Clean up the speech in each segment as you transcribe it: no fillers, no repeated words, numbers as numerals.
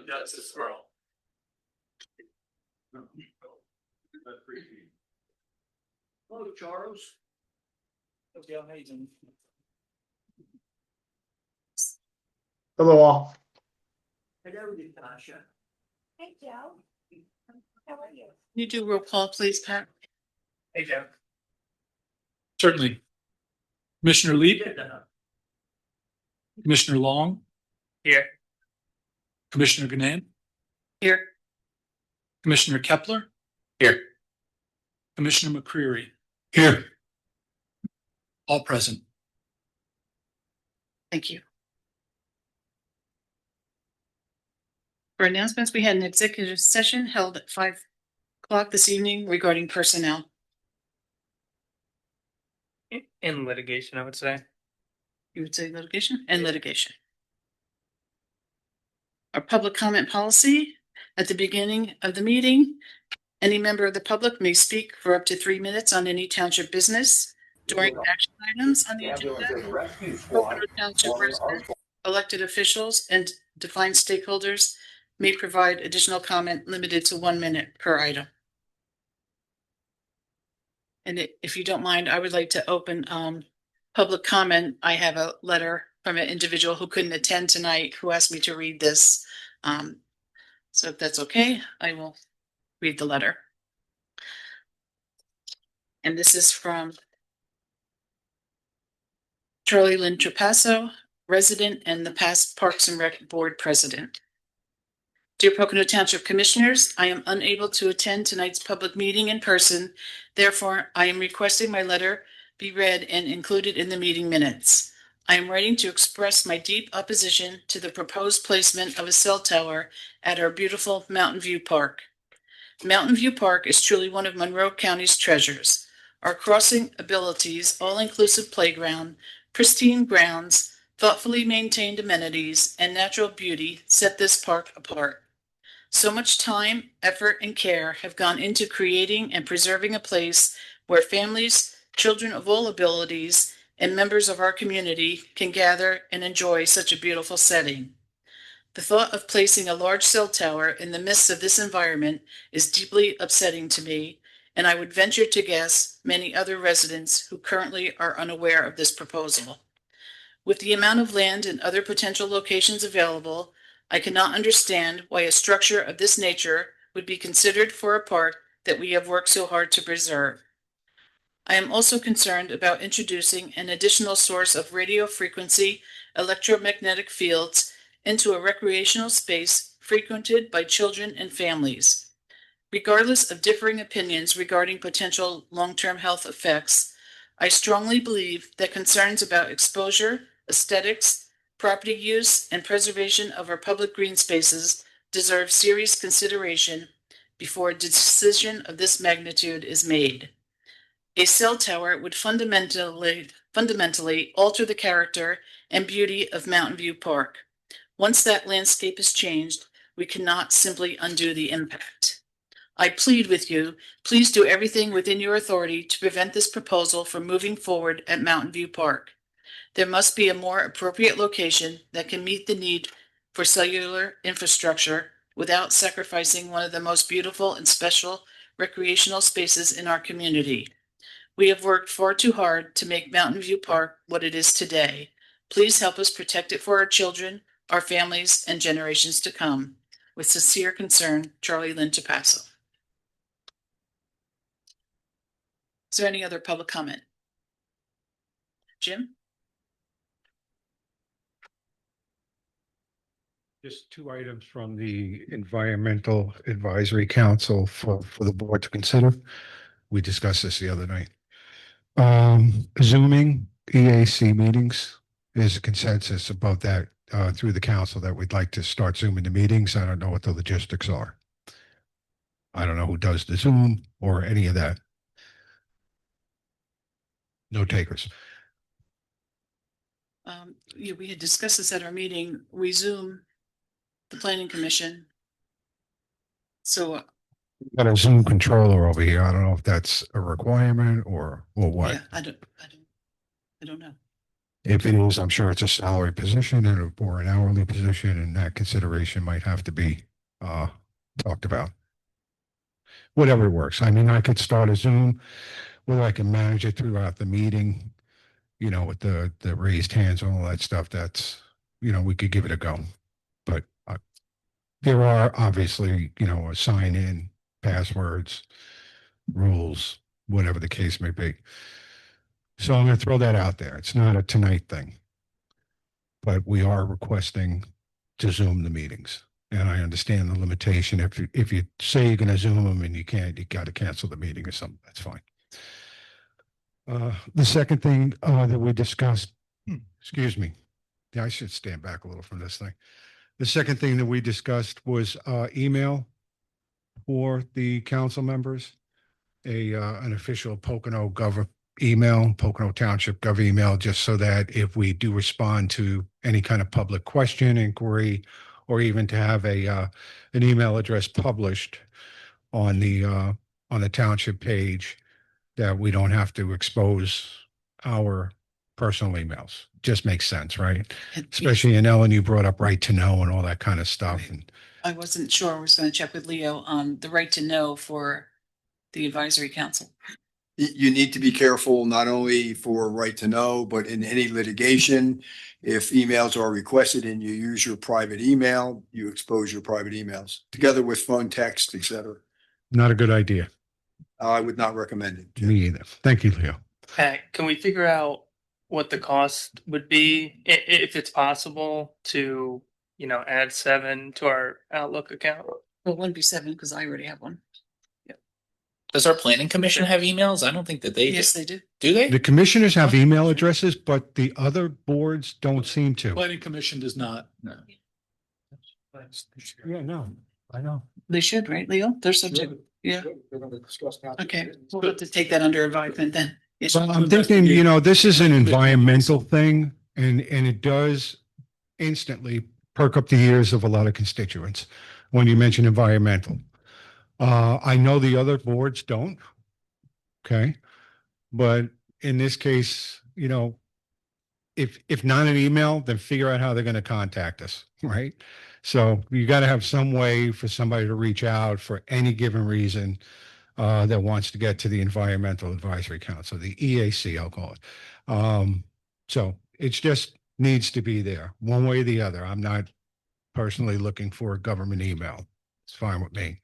Justice for all. Hello, Charles. Okay, how you doing? Hello all. Hello, Natasha. Hey, Joe. How are you? You do roll call, please, Pat. Hey, Joe. Certainly. Commissioner Leap, Commissioner Long, Here. Commissioner Ganane, Here. Commissioner Kepler, Here. Commissioner McCreary, Here. all present. Thank you. For announcements, we had an executive session held at 5 o'clock this evening regarding personnel. In litigation, I would say. You would say litigation and litigation. Our public comment policy at the beginning of the meeting. Any member of the public may speak for up to 3 minutes on any township business. During action items on the agenda, Pocono Township residents, elected officials, and defined stakeholders may provide additional comment limited to 1 minute per item. And if you don't mind, I would like to open public comment. I have a letter from an individual who couldn't attend tonight who asked me to read this. So if that's okay, I will read the letter. And this is from Charlie Lynn Trapasso, resident and the past Parks and Rec Board president. Dear Pocono Township Commissioners, I am unable to attend tonight's public meeting in person. Therefore, I am requesting my letter be read and included in the meeting minutes. I am writing to express my deep opposition to the proposed placement of a cell tower at our beautiful Mountain View Park. Mountain View Park is truly one of Monroe County's treasures. Our crossing abilities, all-inclusive playground, pristine grounds, thoughtfully maintained amenities, and natural beauty set this park apart. So much time, effort, and care have gone into creating and preserving a place where families, children of all abilities, and members of our community can gather and enjoy such a beautiful setting. The thought of placing a large cell tower in the midst of this environment is deeply upsetting to me, and I would venture to guess many other residents who currently are unaware of this proposal. With the amount of land and other potential locations available, I cannot understand why a structure of this nature would be considered for a park that we have worked so hard to preserve. I am also concerned about introducing an additional source of radio frequency electromagnetic fields into a recreational space frequented by children and families. Regardless of differing opinions regarding potential long-term health effects, I strongly believe that concerns about exposure, aesthetics, property use, and preservation of our public green spaces deserve serious consideration before a decision of this magnitude is made. A cell tower would fundamentally alter the character and beauty of Mountain View Park. Once that landscape is changed, we cannot simply undo the impact. I plead with you, please do everything within your authority to prevent this proposal from moving forward at Mountain View Park. There must be a more appropriate location that can meet the need for cellular infrastructure without sacrificing one of the most beautiful and special recreational spaces in our community. We have worked far too hard to make Mountain View Park what it is today. Please help us protect it for our children, our families, and generations to come. With sincere concern, Charlie Lynn Trapasso. Is there any other public comment? Jim? Just 2 items from the Environmental Advisory Council for the board to consider. We discussed this the other night. Zooming EAC meetings, there's a consensus about that through the council that we'd like to start zooming the meetings. I don't know what the logistics are. I don't know who does the Zoom or any of that. No takers. Yeah, we had discussed this at our meeting. We Zoom the Planning Commission. So Got a Zoom controller over here. I don't know if that's a requirement or what. yeah, I don't know. If it is, I'm sure it's a salary position or an hourly position, and that consideration might have to be talked about. Whatever works. I mean, I could start a Zoom, whether I can manage it throughout the meeting, with the raised hands and all that stuff, that's, we could give it a go. But there are obviously, a sign in, passwords, rules, whatever the case may be. So I'm going to throw that out there. It's not a tonight thing, but we are requesting to Zoom the meetings. And I understand the limitation. If you say you're going to Zoom them and you can't, you got to cancel the meeting or something. That's fine. The second thing that we discussed, excuse me, yeah, I should stand back a little from this thing. The second thing that we discussed was email for the council members, an official Pocono Gov email, Pocono Township Gov email, just so that if we do respond to any kind of public question, inquiry, or even to have an email address published on the township page, that we don't have to expose our personal emails. Just makes sense, right? Especially in Ellen, you brought up right to know and all that kind of stuff. And I wasn't sure. I was going to check with Leo on the right to know for the advisory council. You need to be careful, not only for right to know, but in any litigation. If emails are requested and you use your private email, you expose your private emails together with phone, text, etc. not a good idea. I would not recommend it. Jim. Me either. Thank you, Leo. Can we figure out what the cost would be if it's possible to, add 7 to our Outlook account? Well, it wouldn't be 7 because I already have one. Does our planning commission have emails? I don't think that they Yes, do. they do. Do they? The commissioners have email addresses, but the other boards don't seem to. Planning Commission does not. No. Yeah, no, I know. They should, right, Leo? They're subject. Yeah. Okay, we'll have to take that under advisement then. Yes. Well, I'm thinking, this is an environmental thing, and it does instantly perk up the ears of a lot of constituents when you mention environmental. I know the other boards don't. Okay. But in this case, if not an email, then figure out how they're going to contact us, right? So you got to have some way for somebody to reach out for any given reason that wants to get to the Environmental Advisory Council, the EAC, I'll call it. So it just needs to be there one way or the other. I'm not personally looking for a government email. It's fine with me.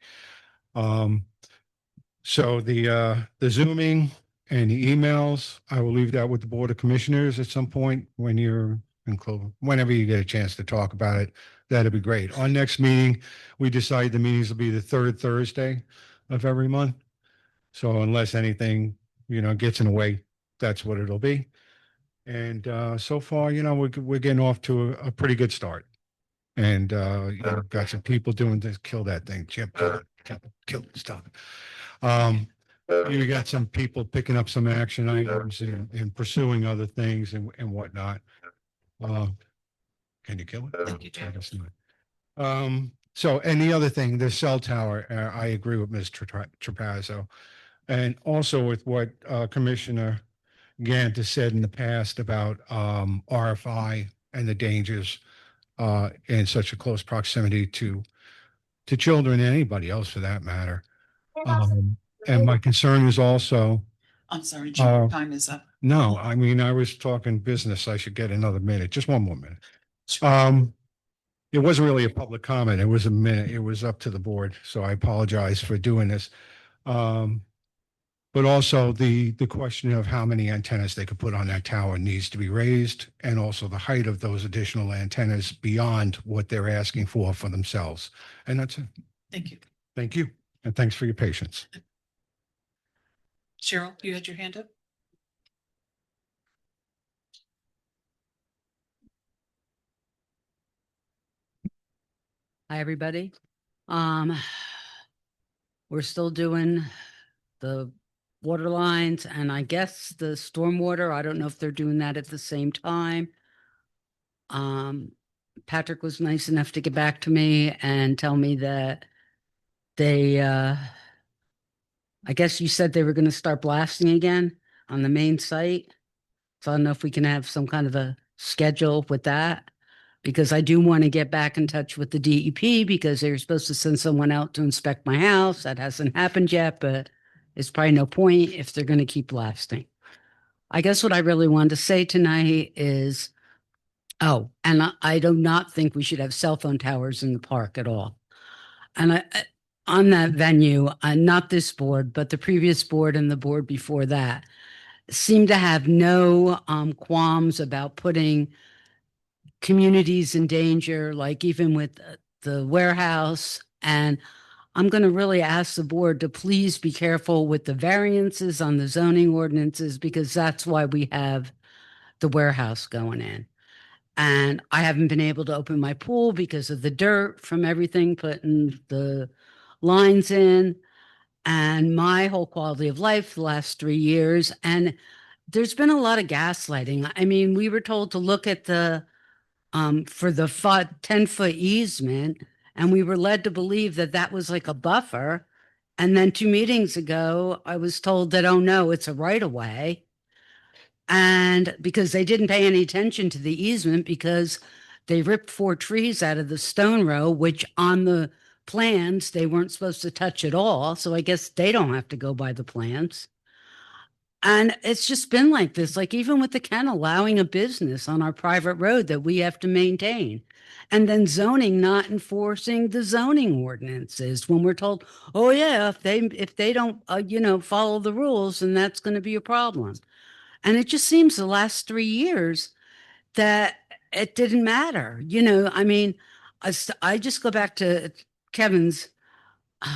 So the Zooming and the emails, I will leave that with the Board of Commissioners at some point when you're whenever you get a chance to talk about it. That'd be great. Our next meeting, we decide the meetings will be the third Thursday of every month. So unless anything, gets in the way, that's what it'll be. And so far, we're getting off to a pretty good start. And got some people doing this, kill that thing, Jim, kill stuff. You got some people picking up some action items and pursuing other things and whatnot. Can you kill it? Thank you, Jim. I guess not. So, and the other thing, the cell tower, I agree with Ms. Trapazzo. And also with what Commissioner Gant has said in the past about RFI and the dangers in such a close proximity to children and anybody else for that matter. And my concern is also, I'm sorry, Jim, time is up. no, I mean, I was talking business. I should get another minute, just one more minute. It wasn't really a public comment. It was a minute. It was up to the board. So I apologize for doing this. But also the question of how many antennas they could put on that tower needs to be raised, and also the height of those additional antennas beyond what they're asking for themselves. And that's it. Thank you. Thank you. And thanks for your patience. Cheryl, you had your hand up? Hi, everybody. We're still doing the water lines and I guess the stormwater. I don't know if they're doing that at the same time. Patrick was nice enough to get back to me and tell me that they, I guess you said they were going to start blasting again on the main site. So I don't know if we can have some kind of a schedule with that. Because I do want to get back in touch with the DEP because they were supposed to send someone out to inspect my house. That hasn't happened yet, but it's probably no point if they're going to keep blasting. I guess what I really wanted to say tonight is, oh, and I do not think we should have cell phone towers in the park at all. And on that venue, not this board, but the previous board and the board before that seemed to have no qualms about putting communities in danger, like even with the warehouse. And I'm going to really ask the board to please be careful with the variances on the zoning ordinances, because that's why we have the warehouse going in. And I haven't been able to open my pool because of the dirt from everything putting the lines in, and my whole quality of life the last 3 years. And there's been a lot of gaslighting. I mean, we were told to look at the for the 10-foot easement, and we were led to believe that that was like a buffer. And then 2 meetings ago, I was told that, oh no, it's a right of way. And because they didn't pay any attention to the easement, because they ripped 4 trees out of the stone row, which on the plans, they weren't supposed to touch at all. So I guess they don't have to go by the plans. And it's just been like this, like even with the kennel, allowing a business on our private road that we have to maintain. And then zoning not enforcing the zoning ordinances when we're told, oh yeah, if they don't, follow the rules, then that's going to be a problem. And it just seems the last 3 years that it didn't matter. I mean, I just go back to Kevin's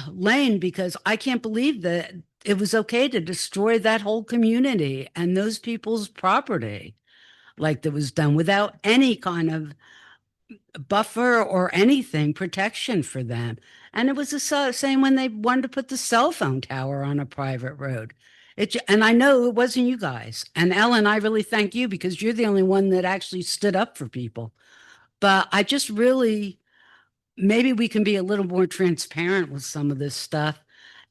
lane, because I can't believe that it was okay to destroy that whole community and those people's property like that was done without any kind of buffer or anything protection for them. And it was the same when they wanted to put the cell phone tower on a private road. And I know it wasn't you guys. And Ellen, I really thank you because you're the only one that actually stood up for people. But I just really, maybe we can be a little more transparent with some of this stuff,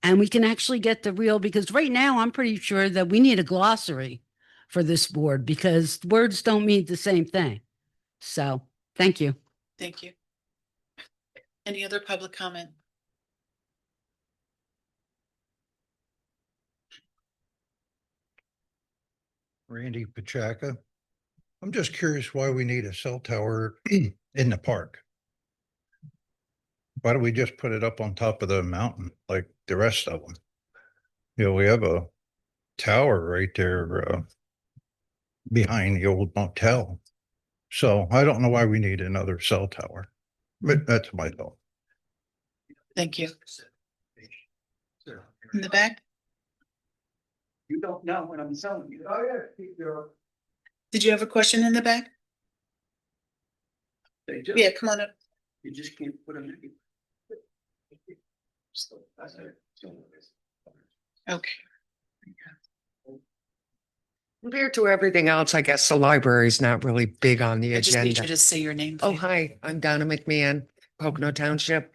and we can actually get the real, because right now I'm pretty sure that we need a glossary for this board because words don't mean the same thing. So thank you. Thank you. Any other public comment? Randy Pachaka. I'm just curious why we need a cell tower in the park. Why don't we just put it up on top of the mountain like the rest of them? We have a tower right there behind the old motel. So I don't know why we need another cell tower, but that's my thought. Thank you. In the back? You don't know what I'm telling you. Oh, yeah. Did you have a question in the back? They do. Yeah, come on up. You just can't put them in. Okay. Compared to everything else, I guess the library is not really big on the I just need you agenda. to say your name. Oh, please. hi, I'm Donna McMahon, Pocono Township.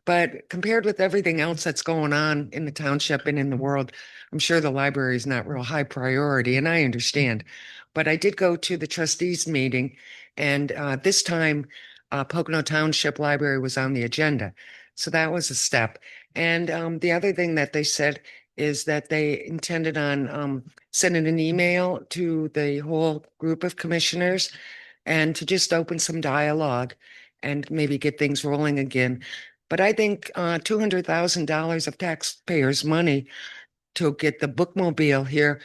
But compared with everything else that's going on in the township and in the world, I'm sure the library is not real high priority, and I understand. But I did go to the trustees meeting, and this time Pocono Township Library was on the agenda. So that was a step. And the other thing that they said is that they intended on sending an email to the whole group of commissioners and to just open some dialogue and maybe get things rolling again. But I think $200,000 of taxpayers' money to get the bookmobile here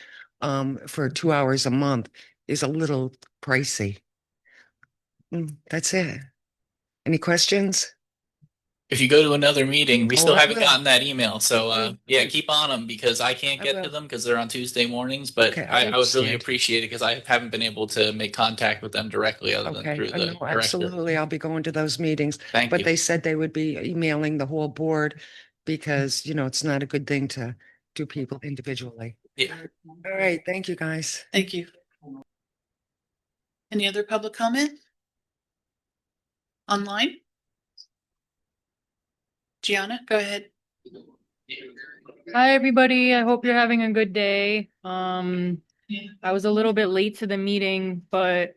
for 2 hours a month is a little pricey. That's it. Any questions? If you go to another meeting, we Oh, still I haven't will. gotten that email. So yeah, Great. keep on them because I can't I get to will. them because they're on Tuesday mornings. But Okay, I I would really understand. appreciate it because I haven't been able to make contact with them directly other than Okay, through the no, director. absolutely. I'll be going to those meetings. Thank But you. they said they would be emailing the whole board because, it's not a good thing to do people individually. Yeah. All right, thank you, guys. Thank you. Any other public comment? Online? Gianna, go ahead. Hi, everybody. I hope you're having a good day. I was a little bit late to the meeting, but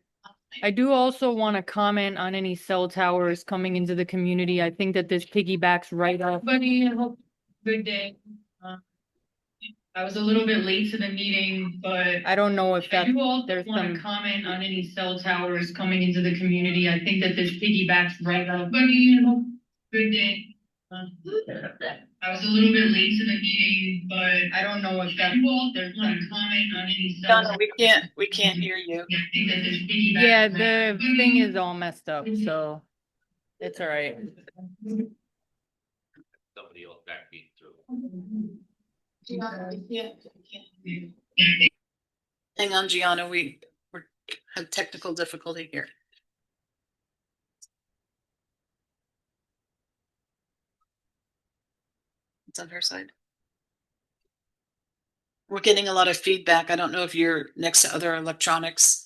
I do also want to comment on any cell towers coming into the community. I think that this piggybacks right off. Buddy, I hope good day. I was a little bit late to the meeting, but I don't know if that there's some comment on any cell towers coming into the community. I think that this piggybacks right off. Buddy, I hope good day. I was a little bit late to the meeting, but I don't know if that there's some comment on any cell. Donna, we can't hear you. I think that this piggybacks. Yeah, the thing is all messed up, so it's all right. Somebody else backbeat through. Yeah. Hang on, Gianna, we have technical difficulty here. It's on her side. We're getting a lot of feedback. I don't know if you're next to other electronics.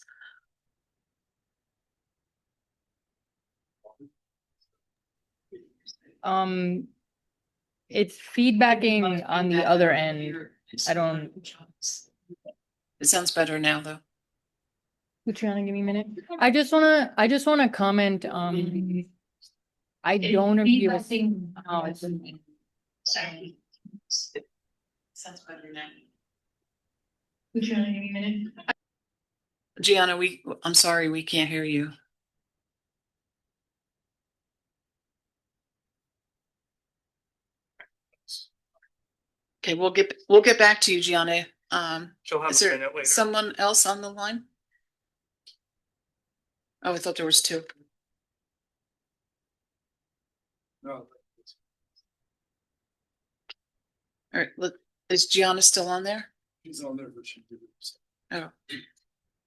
It's feedbacking on the other end. I don't. It sounds better now, though. Luciana, give me a minute. I just wanna comment, I don't agree with. Sounds better now. Luciana, give me a minute. Gianna, I'm sorry, we can't hear you. Okay, we'll get back to you, Gianna. She'll have Is a there minute later. someone else on the line? Oh, I thought there was two. No. All right, look, is Gianna still on there? She's on there, but she did it. Oh.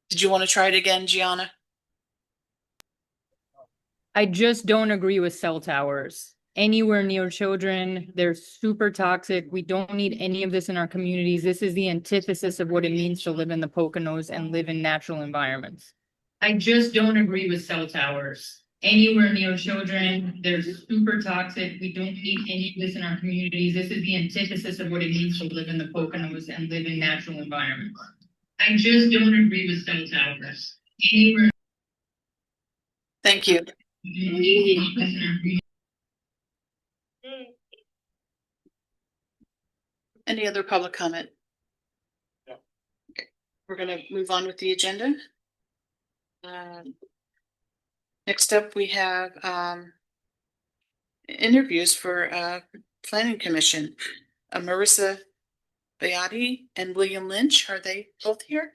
Did you want to try it again, Gianna? I just don't agree with cell towers anywhere near children. They're super toxic. We don't need any of this in our communities. This is the antithesis of what it means to live in the Poconos and live in natural environments. I just don't agree with cell towers anywhere near children. They're super toxic. We don't need any of this in our communities. This is the antithesis of what it means to live in the Poconos and live in natural environments. I just don't agree with cell towers anywhere. Thank you. Any other public comment? No. Okay. We're gonna move on with the agenda. Next up, we have interviews for Planning Commission. Marissa Bayati and William Lynch, are they both here?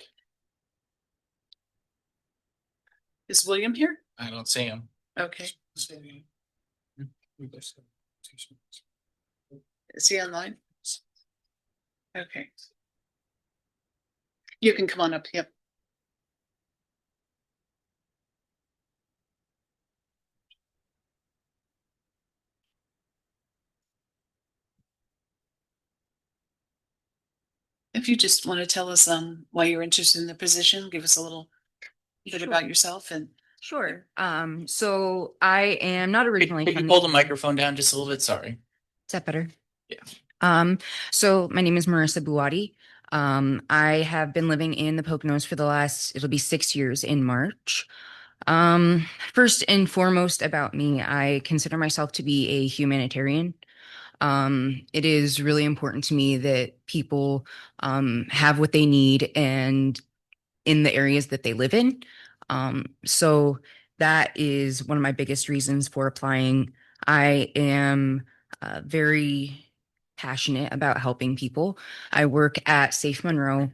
Is William here? I don't see him. Okay. Is he online? Okay. You can come on up. Yep. If you just want to tell us why you're interested in the position, give us a little bit about yourself and. Sure. So I am not originally Could you from pull the microphone down just a little bit? Sorry. Is that better? Yeah. So my name is Marissa Buwadi. I have been living in the Poconos for the last, it'll be 6 years in March. First and foremost about me, I consider myself to be a humanitarian. It is really important to me that people have what they need and in the areas that they live in. So that is one of my biggest reasons for applying. I am very passionate about helping people. I work at Safe Monroe.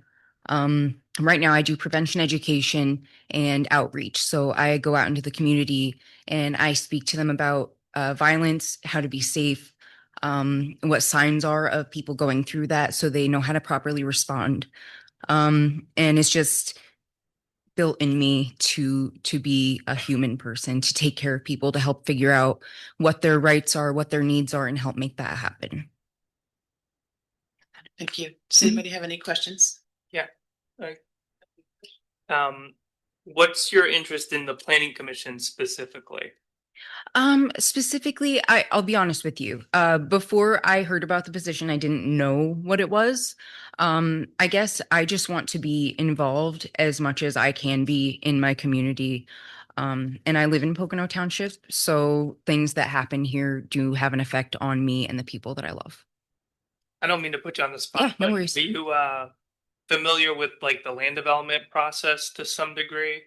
Right now I do prevention education and outreach. So I go out into the community and I speak to them about violence, how to be safe, what signs are of people going through that so they know how to properly respond. And it's just built in me to be a human person, to take care of people, to help figure out what their rights are, what their needs are, and help make that happen. Thank you. Does anybody have any questions? Yeah. What's your interest in the Planning Commission specifically? Specifically, I'll be honest with you. Before I heard about the position, I didn't know what it was. I guess I just want to be involved as much as I can be in my community. And I live in Pocono Township, so things that happen here do have an effect on me and the people that I love. I don't mean to put you on the spot, Yeah, no but worries. are you familiar with like the land development process to some degree?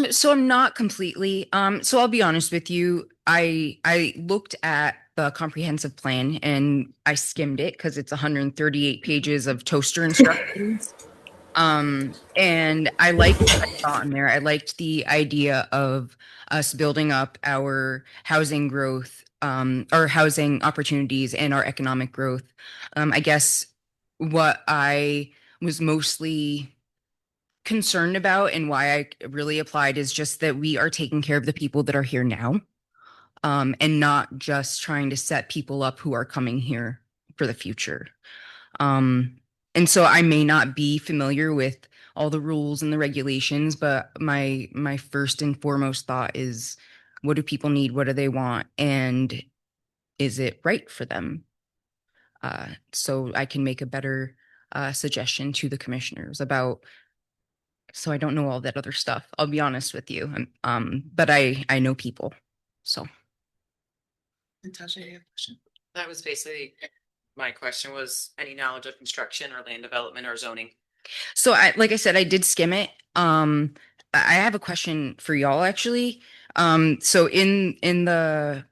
So I'm not completely. So I'll be honest with you. I looked at the comprehensive plan and I skimmed it because it's 138 pages of toaster instructions. And I liked what I saw in there. I liked the idea of us building up our housing growth, our housing opportunities and our economic growth. I guess what I was mostly concerned about and why I really applied is just that we are taking care of the people that are here now, and not just trying to set people up who are coming here for the future. And so I may not be familiar with all the rules and the regulations, but my first and foremost thought is, what do people need? What do they want? And is it right for them? So I can make a better suggestion to the commissioners about. So I don't know all that other stuff. I'll be honest with you. But I know people. So Natasha, you have a question? That was basically my question, was any knowledge of construction or land development or zoning? so like I said, I did skim it. I have a question for y'all actually. So in the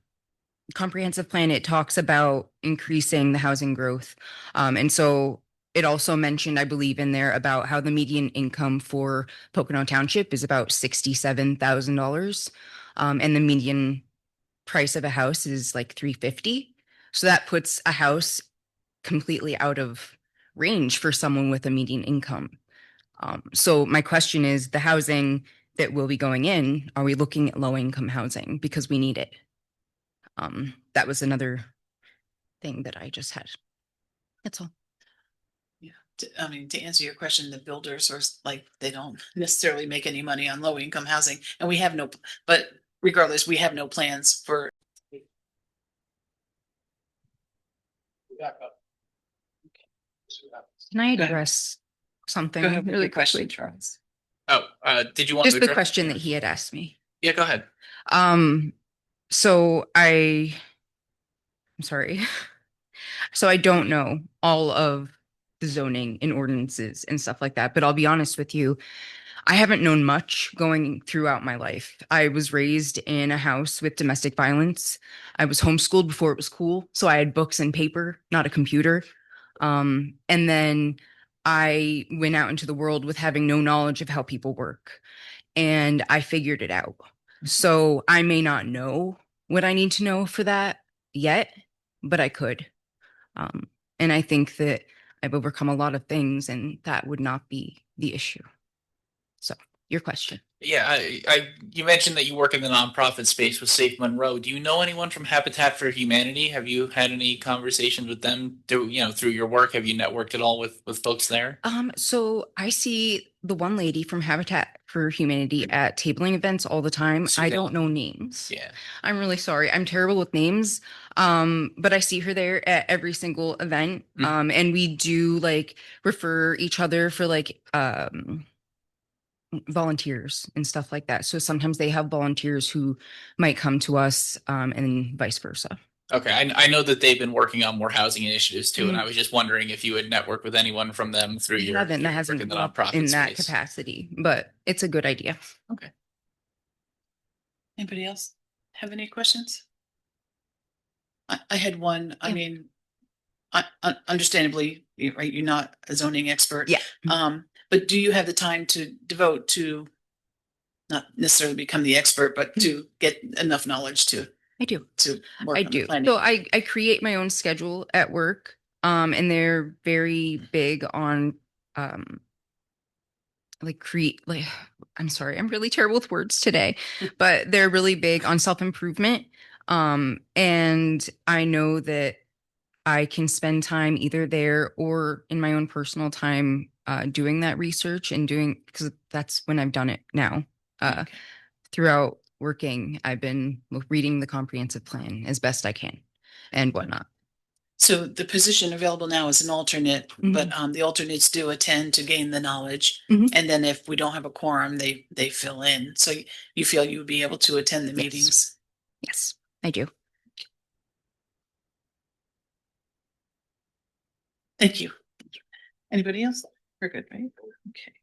comprehensive plan, it talks about increasing the housing growth. And so it also mentioned, I believe, in there about how the median income for Pocono Township is about $67,000. And the median price of a house is like $350,000. So that puts a house completely out of range for someone with a median income. So my question is, the housing that will be going in, are we looking at low income housing because we need it? That was another thing that I just had. That's all. I mean, to answer your question, the builders are like, they don't necessarily make any money on low income housing, and we have no, but regardless, we have no plans for. Can I address something Go ahead with really your question, quickly? Charles. Oh, did you want Just to the address- question that he had asked me. Yeah, go ahead. So I'm sorry. So I don't know all of the zoning and ordinances and stuff like that, but I'll be honest with you. I haven't known much going throughout my life. I was raised in a house with domestic violence. I was homeschooled before it was cool. So I had books and paper, not a computer. And then I went out into the world with having no knowledge of how people work. And I figured it out. So I may not know what I need to know for that yet, but I could. And I think that I've overcome a lot of things and that would not be the issue. So your question. Yeah, you mentioned that you work in the nonprofit space with Safe Monroe. Do you know anyone from Habitat for Humanity? Have you had any conversations with them through your work? Have you networked at all with folks there? So I see the one lady from Habitat for Humanity at tabling events all the time. I don't know names. Yeah. I'm really sorry. I'm terrible with names. But I see her there at every single event. And we do like refer each other for like volunteers and stuff like that. So sometimes they have volunteers who might come to us, and vice versa. Okay, I know that they've been working on more housing initiatives too, and I was just wondering if you would network with anyone from them through your That work hasn't in the come up nonprofit in that space. capacity, but it's a good idea. Okay. Anybody else have any questions? I had one. I mean, understandably, right, you're not a zoning expert. Yeah. But do you have the time to devote to not necessarily become the expert, but to get enough knowledge to? I do. To work I on the do. planning? So I create my own schedule at work. And they're very big on I'm sorry, I'm really terrible with words today, but they're really big on self-improvement. And I know that I can spend time either there or in my own personal time doing that research and because that's when I've done it now throughout working. I've been reading the comprehensive plan as best I can and whatnot. So the position available now is an alternate, but the alternates do attend to gain the knowledge. Mhm. And then if we don't have a quorum, they fill in. So you feel you would be able to attend the Yes. meetings? Yes, I do. Thank you. Anybody else? We're good, right? Okay.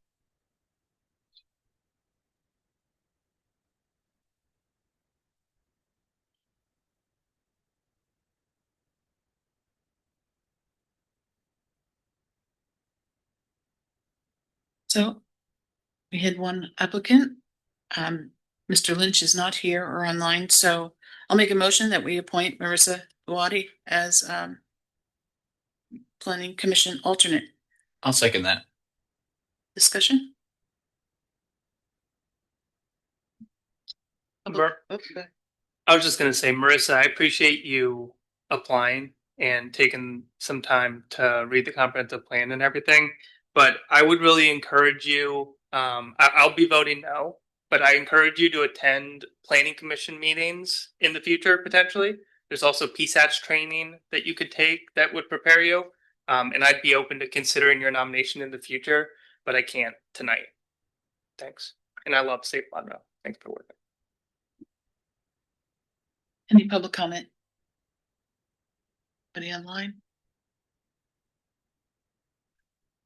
So we had one applicant. Mr. Lynch is not here or online, so I'll make a motion that we appoint Marissa Buati as Planning Commission alternate. I'll second that. Discussion? Mar- Okay. I was just gonna say, Marissa, I appreciate you applying and taking some time to read the comprehensive plan and everything. But I would really encourage you, I'll be voting no, but I encourage you to attend planning commission meetings in the future, potentially. There's also PSATs training that you could take that would prepare you. And I'd be open to considering your nomination in the future, but I can't tonight. Thanks. And I love Safe Monroe. Thanks for working. Any public comment? Anybody online?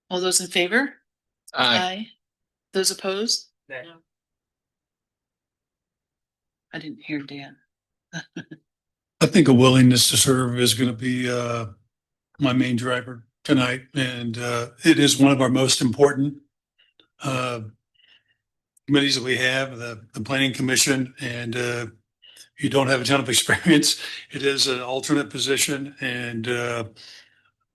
All those in favor? Aye. Those opposed? Nay. I didn't hear Dan. I think a willingness to serve is going to be my main driver tonight, and it is one of our most important committees that we have, the Planning Commission, and you don't have a ton of experience. It is an alternate position, and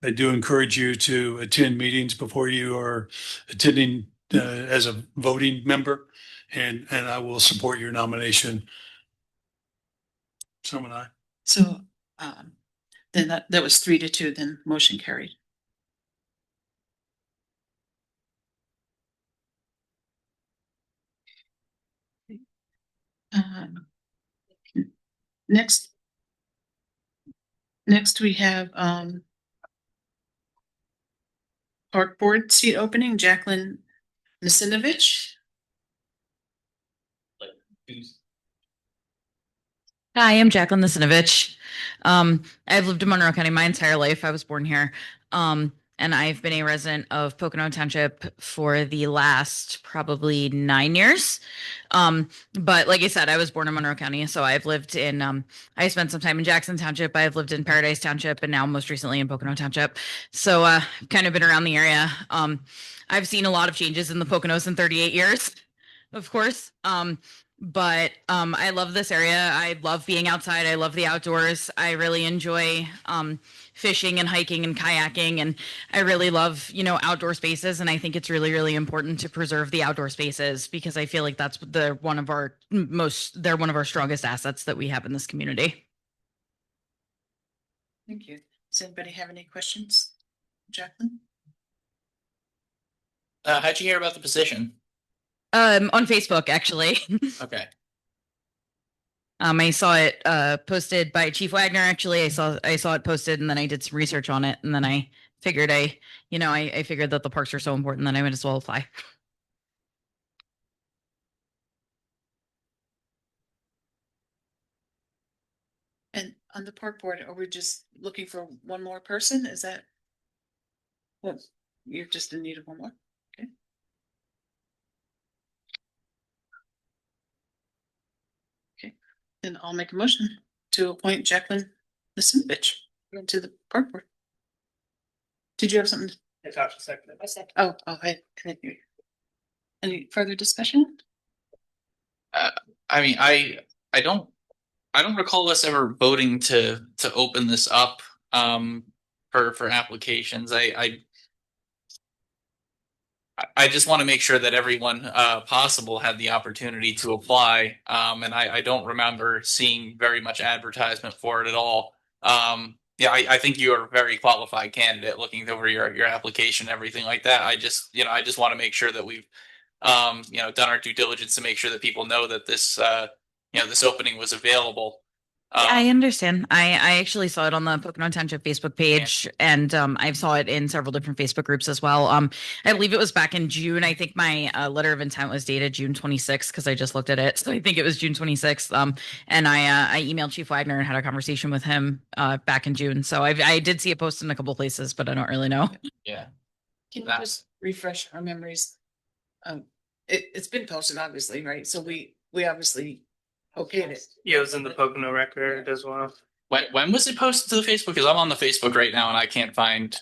I do encourage you to attend meetings before you are attending as a voting member, and I will support your nomination. So am I. So then that was 3-2, then motion carried. Next we have Park Board seat opening, Jacqueline Nasinovich. Hi, I'm Jacqueline Nasinovich. I've lived in Monroe County my entire life. I was born here. And I've been a resident of Pocono Township for the last probably 9 years. But like I said, I was born in Monroe County. So I've lived in, I spent some time in Jackson Township. I've lived in Paradise Township and now most recently in Pocono Township. So I've kind of been around the area. I've seen a lot of changes in the Poconos in 38 years, of course. But I love this area. I love being outside. I love the outdoors. I really enjoy fishing and hiking and kayaking. And I really love, outdoor spaces. And I think it's really, really important to preserve the outdoor spaces because I feel like that's they're one of our strongest assets that we have in this community. Thank you. Does anybody have any questions? Jacqueline? How'd you hear about the position? On Facebook, actually. Okay. I saw it posted by Chief Wagner. Actually, I saw it posted, and then I did some research on it, and then I figured I figured that the parks are so important that I might as well apply. And on the park board, are we just looking for one more person? Is that? Well, you're just in need of one more. Okay. Okay, then I'll make a motion to appoint Jacqueline Nasinovich to the park board. Did you have something? Natasha seconded. I second. Oh, I didn't hear you. Any further discussion? I mean, I don't recall us ever voting to open this up for applications. I just want to make sure that everyone possible had the opportunity to apply. And I don't remember seeing very much advertisement for it at all. Yeah, I think you're a very qualified candidate looking over your application, everything like that. I just want to make sure that we've done our due diligence to make sure that people know that this this opening was available. I understand. I actually saw it on the Pocono Township Facebook page, and I saw it in several different Facebook groups as well. I believe it was back in June. I think my letter of intent was dated June 26th because I just looked at it, so I think it was June 26th. And I emailed Chief Wagner and had a conversation with him back in June. So I did see it posted in a couple places, but I don't really know. Yeah. Can you just refresh our memories? It's been posted, obviously, right? So we obviously okayed it. Yeah, it was in the Pocono Record as well. When was it posted to the Facebook? Because I'm on the Facebook right now and I can't find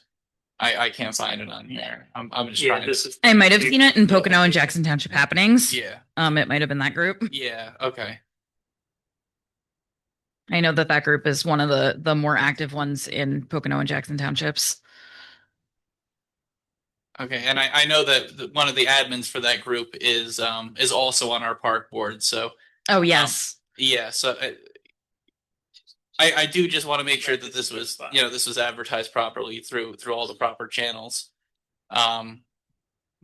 it on here. I'm just trying to. I might have seen it in Pocono and Jackson Township happenings. Yeah. It might have been that group. Yeah. Okay. I know that group is one of the more active ones in Pocono and Jackson Townships. Okay, and I know that one of the admins for that group is also on our park board. So. Oh yes. Yeah. So. I do just want to make sure that this was advertised properly through all the proper channels,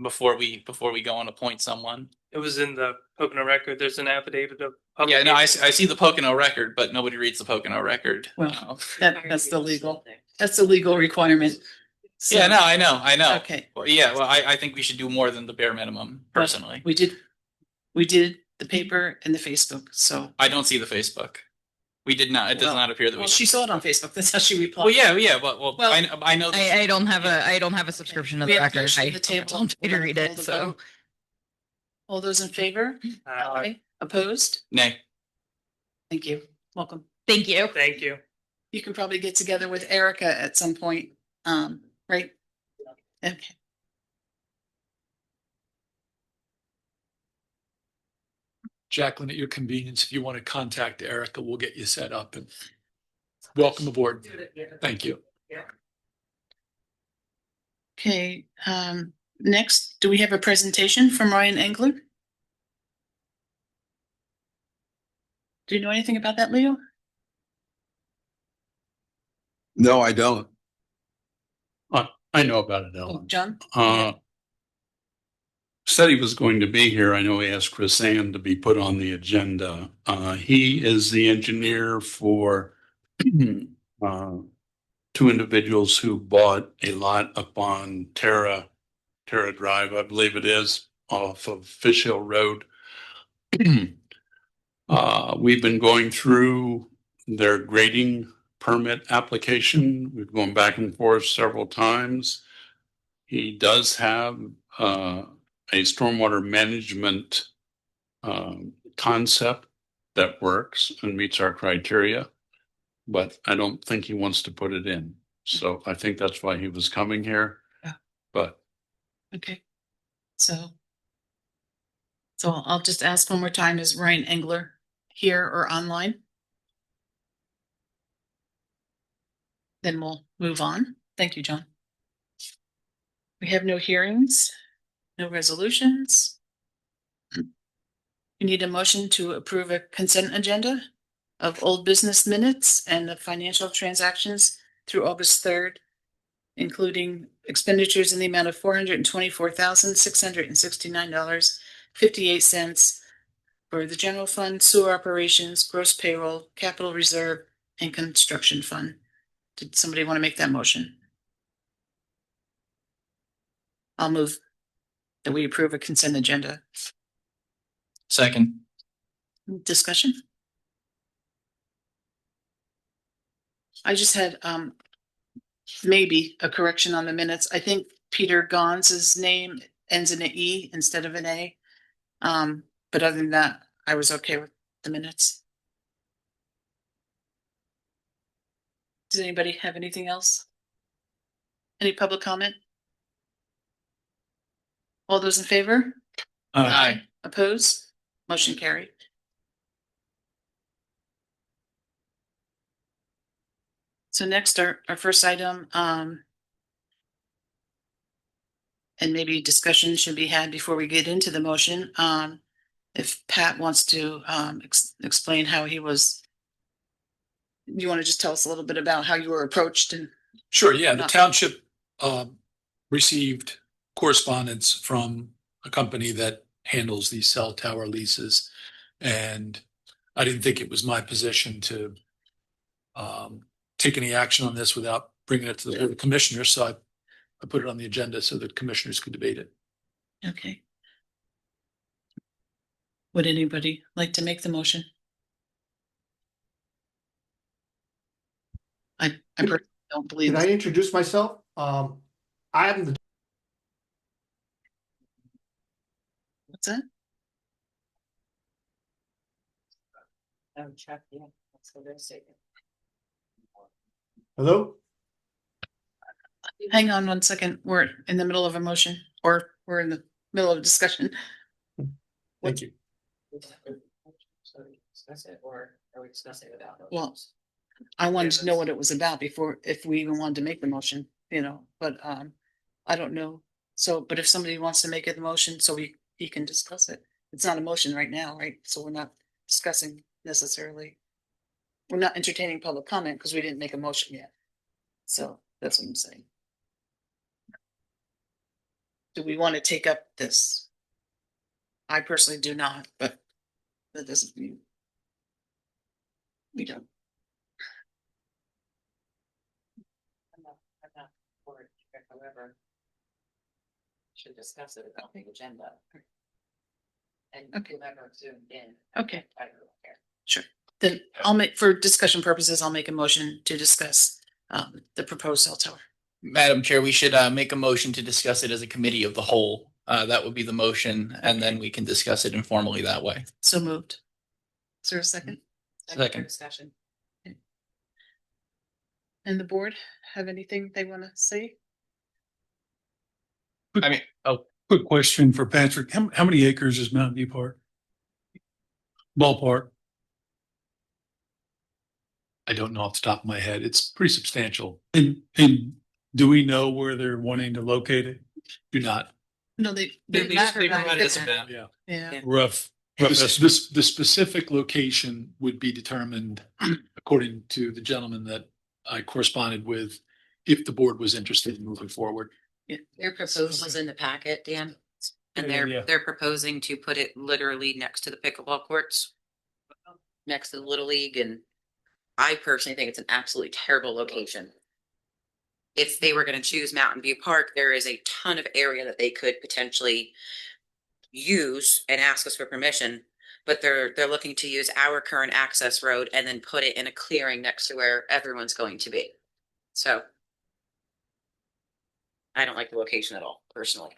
before we go and appoint someone. It was in the Pocono Record. There's an affidavit of. Yeah, no, I see the Pocono Record, but nobody reads the Pocono Record. Well, that's the legal requirement. So, yeah, no, I know. Okay. Well, yeah, well, I think we should do more than the bare minimum personally. We did the paper and the Facebook. So I don't see the Facebook. We did not. It does not appear that we. She saw it on Facebook. That's how she replied. Well, yeah, but I know. I don't have a subscription to the record. I don't pay to read it. So, all those in favor? Aye. Opposed? Nay. Thank you. Welcome. Thank you. Thank you. You can probably get together with Erica at some point. Right? Okay. Jacqueline, at your convenience, if you want to contact Erica, we'll get you set up, and welcome aboard. Thank you. Okay, next, do we have a presentation from Ryan Engler? Do you know anything about that, Leo? No, I don't. I know about it, Ellen. John? Said he was going to be here. I know he asked Chris Ann to be put on the agenda. He is the engineer for two individuals who bought a lot up on Terra Drive, I believe it is, off of Fish Hill Road. We've been going through their grading permit application. We've gone back and forth several times. He does have a stormwater management concept that works and meets our criteria, but I don't think he wants to put it in. So I think that's why he was coming here. Yeah. But okay. So I'll just ask one more time, is Ryan Engler here or online? Then we'll move on. Thank you, John. We have no hearings, no resolutions. We need a motion to approve a consent agenda of old business minutes and the financial transactions through August 3rd, including expenditures in the amount of $424,669.58 for the general fund, sewer operations, gross payroll, capital reserve, and construction fund. Did somebody want to make that motion? I'll move that we approve a consent agenda. Second. Discussion? I just had maybe a correction on the minutes. I think Peter Gons's name ends in an E instead of an A. But other than that, I was okay with the minutes. Does anybody have anything else? Any public comment? All those in favor? Aye. Opposed? Motion carried. So next, our first item, and maybe discussion should be had before we get into the motion. If Pat wants to explain how he was, you want to just tell us a little bit about how you were approached? And sure, yeah, the township received correspondence from a company that handles these cell tower leases, and I didn't think it was my position to take any action on this without bringing it to the Board of Commissioners, so I put it on the agenda so that commissioners could debate it. Okay. Would anybody like to make the motion? I personally don't believe. Can I introduce myself? I am the What's that? hello. Hang on one second. We're in the middle of a motion, or we're in the middle of a discussion. Thank you. Discuss it, or are we discussing it without? Well, I wanted to know what it was about before, if we even wanted to make the motion, but I don't know. So, but if somebody wants to make it the motion, so he can discuss it. It's not a motion right now, right? So we're not discussing necessarily. We're not entertaining public comment because we didn't make a motion yet. So that's what I'm saying. Do we want to take up this? I personally do not, but that doesn't mean we don't. I'm not for it, however. Should discuss it about the agenda. And whoever zoomed in. Okay. I don't care. Sure. Then I'll make, for discussion purposes, I'll make a motion to discuss the proposed cell tower. Madam Chair, we should make a motion to discuss it as a committee of the whole. That would be the motion, and then we can discuss it informally that way. So moved. Is there a second? Second. Discussion. And the board have anything they want to say? I mean, Quick question for Patrick. How many acres is Mountain View Park? Ballpark. I don't know off the top of my head. It's pretty substantial. And do we know where they're wanting to locate it? Do not. No, they They provided us a map. Yeah. Yeah. Rough The specific location would be determined according to the gentleman that I corresponded with, if the board was interested in moving forward. Their proposal was in the packet, Dan, and they're proposing to put it literally next to the pickleball courts. Next to the Little League, and I personally think it's an absolutely terrible location. If they were gonna choose Mountain View Park, there is a ton of area that they could potentially use and ask us for permission, but they're looking to use our current access road and then put it in a clearing next to where everyone's going to be. So I don't like the location at all, personally.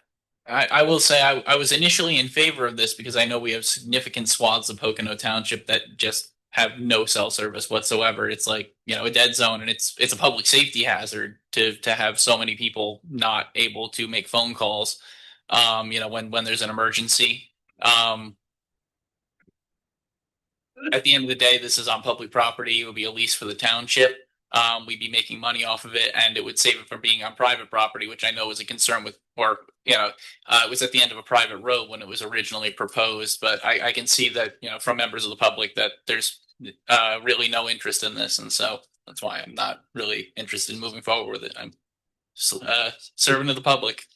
I will say I was initially in favor of this because I know we have significant swaths of Pocono Township that just have no cell service whatsoever. It's like, a dead zone, and it's a public safety hazard to have so many people not able to make phone calls. When there's an emergency. At the end of the day, this is on public property. It would be a lease for the township. We'd be making money off of it, and it would save it from being on private property, which I know was a concern with, it was at the end of a private road when it was originally proposed. But I can see that, from members of the public that there's really no interest in this. And so that's why I'm not really interested in moving forward with it. I'm servant of the public.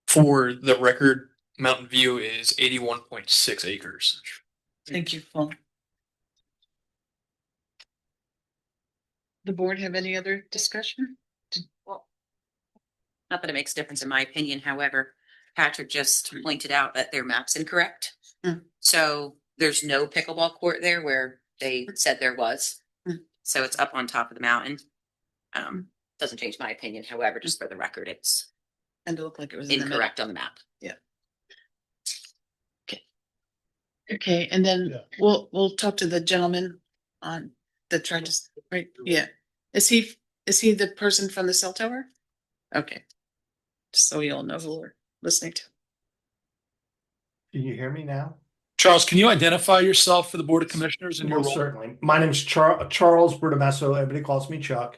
For the record, Mountain View is 81.6 acres. Thank you, Paul. The board have any other discussion? Well, not that it makes a difference in my opinion, however, Patrick just pointed out that their map's incorrect. So there's no pickleball court there where they said there was. So it's up on top of the mountain. Doesn't change my opinion, however, just for the record, it's And it looked like it was in the middle. incorrect on the map. Yeah. Okay, and then we'll talk to the gentleman on the tried to, right? Yeah. Is he the person from the cell tower? Okay. Just so we all know who we're listening to. Can you hear me now? Charles, can you identify yourself for the Board of Commissioners and your Most role? certainly. My name's Charles Bertomesso. Everybody calls me Chuck.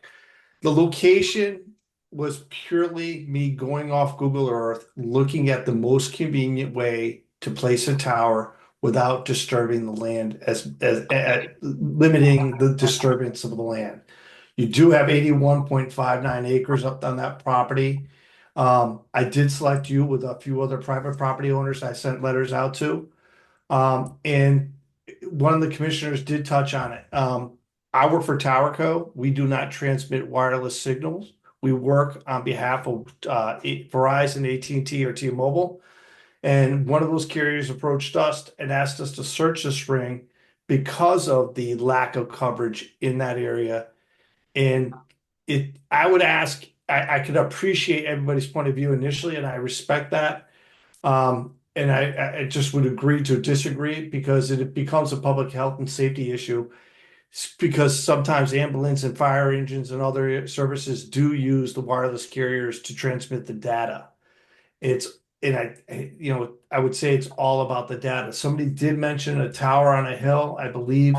The location was purely me going off Google Earth, looking at the most convenient way to place a tower without disturbing the land, as limiting the disturbance of the land. You do have 81.59 acres up on that property. I did select you with a few other private property owners I sent letters out to. And one of the commissioners did touch on it. I work for TowerCo. We do not transmit wireless signals. We work on behalf of Verizon, AT&T, or T-Mobile. And one of those carriers approached us and asked us to search the spring because of the lack of coverage in that area. And I would ask, I could appreciate everybody's point of view initially, and I respect that. And I just would agree to disagree because it becomes a public health and safety issue. Because sometimes ambulance and fire engines and other services do use the wireless carriers to transmit the data. I would say it's all about the data. Somebody did mention a tower on a hill, I believe.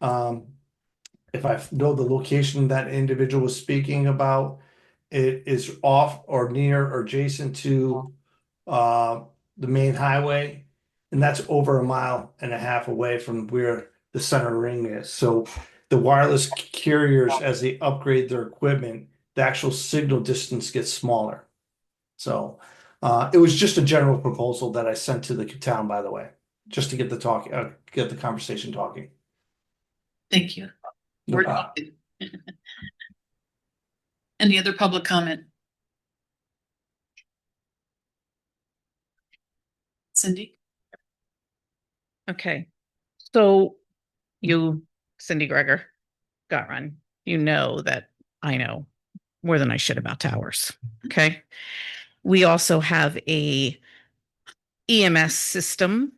If I know the location that individual was speaking about, it is off or near or adjacent to the main highway, and that's over 1.5 miles away from where the center ring is. So the wireless carriers, as they upgrade their equipment, the actual signal distance gets smaller. So it was just a general proposal that I sent to the town, by the way, just to get the conversation talking. Thank you. No We're problem. talking. Any other public comment? Cindy? Okay. So you, Cindy Gregor, got run. You know that I know more than I should about towers. Okay. We also have a EMS system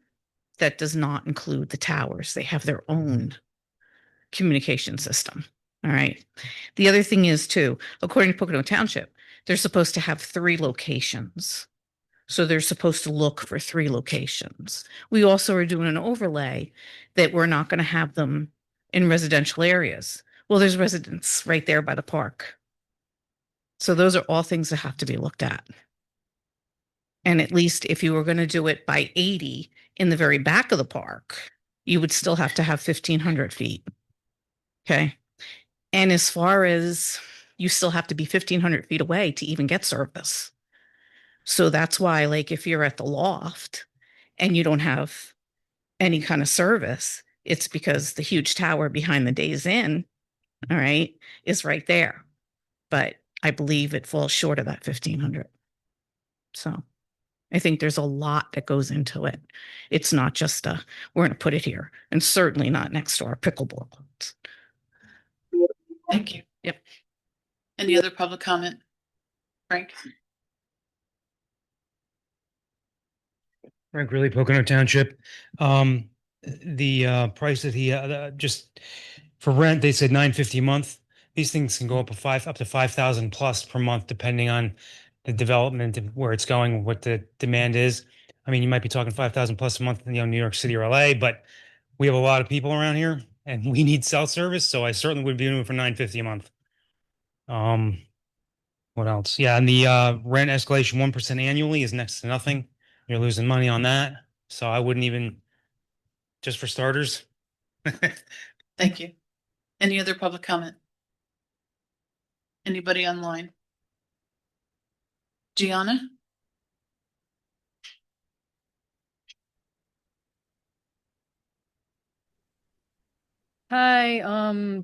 that does not include the towers. They have their own communication system. All right. The other thing is too, according to Pocono Township, they're supposed to have 3 locations. So they're supposed to look for 3 locations. We also are doing an overlay that we're not going to have them in residential areas. Well, there's residents right there by the park. So those are all things that have to be looked at. And at least if you were going to do it by 80 in the very back of the park, you would still have to have 1,500 feet. Okay. And as far as you still have to be 1,500 feet away to even get service. So that's why, like, if you're at the loft and you don't have any kind of service, it's because the huge tower behind the Days Inn, all right, is right there. But I believe it falls short of that 1,500. So I think there's a lot that goes into it. It's not just we're going to put it here, and certainly not next to our pickleball courts. Thank you. Yep. Any other public comment? Frank? Frank Riley, Pocono Township. The price that he just for rent, they said $950 a month. These things can go up to $5,000 plus per month, depending on the development and where it's going, what the demand is. I mean, you might be talking $5,000 plus a month in New York City or LA, but we have a lot of people around here, and we need cell service, so I certainly would be doing it for $950 a month. What else? Yeah, and the rent escalation 1% annually is next to nothing. You're losing money on that. So I wouldn't even, just for starters. Thank you. Any other public comment? Anybody online? Gianna? Hi,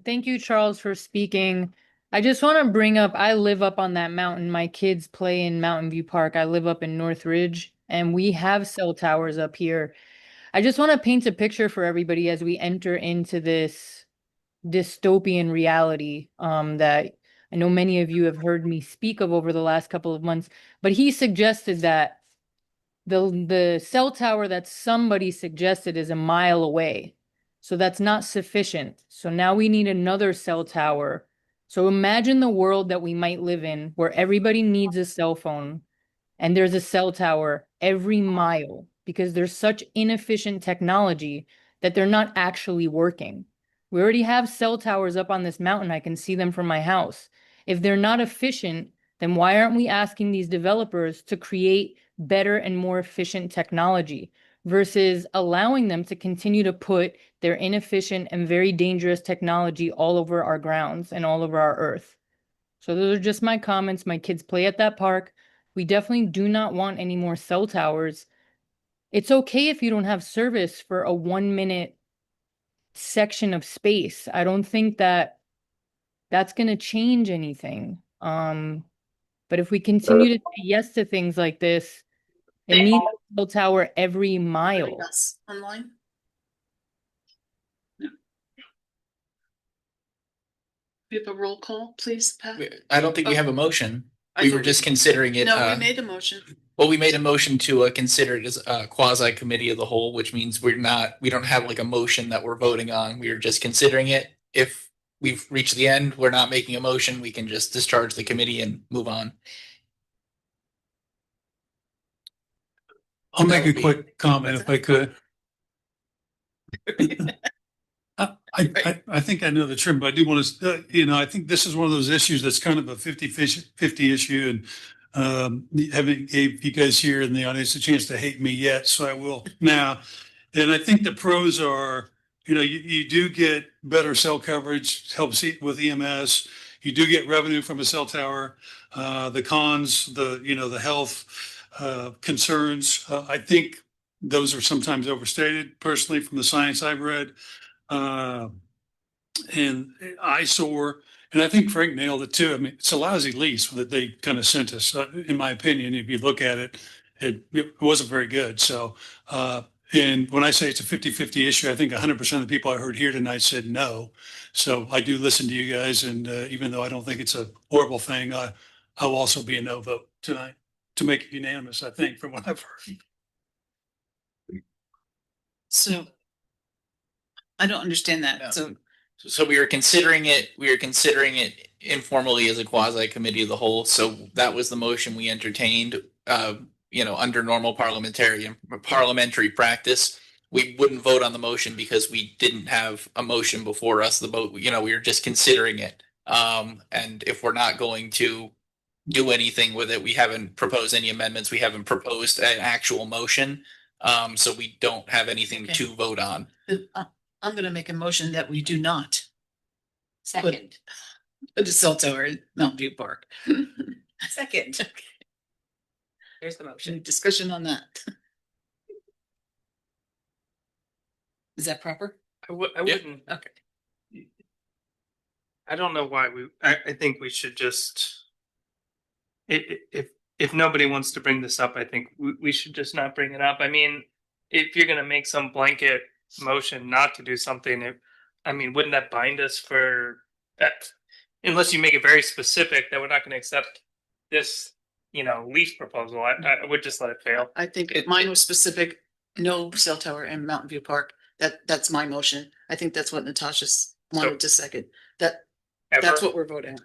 thank you, Charles, for speaking. I just want to bring up, I live up on that mountain. My kids play in Mountain View Park. I live up in Northridge, and we have cell towers up here. I just want to paint a picture for everybody as we enter into this dystopian reality that I know many of you have heard me speak of over the last couple of months. But he suggested that the cell tower that somebody suggested is 1 mile away. So that's not sufficient. So now we need another cell tower. So imagine the world that we might live in where everybody needs a cell phone and there's a cell tower every mile because there's such inefficient technology that they're not actually working. We already have cell towers up on this mountain. I can see them from my house. If they're not efficient, then why aren't we asking these developers to create better and more efficient technology versus allowing them to continue to put their inefficient and very dangerous technology all over our grounds and all over our earth? So those are just my comments. My kids play at that park. We definitely do not want any more cell towers. it's okay if you don't have service for a 1 minute section of space. I don't think that that's going to change anything. But if we continue to say yes to things like this, it means a cell tower every mile. Anybody else online? No. We have a roll call, please, Pat? I don't think we have a motion. I We were thought just considering it. No, we made a motion. Well, we made a motion to consider it as a quasi committee of the whole, which means we don't have like a motion that we're voting on. We are just considering it. If we've reached the end, we're not making a motion. We can just discharge the committee and move on. I'll make a quick comment if I could. I think I know the trim, but I do want to, I think this is one of those issues that's kind of a 50-50 issue, and haven't gave you guys here in the audience a chance to hate me yet, so I will now. And I think the pros are, you do get better cell coverage, helps with EMS. You do get revenue from a cell tower. The cons, the health concerns, I think those are sometimes overstated personally from the science I've read. And eyesore, and I think Frank nailed it too. I mean, it's a lousy lease that they kind of sent us. In my opinion, if you look at it, it wasn't very good. So, and when I say it's a 50-50 issue, I think 100% of the people I heard here tonight said no. So I do listen to you guys, and even though I don't think it's a horrible thing, I'll also be a no vote tonight to make it unanimous, I think, from what I've heard. So I don't understand that. No. So we were considering it. We were considering it informally as a quasi committee of the whole. So that was the motion we entertained. Under normal parliamentary practice, we wouldn't vote on the motion because we didn't have a motion before us. The vote, we were just considering it. And if we're not going to do anything with it, we haven't proposed any amendments. We haven't proposed an actual motion. So we don't have anything to vote on. I'm going to make a motion that we do not Second. put a cell tower in Mountain View Park. Second. Here's the motion. Any discussion on that? Is that proper? I wouldn't. Okay. I don't know why I think we should just, if nobody wants to bring this up, I think we should just not bring it up. I mean, if you're going to make some blanket motion not to do something, wouldn't that bind us for that? Unless you make it very specific that we're not going to accept this, lease proposal, I would just let it fail. I think mine was specific, no cell tower in Mountain View Park. That's my motion. I think that's what Natasha's wanted to second. That's what we're voting on.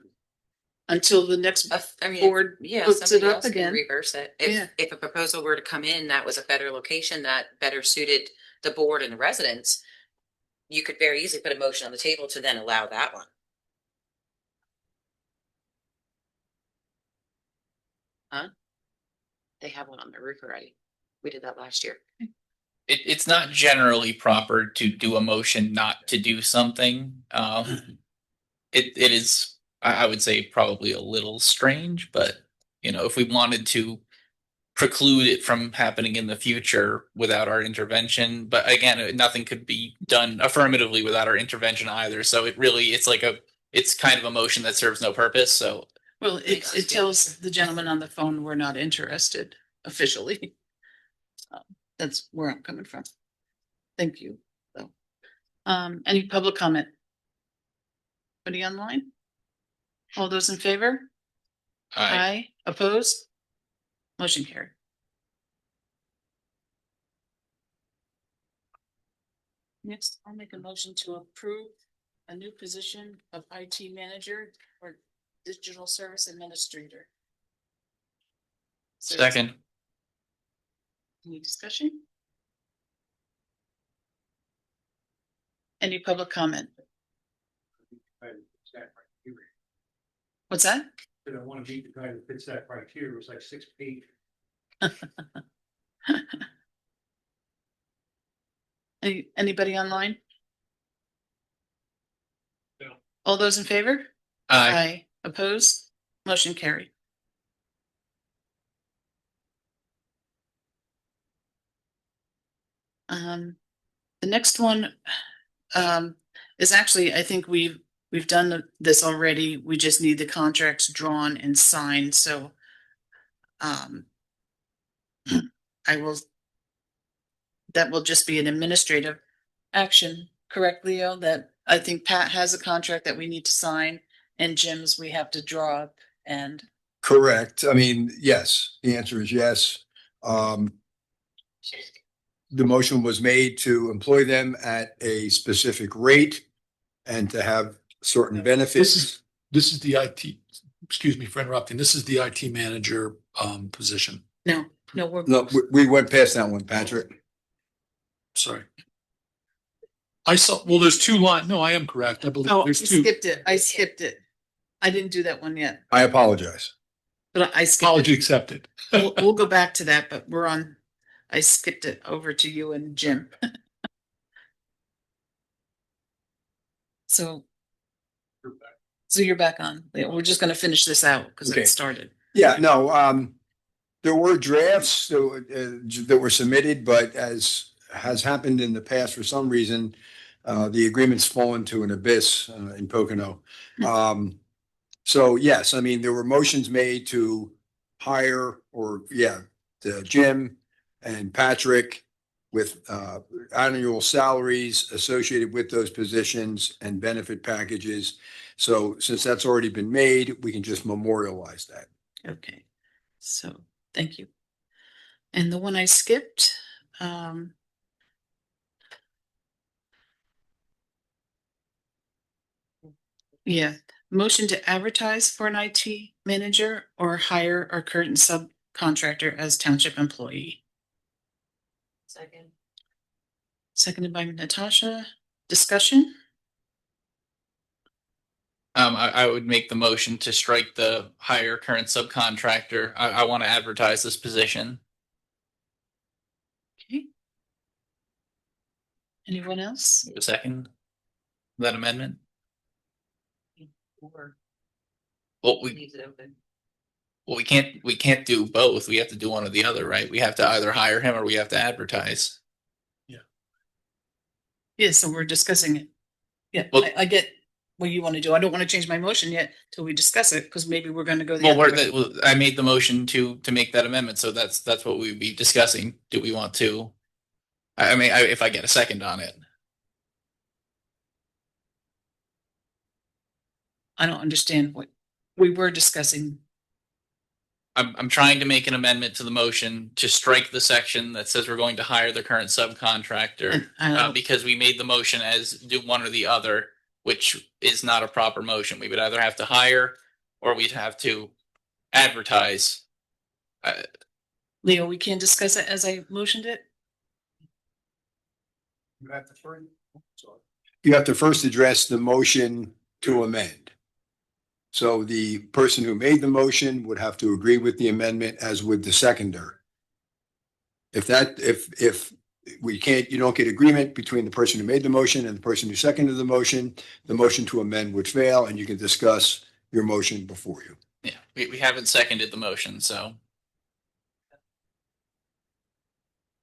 Until the next board puts it somebody up else can again. reverse it. If a proposal were to come in that was a better location that better suited the board and the residents, you could very easily put a motion on the table to then allow that one. Huh? They have one on their roof already. We did that last year. It's not generally proper to do a motion not to do something. It is, I would say, probably a little strange, but if we wanted to preclude it from happening in the future without our intervention, but again, nothing could be done affirmatively without our intervention either. So it's kind of a motion that serves no purpose. So Well, it tells the gentleman on the phone we're not interested officially. That's where I'm coming from. Thank you, though. Any public comment? Anybody online? All those in favor? Aye. Opposed? Motion carried. Next, I'll make a motion to approve a new position of IT manager or digital service administrator. second. Any discussion? Any public comment? What's that? I want to meet the guy that fits that criteria. It was like 6 feet. Anybody online? No. All those in favor? Aye. Opposed? Motion carried. The next one is actually, I think we've done this already. We just need the contracts drawn and signed, so I will, that will just be an administrative action, correct, Leo? That I think Pat has a contract that we need to sign and Jim's we have to draw up and. Correct. I mean, yes, the answer is yes. The motion was made to employ them at a specific rate and to have certain benefits. This is the IT, excuse me for interrupting. This is the IT manager position. No, No, we went past that one, Patrick. Sorry. I saw, well, there's two line. No, I am correct. I believe Oh, I there's two. skipped it. I skipped it. I didn't do that one yet, I apologize. but I skipped Apology it. accepted. We'll go back to that, but I skipped it over to you and Jim. So you're back on. Yeah, we're just gonna finish this out because Okay. it started. Yeah, no, there were drafts that were submitted, but as has happened in the past, for some reason, the agreement's fallen to an abyss in Pocono. So yes, I mean, there were motions made to hire Jim and Patrick with annual salaries associated with those positions and benefit packages. So since that's already been made, we can just memorialize that. Okay, so thank you. And the one I skipped, yeah, motion to advertise for an IT manager or hire our current subcontractor as township employee. Second. Seconded by Natasha. Discussion? I would make the motion to strike the hire current subcontractor. I want to advertise this position. Okay. Anyone else? A second? That amendment? Or Well, leaves it open. we can't do both. We have to do one or the other, right? We have to either hire him or we have to advertise. Yeah, so we're discussing it. Yeah, Well- I get what you want to do. I don't want to change my motion yet till we discuss it, because maybe we're gonna go the Well, other way. I made the motion to make that amendment, so that's what we would be discussing. Do we want to? I mean, if I get a second on it. I don't understand what we were discussing. I'm trying to make an amendment to the motion to strike the section that says we're going to hire the current subcontractor. Because we made the motion as do one or the other, which is not a proper motion. We would either have to hire or we'd have to advertise. Leo, we can't discuss it as I motioned it? You have to first address the motion to amend. So the person who made the motion would have to agree with the amendment, as would the seconder. If you don't get agreement between the person who made the motion and the person who seconded the motion to amend would fail, and you can discuss your motion before you. Yeah, we haven't seconded the motion, so.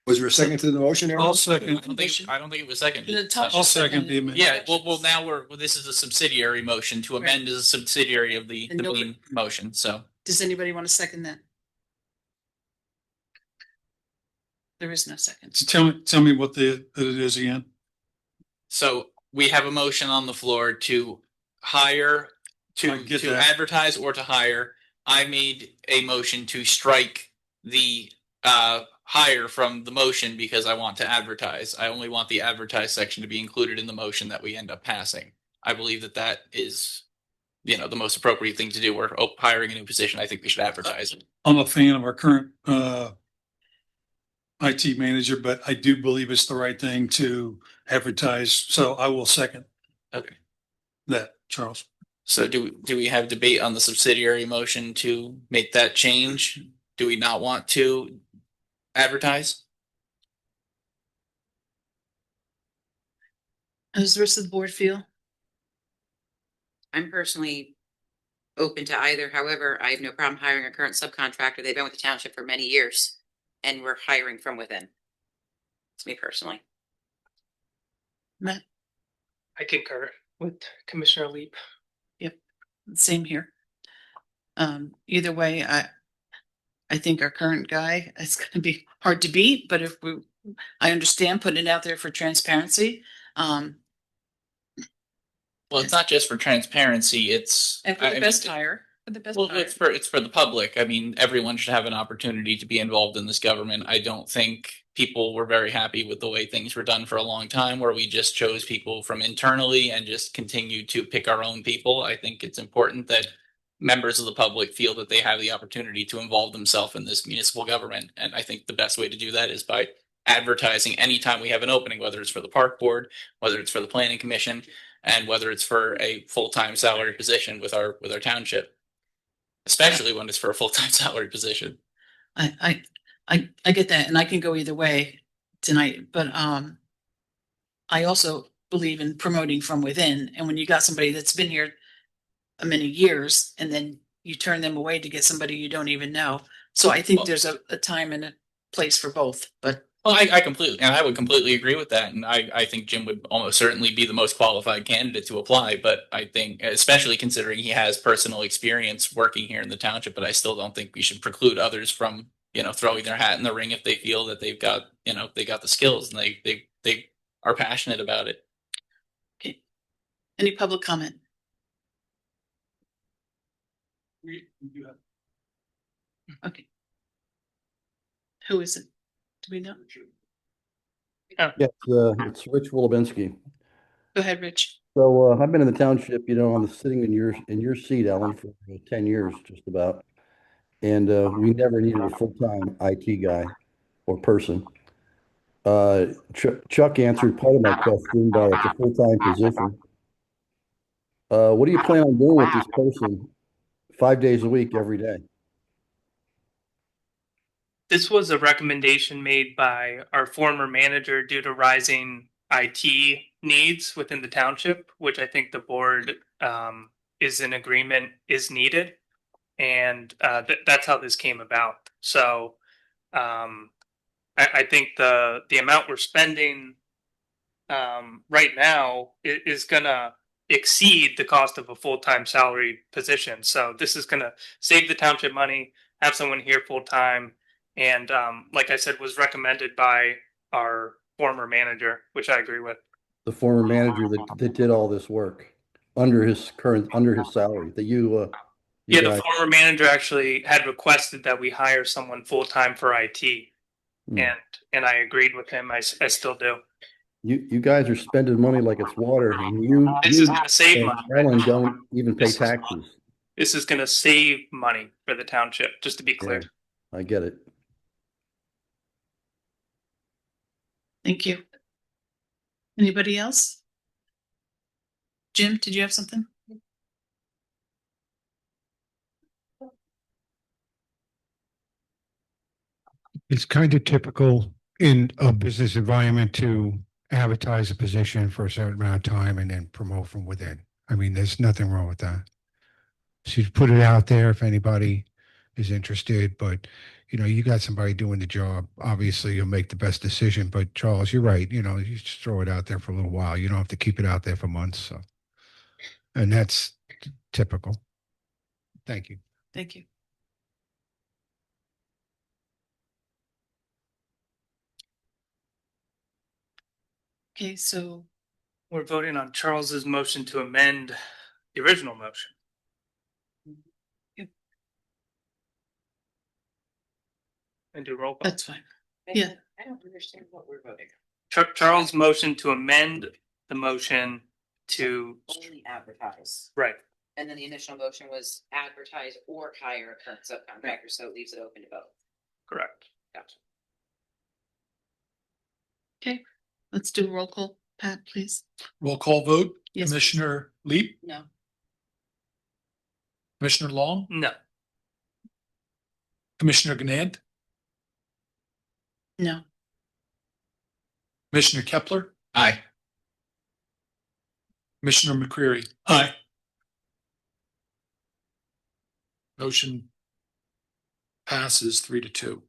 Was there a second to the motion, Aaron? I'll second. I don't think it was seconded. Natasha I'll second the amendment. Yeah, well, now this is a subsidiary motion. To amend is a subsidiary of the And main motion, so. Does anybody want to second that? There is no second. So tell me what it is again. So we have a motion on the floor to hire, I get that. advertise or to hire. I made a motion to strike the hire from the motion because I want to advertise. I only want the advertise section to be included in the motion that we end up passing. I believe that is, the most appropriate thing to do. We're hiring a new position. I think we should advertise it. I'm a fan of our current IT manager, but I do believe it's the right thing to advertise. So I will second Okay. that, Charles. So do we have debate on the subsidiary motion to make that change? Do we not want to advertise? How does the rest of the board feel? I'm personally open to either. However, I have no problem hiring a current subcontractor. They've been with the township for many years and we're hiring from within. It's me personally. Matt, I concur with Commissioner Leap. same here. Either way, I think our current guy is gonna be hard to beat, but I understand putting it out there for transparency. Well, it's not just for transparency, it's. And for I the mean, best hire, for the best Well, hire. it's for the public. I mean, everyone should have an opportunity to be involved in this government. I don't think people were very happy with the way things were done for a long time, where we just chose people from internally and just continued to pick our own people. I think it's important that members of the public feel that they have the opportunity to involve themselves in this municipal government. And I think the best way to do that is by advertising anytime we have an opening, whether it's for the park board, whether it's for the planning commission, and whether it's for a full-time salary position with our township, especially when it's for a full-time salary position. I get that, and I can go either way tonight, but I also believe in promoting from within. And when you got somebody that's been here many years, and then you turn them away to get somebody you don't even know. So I think there's a time and a place for both, but. Well, I would completely agree with that. And I think Jim would almost certainly be the most qualified candidate to apply. But I think, especially considering he has personal experience working here in the township, but I still don't think we should preclude others from, throwing their hat in the ring if they feel that they've got, they got the skills and they are passionate about it. Okay. Any public comment? Okay. Who is it? Do we know? Yes, it's Rich Wolobinski. Go ahead, Rich. So I've been in the township, I'm sitting in your seat, Ellen, for 10 years, just about. And we never needed a full-time IT guy or person. Chuck answered part of my question, but it's a full-time position. What do you plan on doing with this person 5 days a week, every day? This was a recommendation made by our former manager due to rising IT needs within the township, which I think the board is in agreement is needed. And that's how this came about. So I think the amount we're spending right now is going to exceed the cost of a full-time salary position. So this is going to save the township money, have someone here full-time. And like I said, was recommended by our former manager, which I agree with. The former manager that did all this work under his salary that you Yeah, guys. the former manager actually had requested that we hire someone full-time for IT. And I agreed with him. I still do. You guys are spending money like it's water, and This is going to save and money. Ellen don't even pay taxes. This is going to save money for the township, just to be clear. Yeah, I get it. Thank you. Anybody else? Jim, did you have something? It's kind of typical in a business environment to advertise a position for a certain amount of time and then promote from within. I mean, there's nothing wrong with that. So you put it out there if anybody is interested, but you got somebody doing the job. Obviously, you'll make the best decision. But Charles, you're right. You just throw it out there for a little while. You don't have to keep it out there for months. So, and that's typical. Thank you. Thank you. Okay, so we're voting on Charles's motion to amend the original motion. And do roll call. That's fine. Yeah. I don't understand what we're voting. Charles' motion to amend the motion to Only advertise. right. And then the initial motion was advertise or hire a current subcontractor, so it leaves it open to both. Correct. Gotcha. Okay, let's do a roll call. Pat, please. Roll call vote. Yes, Commissioner Leap, No. Commissioner Long, No. Commissioner Ganand, No. Commissioner Kepler, Aye. Commissioner McCreary. Aye. Motion passes 3-2.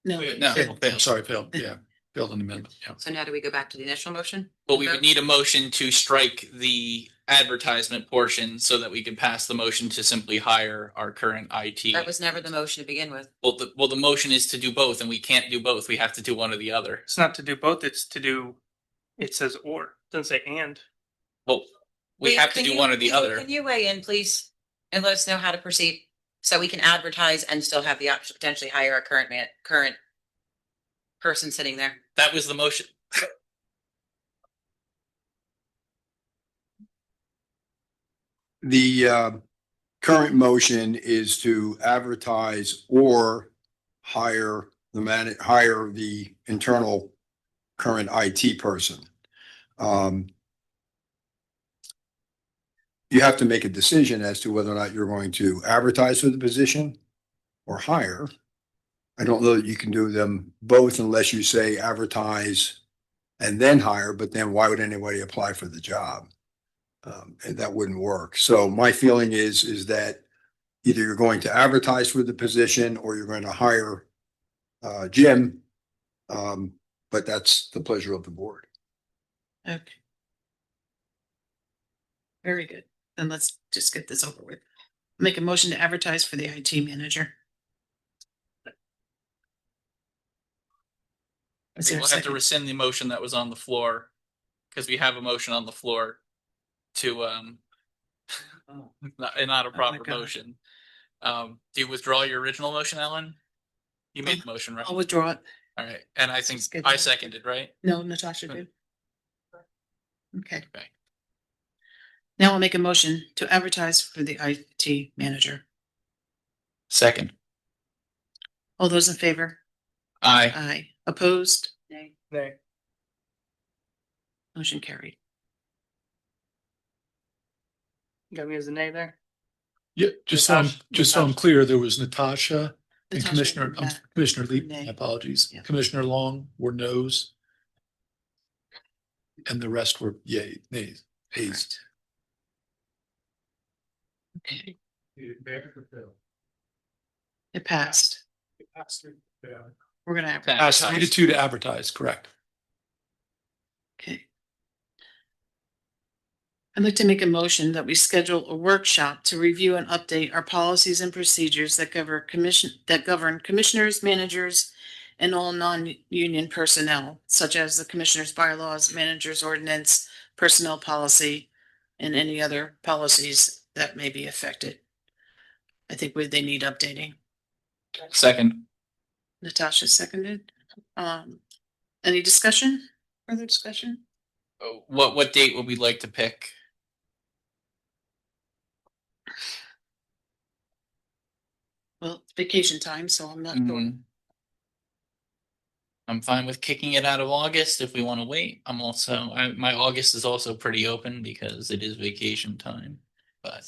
No. No, Failed. Sorry, failed. Yeah. Build an amendment, yeah. So now do we go back to the initial motion? But we would need a motion to strike the advertisement portion so that we can pass the motion to simply hire our current IT. That was never the motion to begin with. Well, the motion is to do both, and we can't do both. We have to do one or the other. It's not to do both, it's to do, it says or, it doesn't say and. Well, we Wait, have to can do you- one or the can you- other. Can you weigh in, please, and let us know how to proceed? So we can advertise and still have the option to potentially hire a current person sitting there. That was the motion. The current motion is to advertise or hire hire the internal current IT person. You have to make a decision as to whether or not you're going to advertise for the position or hire. I don't know that you can do them both unless you say advertise and then hire, but then why would anybody apply for the job? And that wouldn't work. So my feeling is that either you're going to advertise for the position or you're going to hire Jim. But that's the pleasure of the board. Okay. Very good. Then let's just get this over with. Make a motion to advertise for the IT manager. Is there a We'll have to second? rescind the motion that was on the floor, because we have a motion on the floor to not a proper God. motion. Do you withdraw your original motion, Ellen? You made the motion, right? I'll withdraw it. All right, and I think Just get I that. seconded, right? No, Natasha did. Okay. Okay. Now I'll make a motion to advertise for the IT manager. Second. All those in favor? Aye. Aye. Opposed? Nay. Motion carried. Got me as a nay there? Yeah, just so I'm Natasha. clear, there was Natasha and Natasha Commissioner, and Matt. Commissioner Lee, Nay. my apologies. Yeah. Commissioner Long were no's. And the rest were yay, nays, ayes. Okay. It passed. We're gonna have. Asked 3-2 to advertise, correct. Okay. I'd like to make a motion that we schedule a workshop to review and update our policies and procedures that govern commissioners, managers, and all non-union personnel, such as the commissioner's bylaws, manager's ordinance, personnel policy, and any other policies that may be affected. I think they need updating. Second. Natasha seconded. Any discussion? Further discussion? What date would we like to pick? Well, it's vacation time, so I'm not sure. I'm fine with kicking it out of August if we want to wait. My August is also pretty open because it is vacation time. But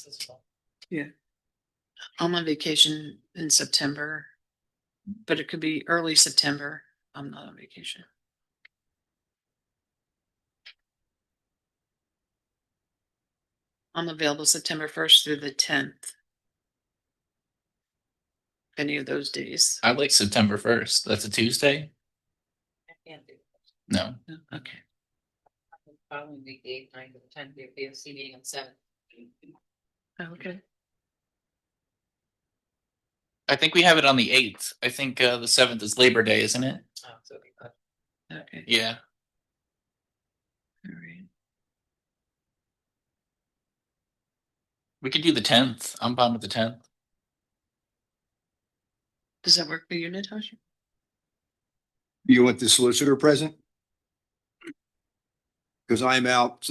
Yeah. I'm on vacation in September, but it could be early September. I'm not on vacation. I'm available September 1st through the 10th. Any of those days. I like September 1st. That's a Tuesday? I can't do it. No. No, okay. Following week, 8th, 9th, 10th, we have the BOC meeting on 7th. Okay. I think we have it on the 8th. I think the 7th is Labor Day, isn't it? Oh, so we got- Okay. Yeah. All right. We could do the 10th. I'm fine with the 10th. Does that work for you, Natasha? Do you want the solicitor present? Because I'm out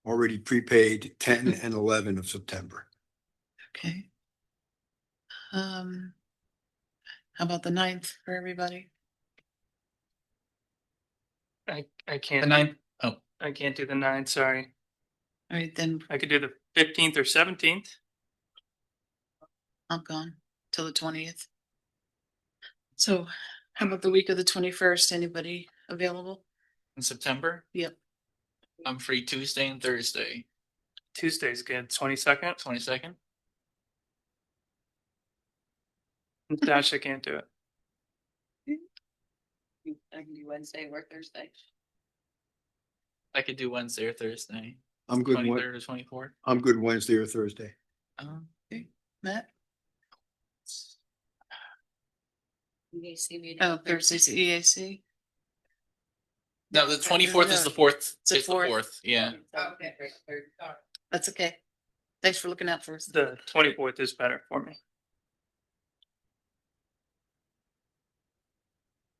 already prepaid 10 and 11 of September. Okay. How about the 9th for everybody? I can't. The 9th? Oh. I can't do the 9th, sorry. All right, then I could do the 15th or 17th. I'm gone till the 20th. So how about the week of the 21st? Anybody available? In September? Yep. I'm free Tuesday and Thursday. Tuesday's good, 22nd. 22nd? Natasha can't do it. I can do Wednesday or Thursday. I could do Wednesday or Thursday. I'm good. 23rd or 24th. I'm good Wednesday or Thursday. Okay, Matt? EAC meeting. Oh, Thursday's the EAC. No, the 24th is the fourth. It's the Is the fourth. fourth. Yeah. Okay. That's okay. Thanks for looking out for us. The 24th is better for me.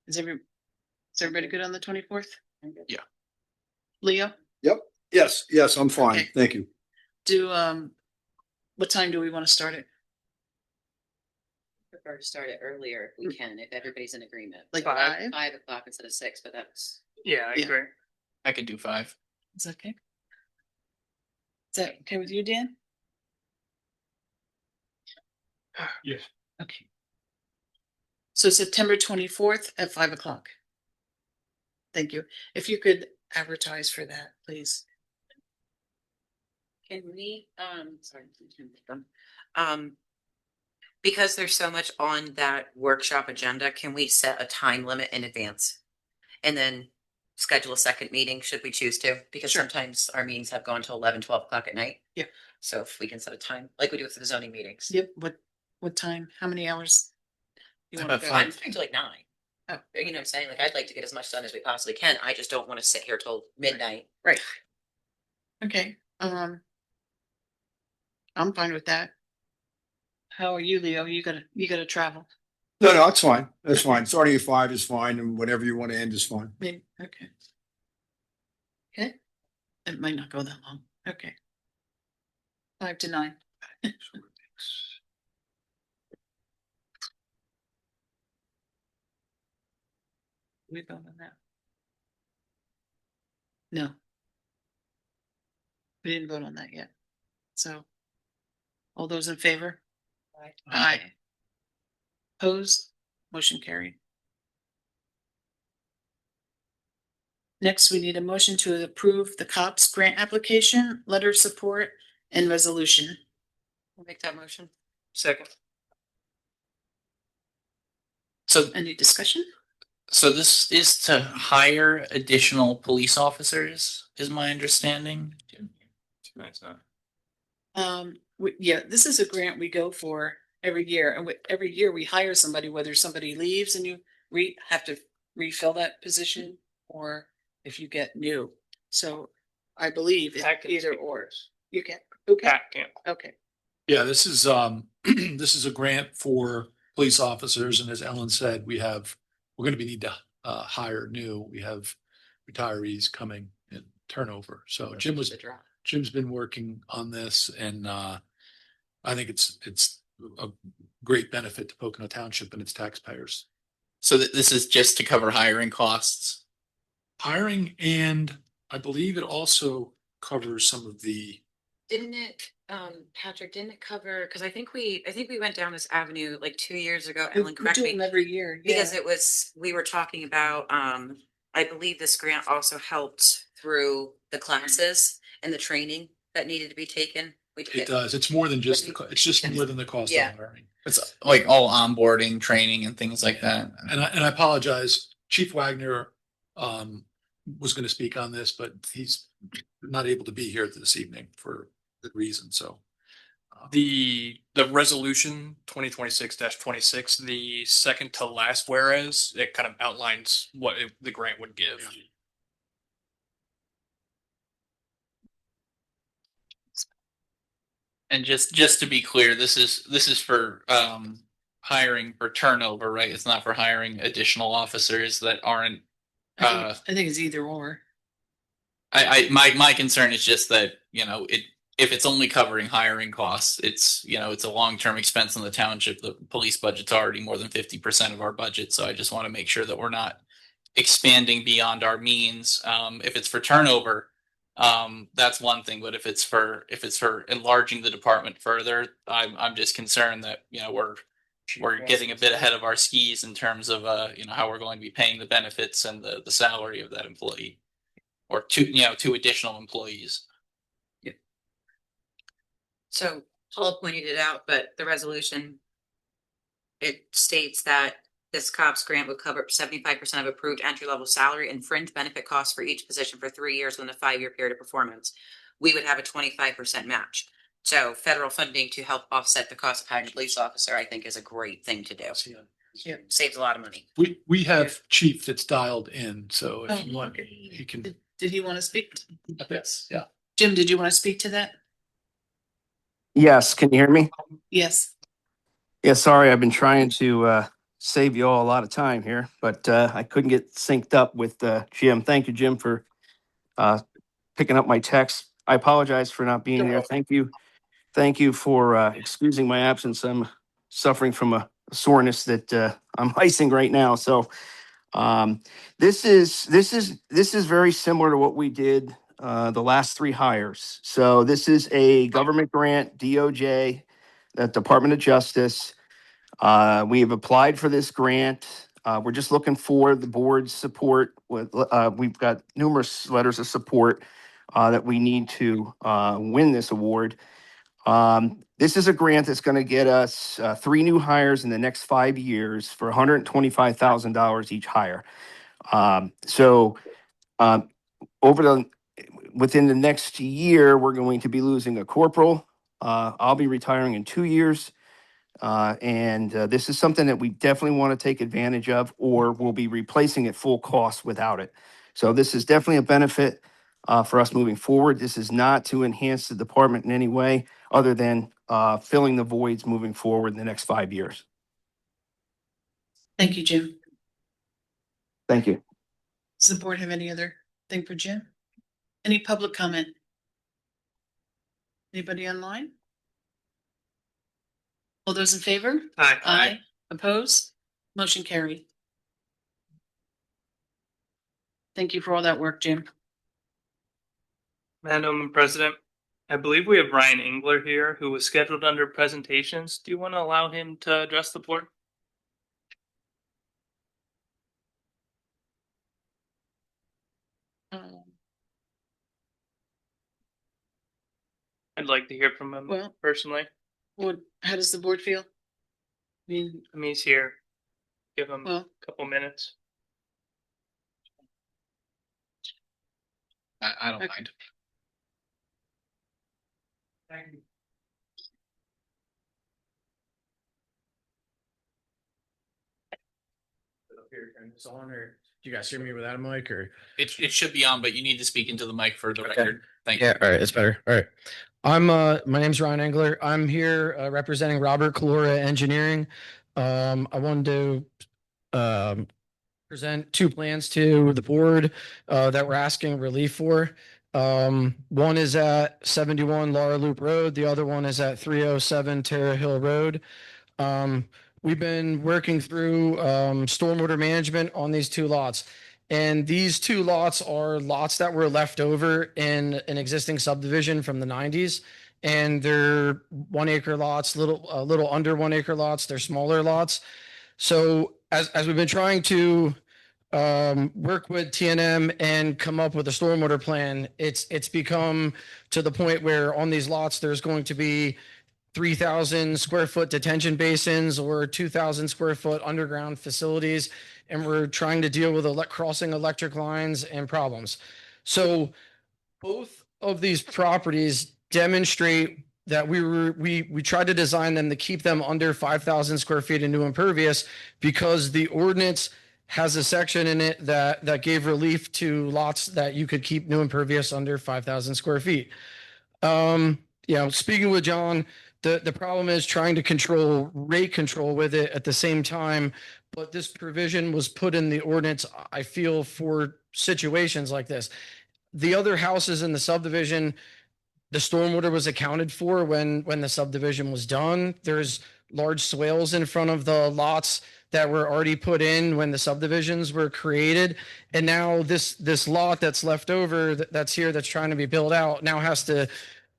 Is everybody good on the 24th? Yeah. Leo, Yep. Yes, I'm fine. Okay. Thank you. what time do we want to start it? Prefer to start it earlier if we can, if everybody's in agreement. Like So 5? 5 o'clock instead of 6, but that's. Yeah, I Yeah. agree. I could do 5. Is that okay? Is that okay with you, Dan? Yes. Okay. So September 24th at 5 o'clock. Thank you. If you could advertise for that, please. Can we, sorry. Because there's so much on that workshop agenda, can we set a time limit in advance? And then schedule a second meeting should we choose to? Because Sure. sometimes our meetings have gone till 11, 12 o'clock at night. Yeah. So if we can set a time, like we do for the zoning meetings. Yep. What time? How many hours? You How wanna about go? I'm fine till like 9. Oh. You know what I'm saying? Like, I'd like to get as much done as we possibly can. I just don't want to sit here till midnight. Right. Okay, I'm fine with that. How are you, Leo? You gotta travel. No, it's fine. That's fine. Starting at 5 is fine, and whatever you want to end is fine. Maybe, okay. Okay, it might not go that long. Okay. 5 to 9. We vote on that? No. We didn't vote on that yet. So. All those in favor? Aye. Opposed? Motion carried. Next, we need a motion to approve the COPS grant application, letter of support, and resolution. I'll make that motion. Second. So Any discussion? So this is to hire additional police officers, is my understanding. Yeah, this is a grant we go for every year, and every year we hire somebody, whether somebody leaves and you have to refill that position, or if you get new. So I believe it's either or. You can, okay, okay. Yeah, this is this is a grant for police officers, and as Ellen said, we're going to need to hire new. We have retirees coming in turnover. So Jim's been working on this, and I think it's a great benefit to Pocono Township and its taxpayers. So this is just to cover hiring costs. Hiring, and I believe it also covers some of the. Didn't it, Patrick, didn't it cover, because I think we went down this avenue like 2 years ago, Ellen, correct We do me. them every year. Because Yeah. we were talking about, I believe this grant also helped through the classes and the training that needed to be taken. It does. It's more than just, it's just more than the cost Yeah. of hiring. It's like all onboarding, training and things like that. And I apologize, Chief Wagner was going to speak on this, but he's not able to be here this evening for good reason, so. The resolution 2026-26, the second to last whereas, it kind of outlines what the grant would give. And just to be clear, this is for hiring for turnover, right? It's not for hiring additional officers that aren't. I think it's either or. My concern is just that, if it's only covering hiring costs, it's a long-term expense on the township. The police budget's already more than 50% of our budget, so I just want to make sure that we're not expanding beyond our means. If it's for turnover, that's one thing, but if it's for enlarging the department further, I'm just concerned that we're getting a bit ahead of our skis in terms of how we're going to be paying the benefits and the salary of that employee, or two additional employees. So Paul pointed it out, but the resolution, it states that This COPS grant would cover 75% of approved entry-level salary and fringe benefit costs for each position for 3 years within a 5-year period of performance. We would have a 25% match. So federal funding to help offset the cost of hiring a police officer, I think, is a great thing to do. Yeah, saves a lot of money. We have chief that's dialed in, so if you want, he can. Did he want to speak? Yes, yeah. Jim, did you want to speak to that? Yes, can you hear me? Yes. Yeah, sorry, I've been trying to save you all a lot of time here, but I couldn't get synced up with Jim. Thank you, Jim, for picking up my text. I apologize for not being there. Thank you. Thank you for excusing my absence. I'm suffering from a soreness that I'm icing right now. So this is very similar to what we did the last 3 hires. So this is a government grant, DOJ, the Department of Justice. We have applied for this grant. We're just looking for the board's support. We've got numerous letters of support that we need to win this award. This is a grant that's going to get us 3 new hires in the next 5 years for $125,000 each hire. Within the next year, we're going to be losing a corporal. I'll be retiring in 2 years. This is something that we definitely want to take advantage of, or we'll be replacing at full cost without it. So this is definitely a benefit for us moving forward. This is not to enhance the department in any way other than filling the voids moving forward in the next 5 years. Thank you, Jim. Thank you. Does the board have any other thing for Jim? Any public comment? Anybody online? All those in favor? Aye. Aye. Opposed? Motion carried. Thank you for all that work, Jim. Madam President, I believe we have Ryan Engler here who was scheduled under presentations. Do you want to allow him to address the board? I'd like to hear from him personally. How does the board feel? I mean, he's here. Give him a couple minutes. I don't mind. Thank you. Here, turn this on, or do you guys hear me without a mic, or? It should be on, but you need to speak into the mic for the record. Thank you. Yeah, all right, it's better. All right. My name's Ryan Engler. I'm here representing Robert Calora Engineering. I wanted to present 2 plans to the board that we're asking relief for. One is at 71 Laura Loop Road. The other one is at 307 Terra Hill Road. We've been working through stormwater management on these 2 lots. And these 2 lots are lots that were left over in an existing subdivision from the 90s. And they're 1 acre lots, a little under 1 acre lots. They're smaller lots. So as we've been trying to work with TNM and come up with a stormwater plan, it's become to the point where on these lots, there's going to be 3,000 square foot detention basins or 2,000 square foot underground facilities. And we're trying to deal with crossing electric lines and problems. So both of these properties demonstrate that we tried to design them to keep them under 5,000 square feet of new impervious, because the ordinance has a section in it that gave relief to lots that you could keep new impervious under 5,000 square feet. Speaking with John, the problem is trying to control rate control with it at the same time. But this provision was put in the ordinance, I feel, for situations like this. The other houses in the subdivision, the stormwater was accounted for when the subdivision was done. There's large swales in front of the lots that were already put in when the subdivisions were created. And now this lot that's left over, that's here, that's trying to be built out, now has to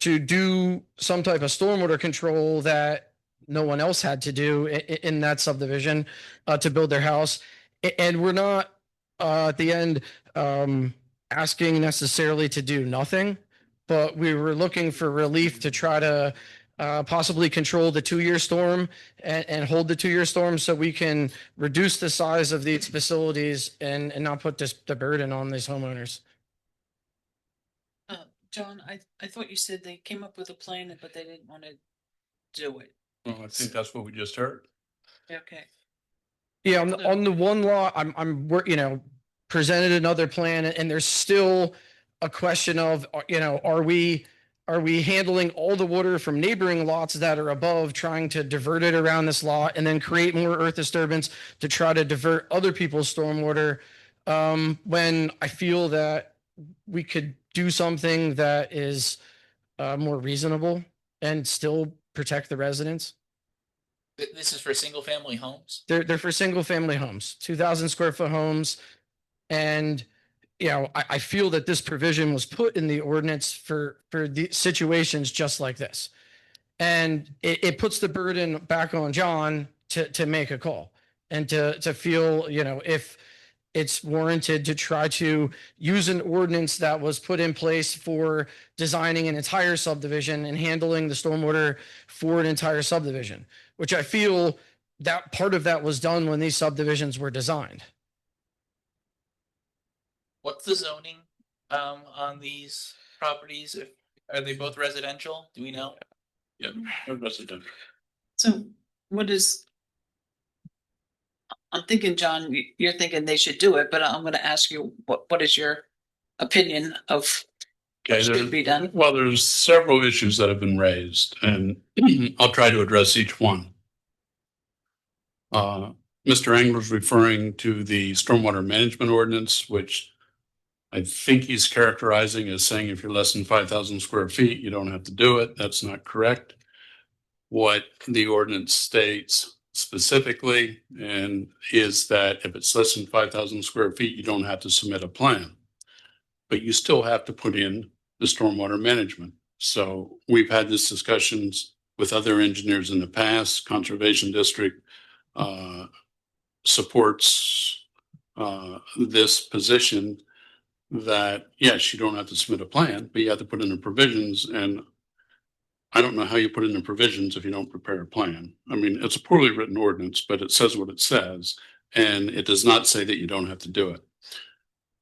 do some type of stormwater control that no one else had to do in that subdivision to build their house. And we're not at the end asking necessarily to do nothing, but we were looking for relief to try to possibly control the 2-year storm and hold the 2-year storm so we can reduce the size of these facilities and not put the burden on these homeowners. John, I thought you said they came up with a plan, but they didn't want to do it. Well, I think that's what we just heard. Okay. Yeah, on the one lot, presented another plan and there's still a question of, are we handling all the water from neighboring lots that are above, trying to divert it around this lot and then create more earth disturbance to try to divert other people's stormwater? When I feel that we could do something that is more reasonable and still protect the residents. This is for single family homes? They're for single family homes, 2,000 square foot homes. And, I feel that this provision was put in the ordinance for the situations just like this. And it puts the burden back on John to make a call and to feel, if it's warranted to try to use an ordinance that was put in place for designing an entire subdivision and handling the stormwater for an entire subdivision, which I feel that part of that was done when these subdivisions were designed. What's the zoning on these properties? Are they both residential? Do we know? Yeah, they're residential. So what is, I'm thinking, John, you're thinking they should do it, but I'm going to ask you, what is your opinion of what should be done? Well, there's several issues that have been raised, and I'll try to address each one. Mr. Engler's referring to the stormwater management ordinance, which I think he's characterizing as saying if you're less than 5,000 square feet, you don't have to do it. That's not correct. What the ordinance states specifically and is that if it's less than 5,000 square feet, you don't have to submit a plan, but you still have to put in the stormwater management. So we've had these discussions with other engineers in the past. Conservation District supports this position that yes, you don't have to submit a plan, but you have to put in the provisions. And I don't know how you put in the provisions if you don't prepare a plan. I mean, it's a poorly written ordinance, but it says what it says, and it does not say that you don't have to do it.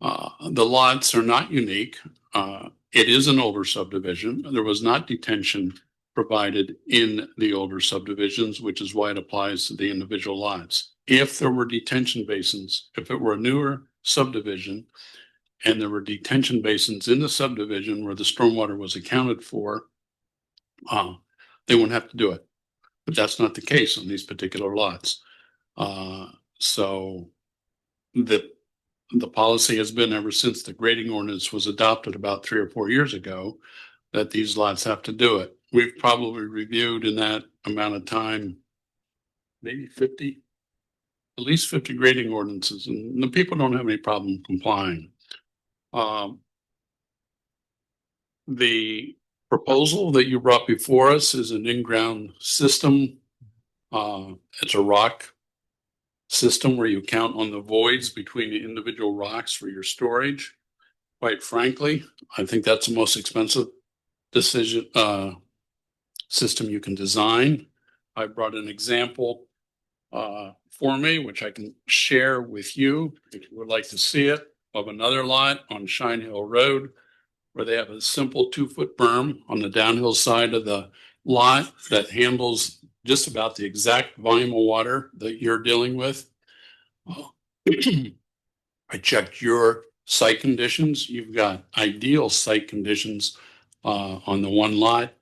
The lots are not unique. It is an older subdivision. There was not detention provided in the older subdivisions, which is why it applies to the individual lots. If there were detention basins, if it were a newer subdivision, and there were detention basins in the subdivision where the stormwater was accounted for, they wouldn't have to do it. But that's not the case on these particular lots. So the policy has been ever since the grading ordinance was adopted about 3 or 4 years ago that these lots have to do it. We've probably reviewed in that amount of time, maybe 50, at least 50 grading ordinances, and the people don't have any problem complying. The proposal that you brought before us is an in-ground system. It's a rock system where you count on the voids between the individual rocks for your storage. Quite frankly, I think that's the most expensive system you can design. I brought an example for me, which I can share with you if you would like to see it, of another lot on Shine Hill Road where they have a simple 2-foot berm on the downhill side of the lot that handles just about the exact volume of water that you're dealing with. I checked your site conditions. You've got ideal site conditions on the one lot.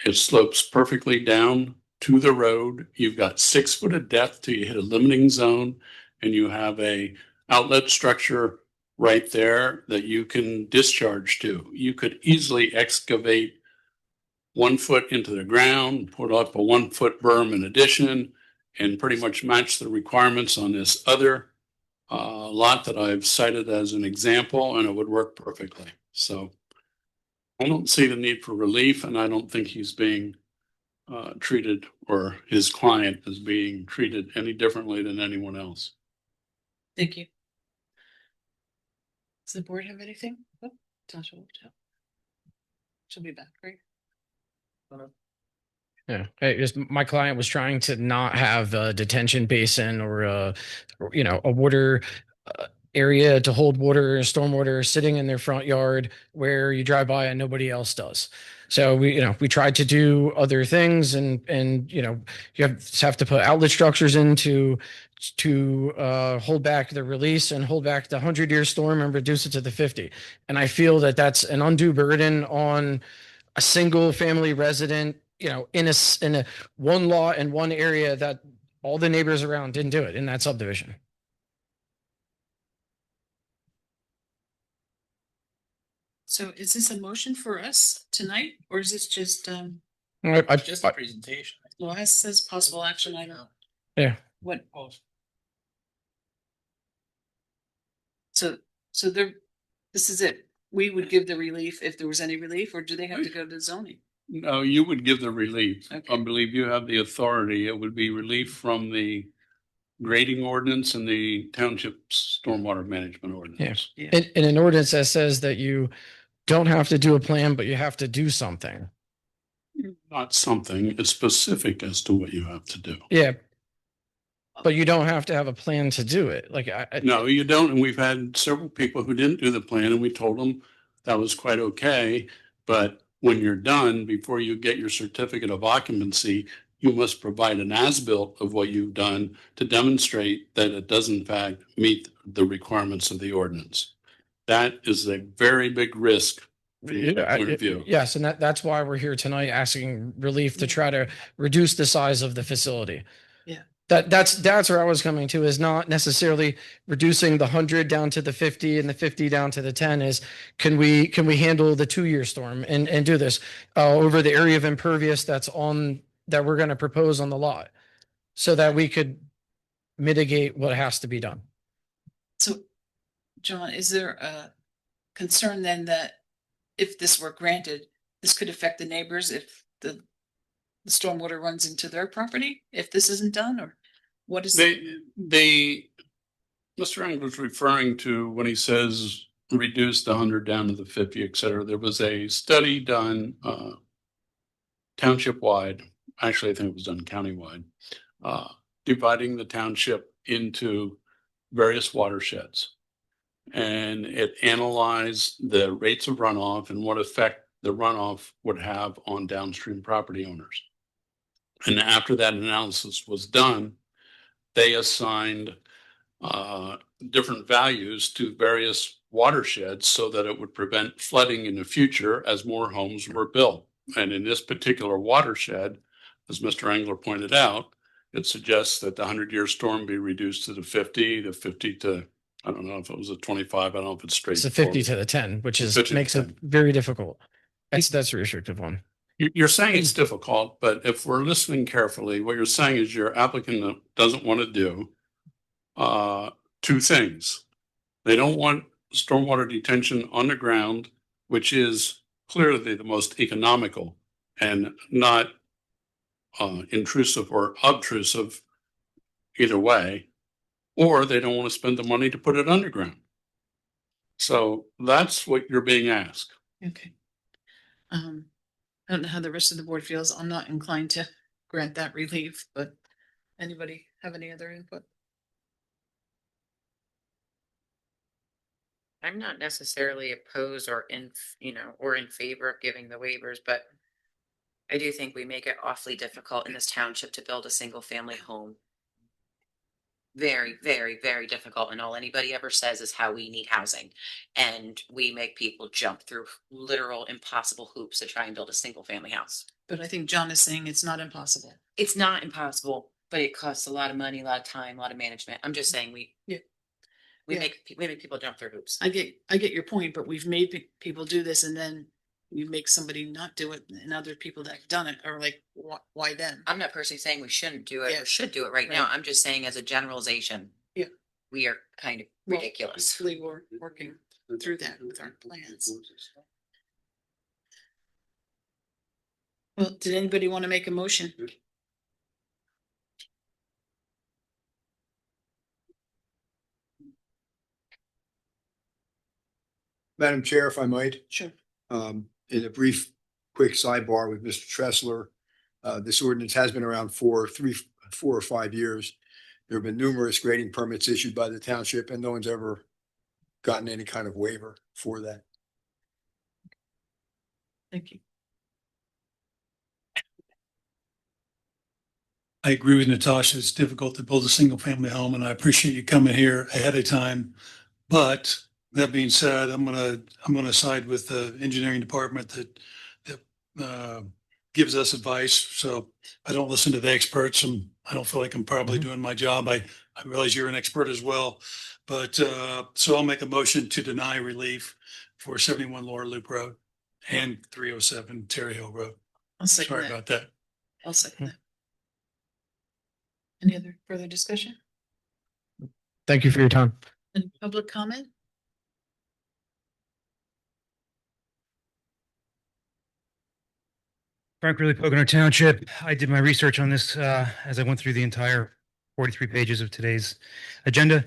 It slopes perfectly down to the road. You've got 6 foot of depth till you hit a limiting zone, and you have a outlet structure right there that you can discharge to. You could easily excavate 1 foot into the ground, put up a 1 foot berm in addition, and pretty much match the requirements on this other lot that I've cited as an example, and it would work perfectly. So I don't see the need for relief, and I don't think he's being treated, or his client is being treated any differently than anyone else. Thank you. Does the board have anything? Oh, Tasha, she'll be back, right? Yeah, my client was trying to not have a detention basin or a water area to hold water, stormwater sitting in their front yard where you drive by and nobody else does. So we tried to do other things and you have to put outlet structures in to hold back the release and hold back the 100-year storm and reduce it to the 50. And I feel that that's an undue burden on a single family resident, in a one lot in one area that all the neighbors around didn't do it in that subdivision. So is this a motion for us tonight, or is this just, Just a presentation. well, it says possible action item? Yeah. What? So this is it. We would give the relief if there was any relief, or do they have to go to zoning? No, you would give the relief. Okay. I believe you have the authority. It would be relief from the grading ordinance and the township stormwater management ordinance. Yeah. In an ordinance that says that you don't have to do a plan, but you have to do something. Not something, it's specific as to what you have to do. Yeah. But you don't have to have a plan to do it. No, you don't. And we've had several people who didn't do the plan and we told them that was quite okay. But when you're done, before you get your certificate of occupancy, you must provide an as-built of what you've done to demonstrate that it does in fact meet the requirements of the ordinance. That is a very big risk from my point of view. Yes, and that's why we're here tonight asking relief to try to reduce the size of the facility. Yeah. That's where I was coming to, is not necessarily reducing the 100 down to the 50 and the 50 down to the 10. Is can we handle the 2-year storm and do this over the area of impervious that we're going to propose on the lot, so that we could mitigate what has to be done. So, John, is there a concern then that if this were granted, this could affect the neighbors if the stormwater runs into their property if this isn't done, or what is Mr. Ang was referring to when he says reduce the 100 down to the 50, et cetera. There was a study done township wide. Actually, I think it was done countywide, dividing the township into various watersheds. And it analyzed the rates of runoff and what effect the runoff would have on downstream property owners. And after that analysis was done, they assigned different values to various watersheds so that it would prevent flooding in the future as more homes were built. And in this particular watershed, as Mr. Engler pointed out, it suggests that the 100-year storm be reduced to the 50, the 50 to, I don't know if it was a 25, I don't know if it's straight. It's a 50 to the 10, which makes it very difficult. That's a restrictive one. You're saying it's difficult, but if we're listening carefully, what you're saying is your applicant doesn't want to do two things. They don't want stormwater detention on the ground, which is clearly the most economical and not intrusive or obtrusive either way, or they don't want to spend the money to put it underground. So that's what you're being asked. Okay. I don't know how the rest of the board feels. I'm not inclined to grant that relief, but anybody have any other input? I'm not necessarily opposed or in favor of giving the waivers, but I do think we make it awfully difficult in this township to build a single family home. Very, very, very difficult. And all anybody ever says is how we need housing. And we make people jump through literal impossible hoops to try and build a single family house. But I think John is saying it's not impossible. It's not impossible, but it costs a lot of money, a lot of time, a lot of management. I'm just saying we make people jump through hoops. I get your point, but we've made people do this, and then you make somebody not do it, and other people that have done it are like, why then? I'm not personally saying we shouldn't do it or should do it right now. I'm just saying as a generalization, we are kind of ridiculous. Hopefully we're working through that with our plans. Well, did anybody want to make a motion? Madam Chair, if I might. Sure. In a brief quick sidebar with Mr. Tressler. This ordinance has been around for 4 or 5 years. There have been numerous grading permits issued by the township, and no one's ever gotten any kind of waiver for that. Thank you. I agree with Natasha. It's difficult to build a single family home, and I appreciate you coming here ahead of time. But that being said, I'm gonna side with the engineering department that gives us advice. So I don't listen to the experts, and I don't feel like I'm probably doing my job. I realize you're an expert as well. But so I'll make a motion to deny relief for 71 Laura Loop Road and 307 Terry Hill Road. I'll second Sorry that. about that. I'll second that. Any other further discussion? Thank you for your time. Any public comment? Frank Ridley, Pocono Township. I did my research on this as I went through the entire 43 pages of today's agenda.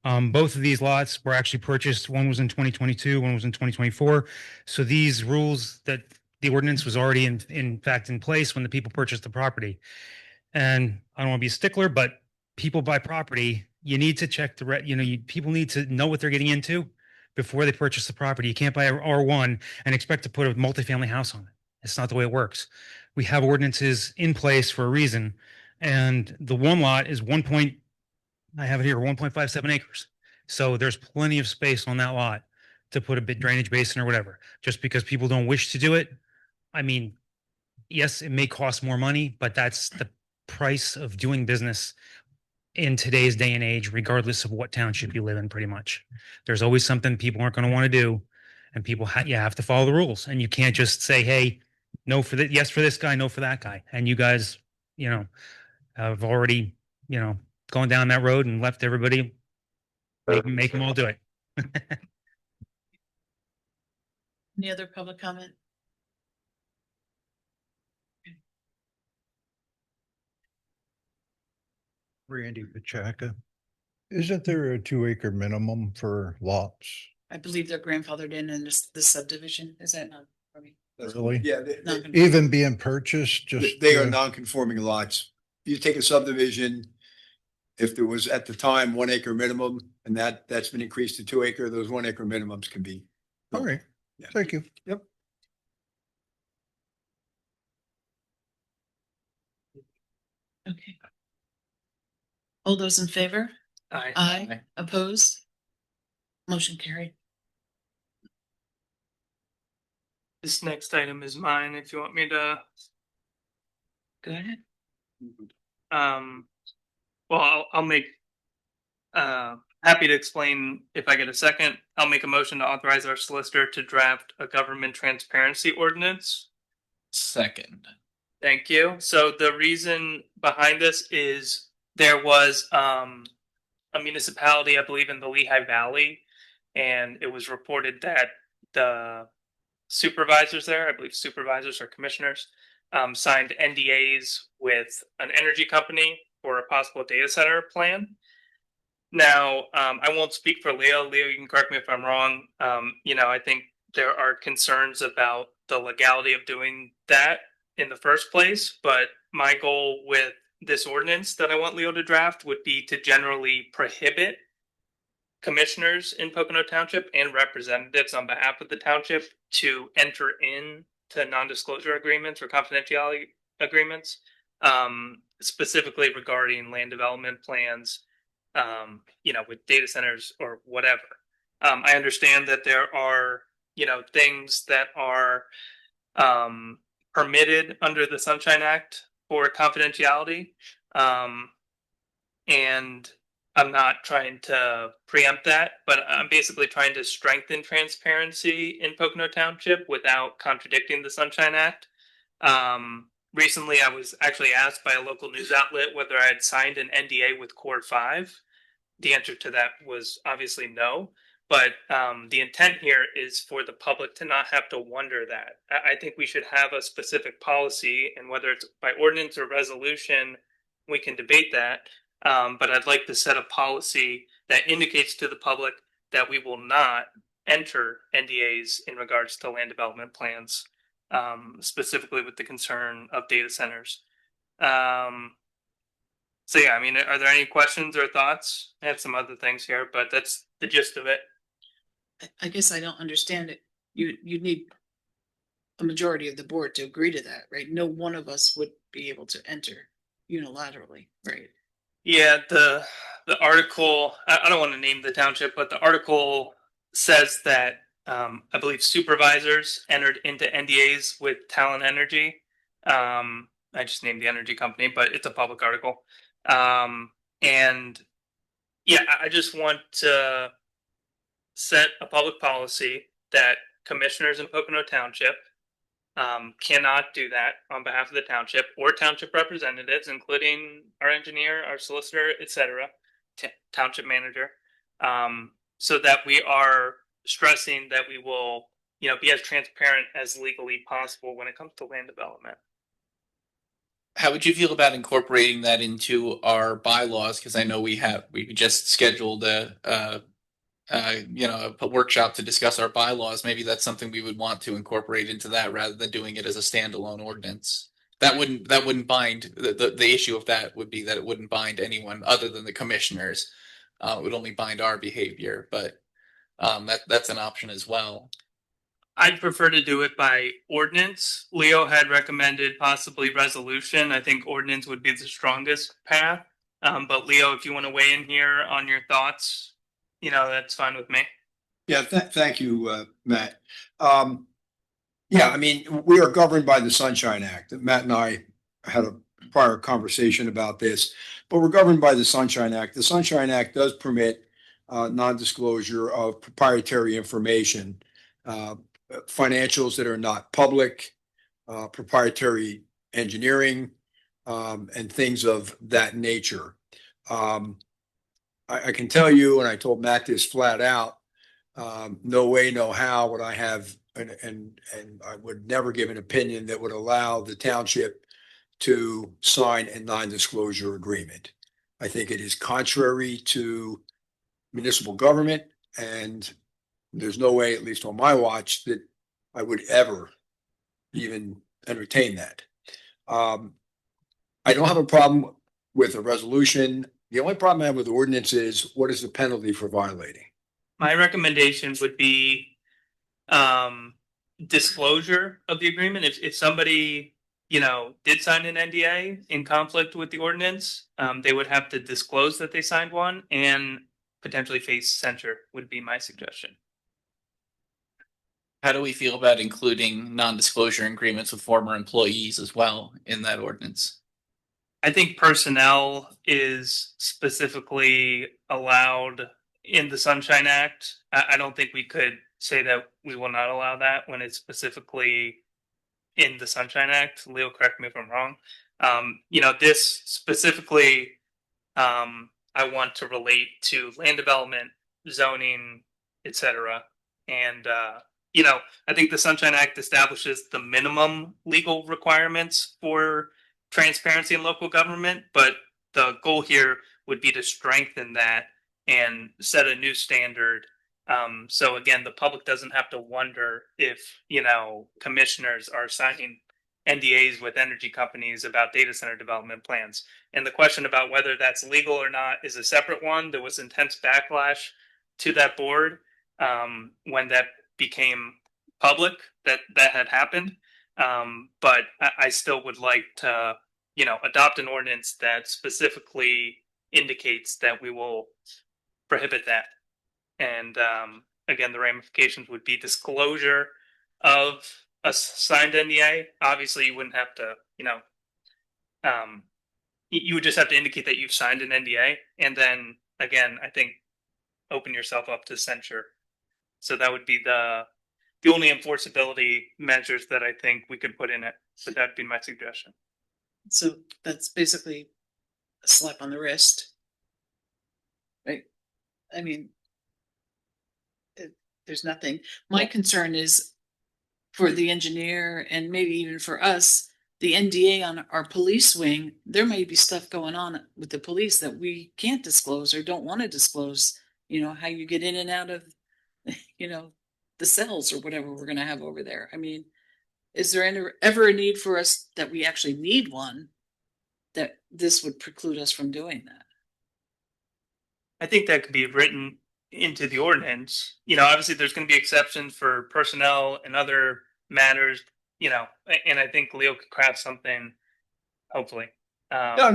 Both of these lots were actually purchased. One was in 2022, one was in 2024. So these rules that the ordinance was already in fact in place when the people purchased the property. And I don't want to be a stickler, but people buy property. You need to check people need to know what they're getting into before they purchase the property. You can't buy a R1 and expect to put a multifamily house on it. It's not the way it works. We have ordinances in place for a reason. And the one lot is I have it here, 1.57 acres. So there's plenty of space on that lot to put a bit drainage basin or whatever. Just because people don't wish to do it, I mean, yes, it may cost more money, but that's the price of doing business in today's day and age, regardless of what township you live in, pretty much. There's always something people aren't going to want to do, and people you have to follow the rules, and you can't just say, hey, no for that, yes for this guy, no for that guy. And you guys, have already, gone down that road and left everybody make them all do it. Any other public comment? Randy Pachaka. Isn't there a 2-acre minimum for lots? I believe they're grandfathered in the subdivision. Is that not? Really? Yeah. Even being purchased, just. They are non-conforming lots. You take a subdivision, if there was at the time 1 acre minimum, and that's been increased to 2 acre, those 1 acre minimums can be. All right. Yeah. Thank you. Yep. Okay. All those in favor? Aye. Aye. Opposed? Motion carried. This next item is mine. If you want me to, Go ahead. well, I'll make, happy to explain if I get a second. I'll make a motion to authorize our solicitor to draft a government transparency ordinance. Second. Thank you. So the reason behind this is there was a municipality, I believe, in the Lehigh Valley, and it was reported that the supervisors there, I believe supervisors or commissioners, signed NDAs with an energy company for a possible data center plan. Now, I won't speak for Leo. Leo, you can correct me if I'm wrong. I think there are concerns about the legality of doing that in the first place, but my goal with this ordinance that I want Leo to draft would be to generally prohibit commissioners in Pocono Township and representatives on behalf of the township to enter into non-disclosure agreements or confidentiality agreements, specifically regarding land development plans, with data centers or whatever. I understand that there are, things that are permitted under the Sunshine Act for confidentiality. And I'm not trying to preempt that, but I'm basically trying to strengthen transparency in Pocono Township without contradicting the Sunshine Act. Recently, I was actually asked by a local news outlet whether I had signed an NDA with Core 5. The answer to that was obviously no. But the intent here is for the public to not have to wonder that. I think we should have a specific policy, and whether it's by ordinance or resolution, we can debate that. But I'd like to set a policy that indicates to the public that we will not enter NDAs in regards to land development plans. specifically with the concern of data centers. So yeah, I mean, are there any questions or thoughts? I have some other things here, but that's the gist of it. I guess I don't understand it. You need a majority of the board to agree to that, right? No one of us would be able to enter unilaterally, right? Yeah, the article, I don't want to name the township, but the article says that I believe supervisors entered into NDAs with Talon Energy. I just named the energy company, but it's a public article. And yeah, I just want to set a public policy that commissioners in Pocono Township cannot do that on behalf of the township or township representatives, including our engineer, our solicitor, etc., township manager, so that we are stressing that we will, be as transparent as legally possible when it comes to land development. How would you feel about incorporating that into our bylaws? Because I know we just scheduled a workshop to discuss our bylaws. Maybe that's something we would want to incorporate into that rather than doing it as a standalone ordinance. That wouldn't bind the issue of that would be that it wouldn't bind anyone other than the commissioners. It would only bind our behavior, but that's an option as well. I'd prefer to do it by ordinance. Leo had recommended possibly resolution. I think ordinance would be the strongest path. But Leo, if you want to weigh in here on your thoughts, that's fine with me. Yeah, thank you, Matt. Yeah, I mean, we are governed by the Sunshine Act. Matt and I had a prior conversation about this, but we're governed by the Sunshine Act. The Sunshine Act does permit non-disclosure of proprietary information, financials that are not public, proprietary engineering, and things of that nature. I can tell you, and I told Matt this flat out, no way, no how would I have, and I would never give an opinion that would allow the township to sign a non-disclosure agreement. I think it is contrary to municipal government, and there's no way, at least on my watch, that I would ever even entertain that. I don't have a problem with a resolution. The only problem I have with the ordinance is what is the penalty for violating? My recommendation would be disclosure of the agreement. If somebody, did sign an NDA in conflict with the ordinance, they would have to disclose that they signed one and potentially face censure would be my suggestion. How do we feel about including non-disclosure agreements with former employees as well in that ordinance? I think personnel is specifically allowed in the Sunshine Act. I don't think we could say that we will not allow that when it's specifically in the Sunshine Act. Leo, correct me if I'm wrong. This specifically, I want to relate to land development, zoning, etc. And, I think the Sunshine Act establishes the minimum legal requirements for transparency in local government, but the goal here would be to strengthen that and set a new standard. So again, the public doesn't have to wonder if, commissioners are signing NDAs with energy companies about data center development plans. And the question about whether that's legal or not is a separate one. There was intense backlash to that board when that became public that had happened. But I still would like to, adopt an ordinance that specifically indicates that we will prohibit that. And again, the ramifications would be disclosure of a signed NDA. Obviously, you wouldn't have to, you would just have to indicate that you've signed an NDA. And then again, I think open yourself up to censure. So that would be the only enforceability measures that I think we could put in it. So that'd be my suggestion. So that's basically a slap on the wrist, right? I mean, there's nothing. My concern is for the engineer and maybe even for us, the NDA on our police wing, there may be stuff going on with the police that we can't disclose or don't want to disclose, how you get in and out of, the cells or whatever we're going to have over there. I mean, Is there ever a need for us that we actually need one? That this would preclude us from doing that? I think that could be written into the ordinance. You know, obviously there's going to be exceptions for personnel and other matters, you know, and I think Leo could craft something, hopefully. No,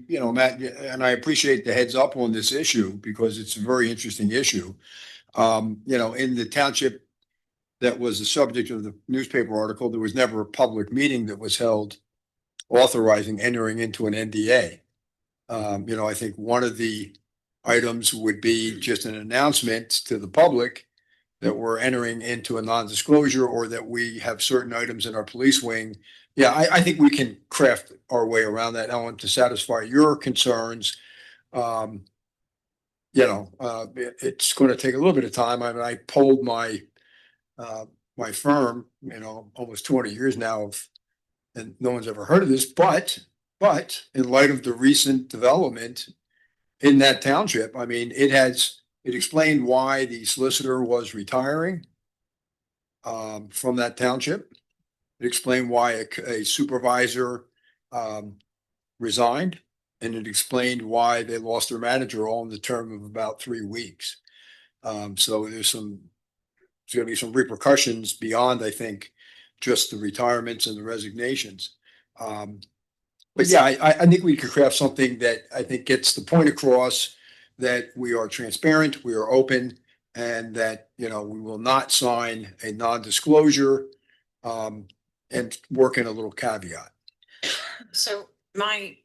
you know, Matt, and I appreciate the heads up on this issue because it's a very interesting issue. You know, in the township that was the subject of the newspaper article, there was never a public meeting that was held authorizing entering into an NDA. You know, I think one of the items would be just an announcement to the public that we're entering into a non-disclosure or that we have certain items in our police wing. Yeah, I think we can craft our way around that, Ellen, to satisfy your concerns. You know, it's going to take a little bit of time. I mean, I polled my my firm, you know, almost 20 years now, and no one's ever heard of this, but in light of the recent development in that township, I mean, it explained why the solicitor was retiring from that township. It explained why a supervisor resigned, and it explained why they lost their manager all in the term of about 3 weeks. So there's going to be some repercussions beyond, I think, just the retirements and the resignations. But yeah, I think we could craft something that I think gets the point across that we are transparent, we are open, and that, you know, we will not sign a non-disclosure and work in a little caveat. So my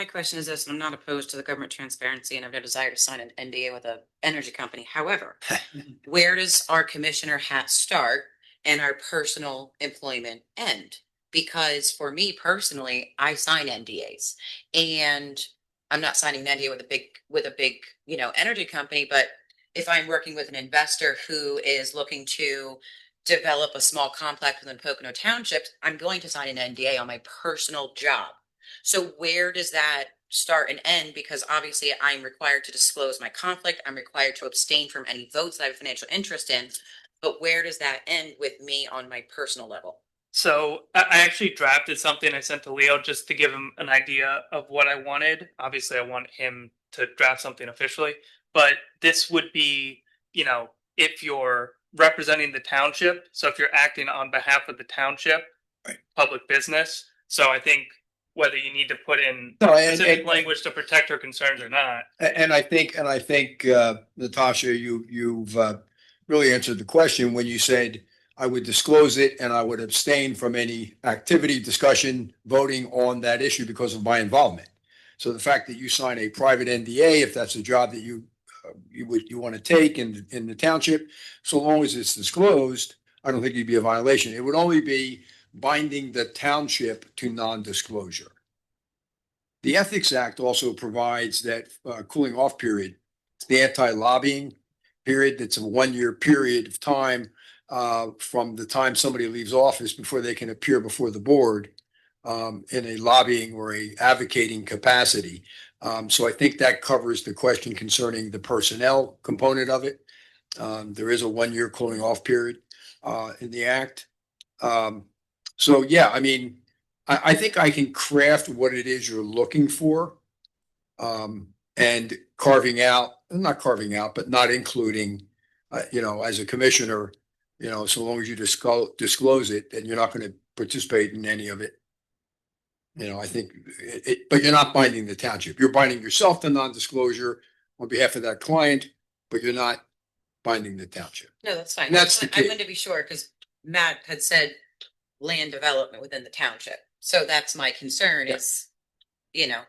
question is this, and I'm not opposed to the government transparency and I have no desire to sign an NDA with an energy company. However, where does our commissioner hat start and our personal employment end? Because for me personally, I sign NDAs and I'm not signing an NDA with a big, you know, energy company, but if I'm working with an investor who is looking to develop a small complex within Pocono Township, I'm going to sign an NDA on my personal job. So where does that start and end? Because obviously I'm required to disclose my conflict. I'm required to abstain from any votes that I have financial interest in. But where does that end with me on my personal level? So I actually drafted something I sent to Leo just to give him an idea of what I wanted. Obviously, I want him to draft something officially, but this would be, you know, if you're representing the township. So if you're acting on behalf of the township, public business. So I think whether you need to put in specific language to protect her concerns or not. And I think, Natasha, you've really answered the question when you said I would disclose it and I would abstain from any activity, discussion, voting on that issue because of my involvement. So the fact that you sign a private NDA, if that's a job that you want to take in the township, so long as it's disclosed, I don't think it'd be a violation. It would only be binding the township to non-disclosure. The Ethics Act also provides that cooling off period, the anti-lobbying period. That's a 1-year period of time from the time somebody leaves office before they can appear before the board in a lobbying or a advocating capacity. So I think that covers the question concerning the personnel component of it. There is a 1-year cooling off period in the act. So yeah, I mean, I think I can craft what it is you're looking for, and not carving out, but not including, you know, as a commissioner, you know, so long as you disclose it, then you're not going to participate in any of it. You know, I think but you're not binding the township. You're binding yourself to non-disclosure on behalf of that client, but you're not binding the township. No, that's fine. And that's the I key. wanted to be sure because Matt had said land development within the township. So that's my concern is, you know,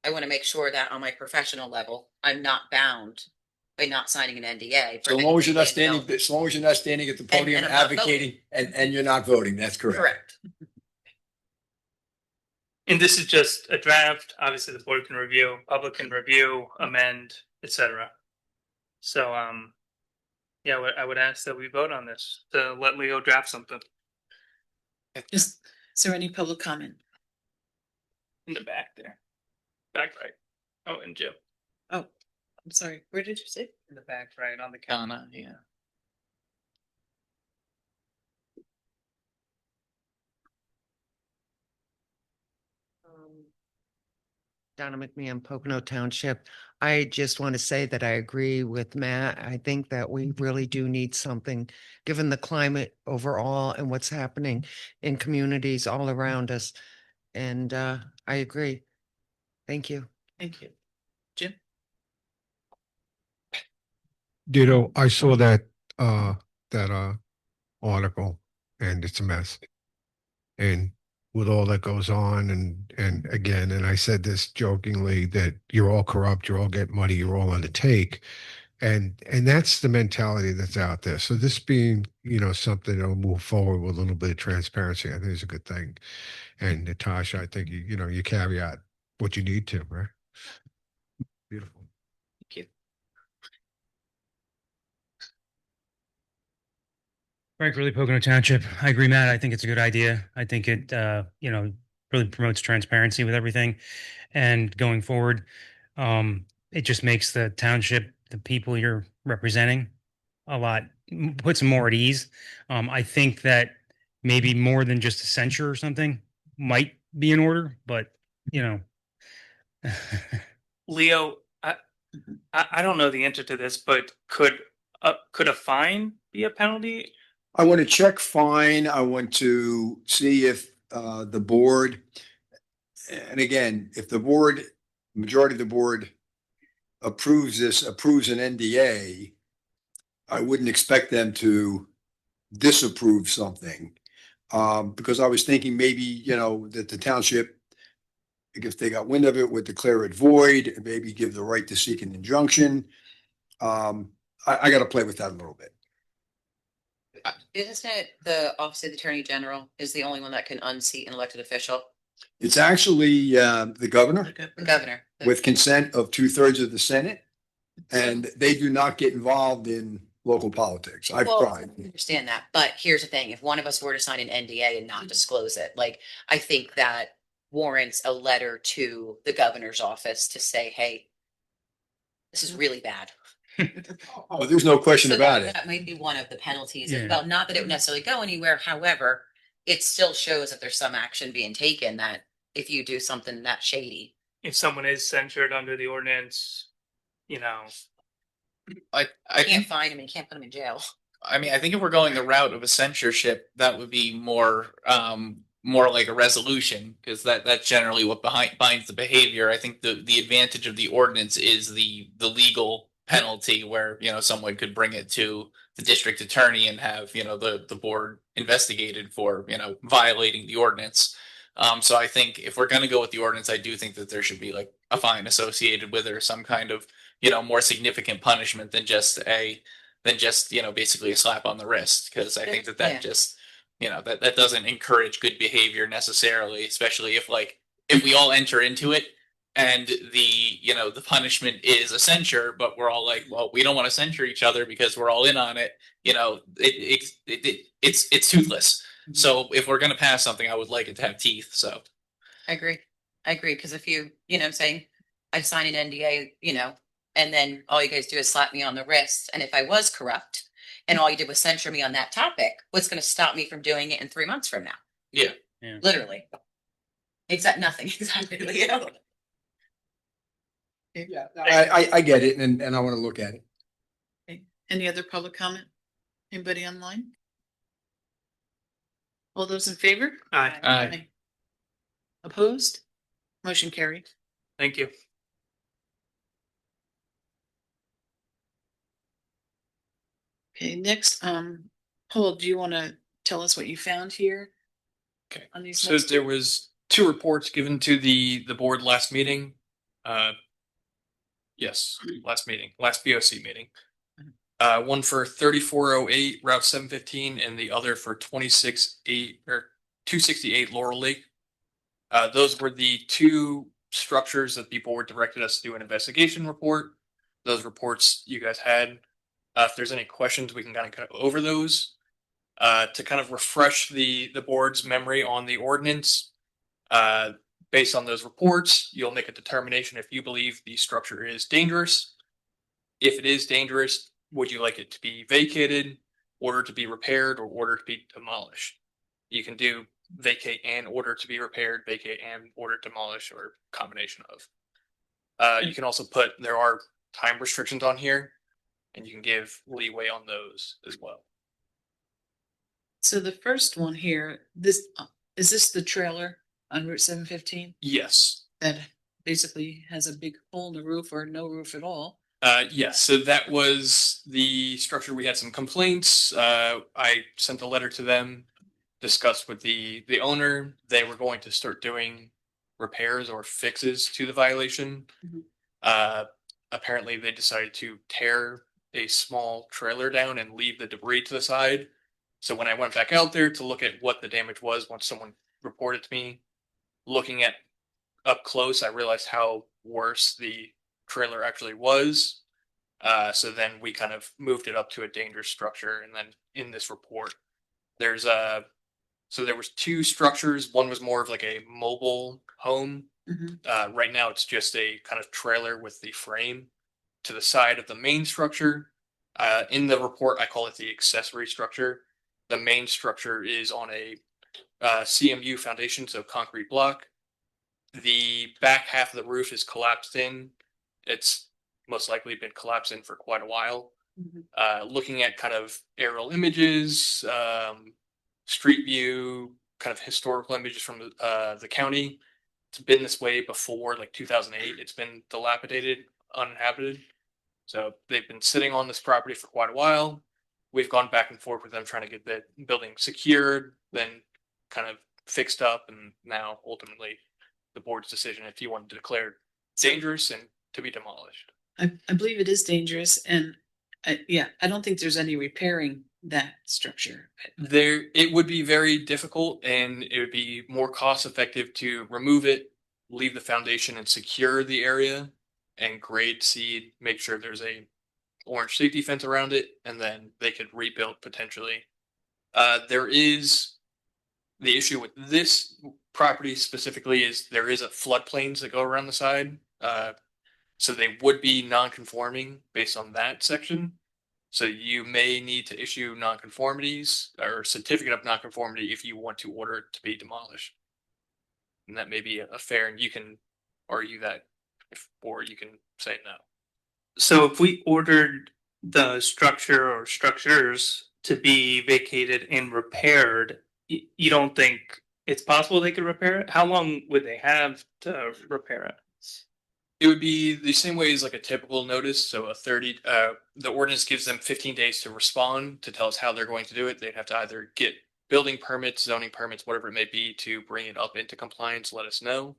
I want to make sure that on my professional level, I'm not bound by not signing an NDA. So long as you're not standing, at the podium and I'm not advocating and you're not voting, that's correct. Correct. And this is just a draft. Obviously, the board can review, public can review, amend, etc. So, yeah, I would ask that we vote on this to let Leo draft something. Is there any public comment? In the back there. Back right. Oh, and Jim. Oh, I'm sorry. Where did you say? In the back right on the counter. Yeah. Donna McMahon, Pocono Township. I just want to say that I agree with Matt. I think that we really do need something, given the climate overall and what's happening in communities all around us. And I agree. Thank you. Thank you. Jim? Ditto, I saw that article and it's a mess. And with all that goes on and again, and I said this jokingly that you're all corrupt, you're all getting money, you're all on the take. And that's the mentality that's out there. So this being, something that'll move forward with a little bit of transparency, I think is a good thing. And Natasha, I think you caveat what you need to, right? Beautiful. Thank you. Frank Really, Pocono Township. I agree, Matt. I think it's a good idea. I think it, really promotes transparency with everything. And going forward, it just makes the township, the people you're representing, puts them more at ease. I think that maybe more than just a censure or something might be in order, but, Leo, I don't know the answer to this, but could a fine be a penalty? I want to check fine. I want to see if the board, and again, if the majority of the board approves an NDA, I wouldn't expect them to disapprove something. Because I was thinking maybe, that the township, if they got wind of it, would declare it void and maybe give the right to seek an injunction. I got to play with that a little bit. Isn't it the Office of the Attorney General is the only one that can unseat an elected official? It's actually the governor. The governor. With consent of 2/3 of the Senate. And they do not get involved in local politics. I've tried. I understand that, but here's the thing. If one of us were to sign an NDA and not disclose it, I think that warrants a letter to the governor's office to say, hey, this is really bad. Oh, there's no question So about it. that might be one of the penalties Yeah. as well. Not that it would necessarily go anywhere. However, it still shows that there's some action being taken that if you do something that shady. If someone is censured under the ordinance, I You can't think, fine him, you can't put him in jail. I mean, I think if we're going the route of a censorship, that would be more like a resolution, because that's generally what binds the behavior. I think the advantage of the ordinance is the legal penalty where, someone could bring it to the district attorney and have, the board investigated for, violating the ordinance. So I think if we're going to go with the ordinance, I do think that there should be like a fine associated with it or some kind of, more significant punishment than just basically a slap on the wrist. Because I think that Yeah. just, that doesn't encourage good behavior necessarily, especially if we all enter into it and the punishment is a censure, but we're all like, well, we don't want to censure each other because we're all in on it. It's toothless. So if we're going to pass something, I would like it to have teeth. So I agree. Because if you know what I'm saying, I sign an NDA, and then all you guys do is slap me on the wrist. And if I was corrupt and all you did was censure me on that topic, what's going to stop me from doing it in 3 months from now? yeah. Literally. Nothing exactly, Leo. Yeah, I get it and I want to look at it. Okay. Any other public comment? Anybody online? All those in favor? Aye. Aye. Opposed? Motion carried. Thank you. Okay, next, Paul, do you want to tell us what you found here? Okay. On these So next there two? was 2 reports given to the board last meeting. Yes, last BOC meeting. One for 3408 Route 715 and the other for 268 Laurel Lake. Those were the 2 structures that the board directed us to do an investigation report. Those reports you guys had. If there's any questions, we can kind of go over those. To kind of refresh the board's memory on the ordinance. Based on those reports, you'll make a determination if you believe the structure is dangerous. If it is dangerous, would you like it to be vacated, ordered to be repaired, or ordered to be demolished? You can do vacate and order to be repaired, vacate and order to demolish, or combination of. You can also put, there are time restrictions on here, and you can give leeway on those as well. So the first one here, is this the trailer on Route 715 Yes. that basically has a big hole in the roof or no roof at all? Yes, so that was the structure. We had some complaints. I sent a letter to them, discussed with the owner. They were going to start doing repairs or fixes to the violation. Apparently they decided to tear a small trailer down and leave the debris to the side. So when I went back out there to look at what the damage was, once someone reported to me, looking at up close, I realized how worse the trailer actually was. So then we kind of moved it up to a dangerous structure. And then in this report, there's so there was two structures. One was more of like a mobile home. Right now it's just a kind of trailer with the frame to the side of the main structure. In the report, I call it the accessory structure. The main structure is on a CMU foundation, so concrete block. The back half of the roof is collapsed in. It's most likely been collapsed in for quite a while. Looking at kind of aerial images, street view, kind of historical images from the county, it's been this way before, like 2008. It's been dilapidated, uninhabited. So they've been sitting on this property for quite a while. We've gone back and forth with them trying to get the building secured, then kind of fixed up, and now ultimately the board's decision if you wanted to declare dangerous and to be demolished. I believe it is dangerous, and I don't think there's any repairing that structure. It would be very difficult, and it would be more cost effective to remove it, leave the foundation and secure the area, and grade seed, make sure there's a orange safety fence around it, and then they could rebuild potentially. There is the issue with this property specifically is there is a floodplains that go around the side. So they would be non-conforming based on that section. So you may need to issue non-conformities or certificate of non-conformity if you want to order it to be demolished. And that may be a fair, and you can argue that, or you can say no. So if we ordered the structure or structures to be vacated and repaired, you don't think it's possible they could repair it? How long would they have to repair it? It would be the same way as like a typical notice. So the ordinance gives them 15 days to respond to tell us how they're going to do it. They'd have to either get building permits, zoning permits, whatever it may be, to bring it up into compliance, let us know.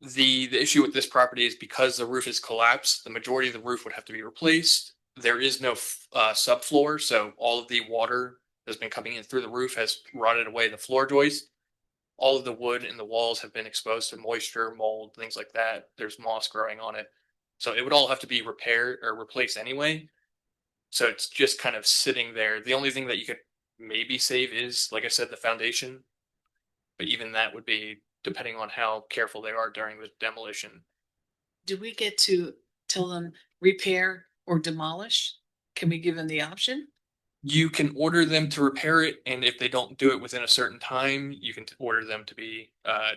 The issue with this property is because the roof is collapsed, the majority of the roof would have to be replaced. There is no subfloor, so all of the water that's been coming in through the roof has rotted away the floor joist. All of the wood in the walls have been exposed to moisture, mold, things like that. There's moss growing on it. So it would all have to be repaired or replaced anyway. So it's just kind of sitting there. The only thing that you could maybe save is, like I said, the foundation. But even that would be depending on how careful they are during the demolition. Do we get to tell them repair or demolish? Can we give them the option? You can order them to repair it, and if they don't do it within a certain time, you can order them to be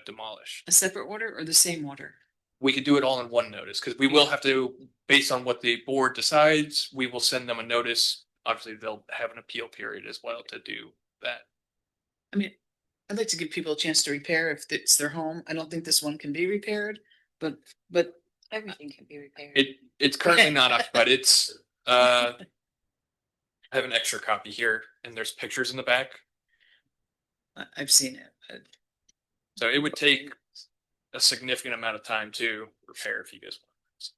demolished. A separate order or the same order? We could do it all in one notice, because we will have to, based on what the board decides, we will send them a notice. Obviously, they'll have an appeal period as well to do that. I mean, I'd like to give people a chance to repair if it's their home. I don't think this one can be repaired, but everything can be repaired. It's currently not occupied. It's I have an extra copy here, and there's pictures in the back. I've seen it. So it would take a significant amount of time to repair if you guys want.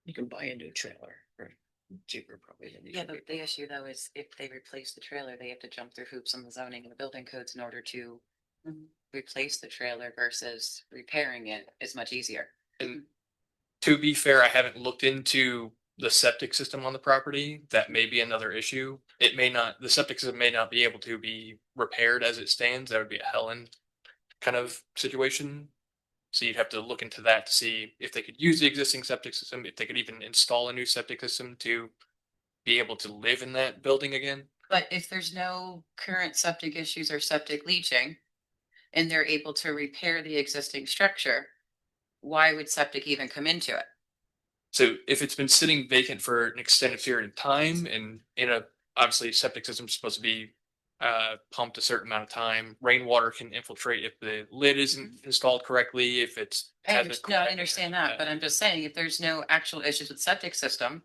You can buy a new trailer for cheaper probably than you Yeah, should but the issue though is if they replace the trailer, they have to jump through hoops on the zoning and the building codes in order to replace the trailer versus repairing it is much easier. And to be fair, I haven't looked into the septic system on the property. That may be another issue. It may not, the septic system may not be able to be repaired as it stands. That would be a Helen kind of situation. So you'd have to look into that to see if they could use the existing septic system, if they could even install a new septic system to be able to live in that building again. But if there's no current septic issues or septic leaching, and they're able to repair the existing structure, why would septic even come into it? So if it's been sitting vacant for an extended period of time and obviously septic system is supposed to be pumped a certain amount of time, rainwater can infiltrate if the lid isn't installed correctly, if it's. I understand that, but I'm just saying, if there's no actual issues with septic system,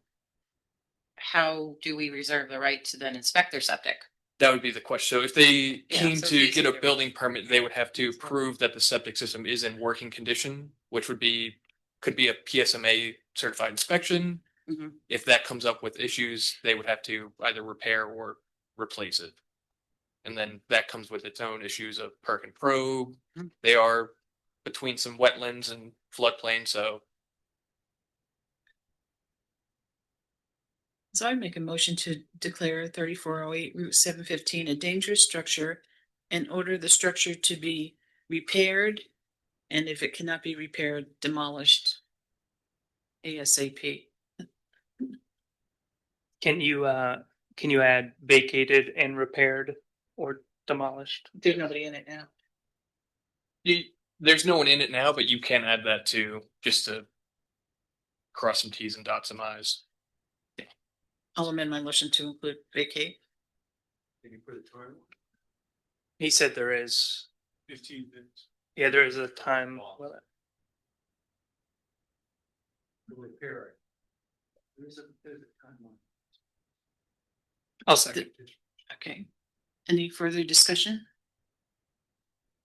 how do we reserve the right to then inspect their septic? That would be the question. So if they Yeah, came so to it's get a easier. building permit, they would have to prove that the septic system is in working condition, which could be a PSMA certified inspection. Mhm. If that comes up with issues, they would have to either repair or replace it. And then that comes with its own issues of perk and probe. Mhm. They are between some wetlands and floodplain, so So I make a motion to declare 3408 Route 715 a dangerous structure and order the structure to be repaired, and if it cannot be repaired, demolished ASAP. Can you add vacated and repaired or demolished? There's nobody in it now. there's no one in it now, but you can add that too, just to cross some T's and dot some I's. I'll amend my motion to include vacate. Can you put a time? He said there is. 15 minutes. Yeah, there is a time limit. Repair it. There's a timeline. I'll second. Okay. Any further discussion?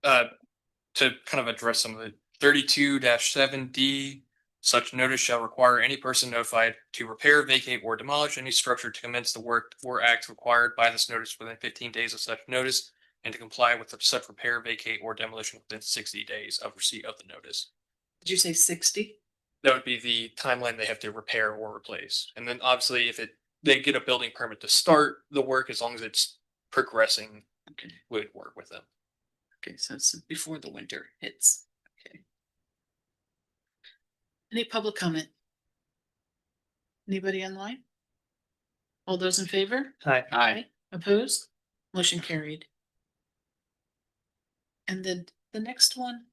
To kind of address some of the 32-7D, such notice shall require any person notified to repair, vacate, or demolish any structure to commence the work or acts required by this notice within 15 days of such notice, and to comply with such repair, vacate, or demolition within 60 days of receipt of the notice. Did you say 60? That would be the timeline they have to repair or replace. And then obviously if they get a building permit to start the work, as long as it's progressing, would work with them. Okay, so it's before the winter hits. Okay. Any public comment? Anybody online? All those in favor? Aye. Aye. Opposed? Motion carried. And then the next one,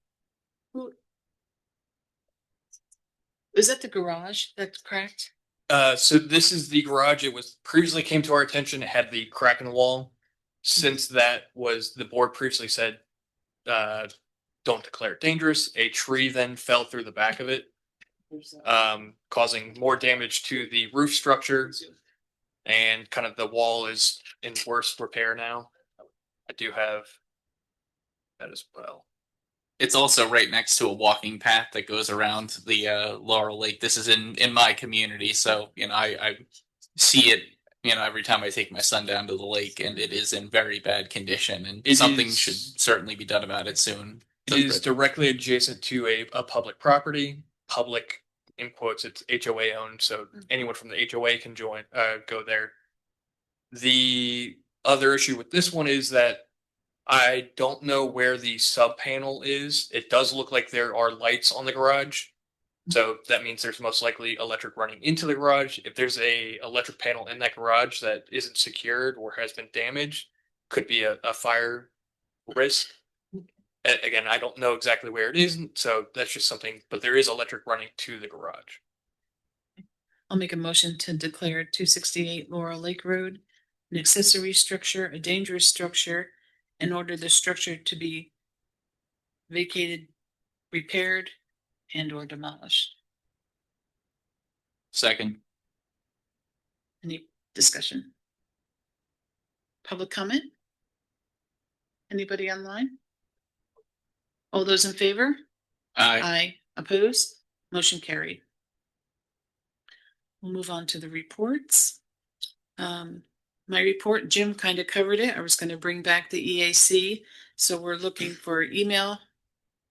who? Is that the garage that's cracked? So this is the garage. It was previously came to our attention. It had the crack in the wall. Since that was the board previously said, don't declare it dangerous. A tree then fell through the back of it, causing more damage to the roof structure, and kind of the wall is in worse repair now. I do have that as well. It's also right next to a walking path that goes around the Laurel Lake. This is in my community, so I see it every time I take my son down to the lake, and it is in very bad condition, and something should certainly be done about it soon. It is directly adjacent to a public property. Public in quotes, it's HOA owned, so anyone from the HOA can go there. The other issue with this one is that I don't know where the sub panel is. It does look like there are lights on the garage. So that means there's most likely electric running into the garage. If there's a electric panel in that garage that isn't secured or has been damaged, could be a fire risk. Again, I don't know exactly where it is, so that's just something, but there is electric running to the garage. I'll make a motion to declare 268 Laurel Lake Road an accessory structure, a dangerous structure, and order the structure to be vacated, repaired, and or demolished. Second. Any discussion? Public comment? Anybody online? All those in favor? Aye. Aye. Opposed? Motion carried. We'll move on to the reports. My report, Jim kind of covered it. I was going to bring back the EAC. So we're looking for email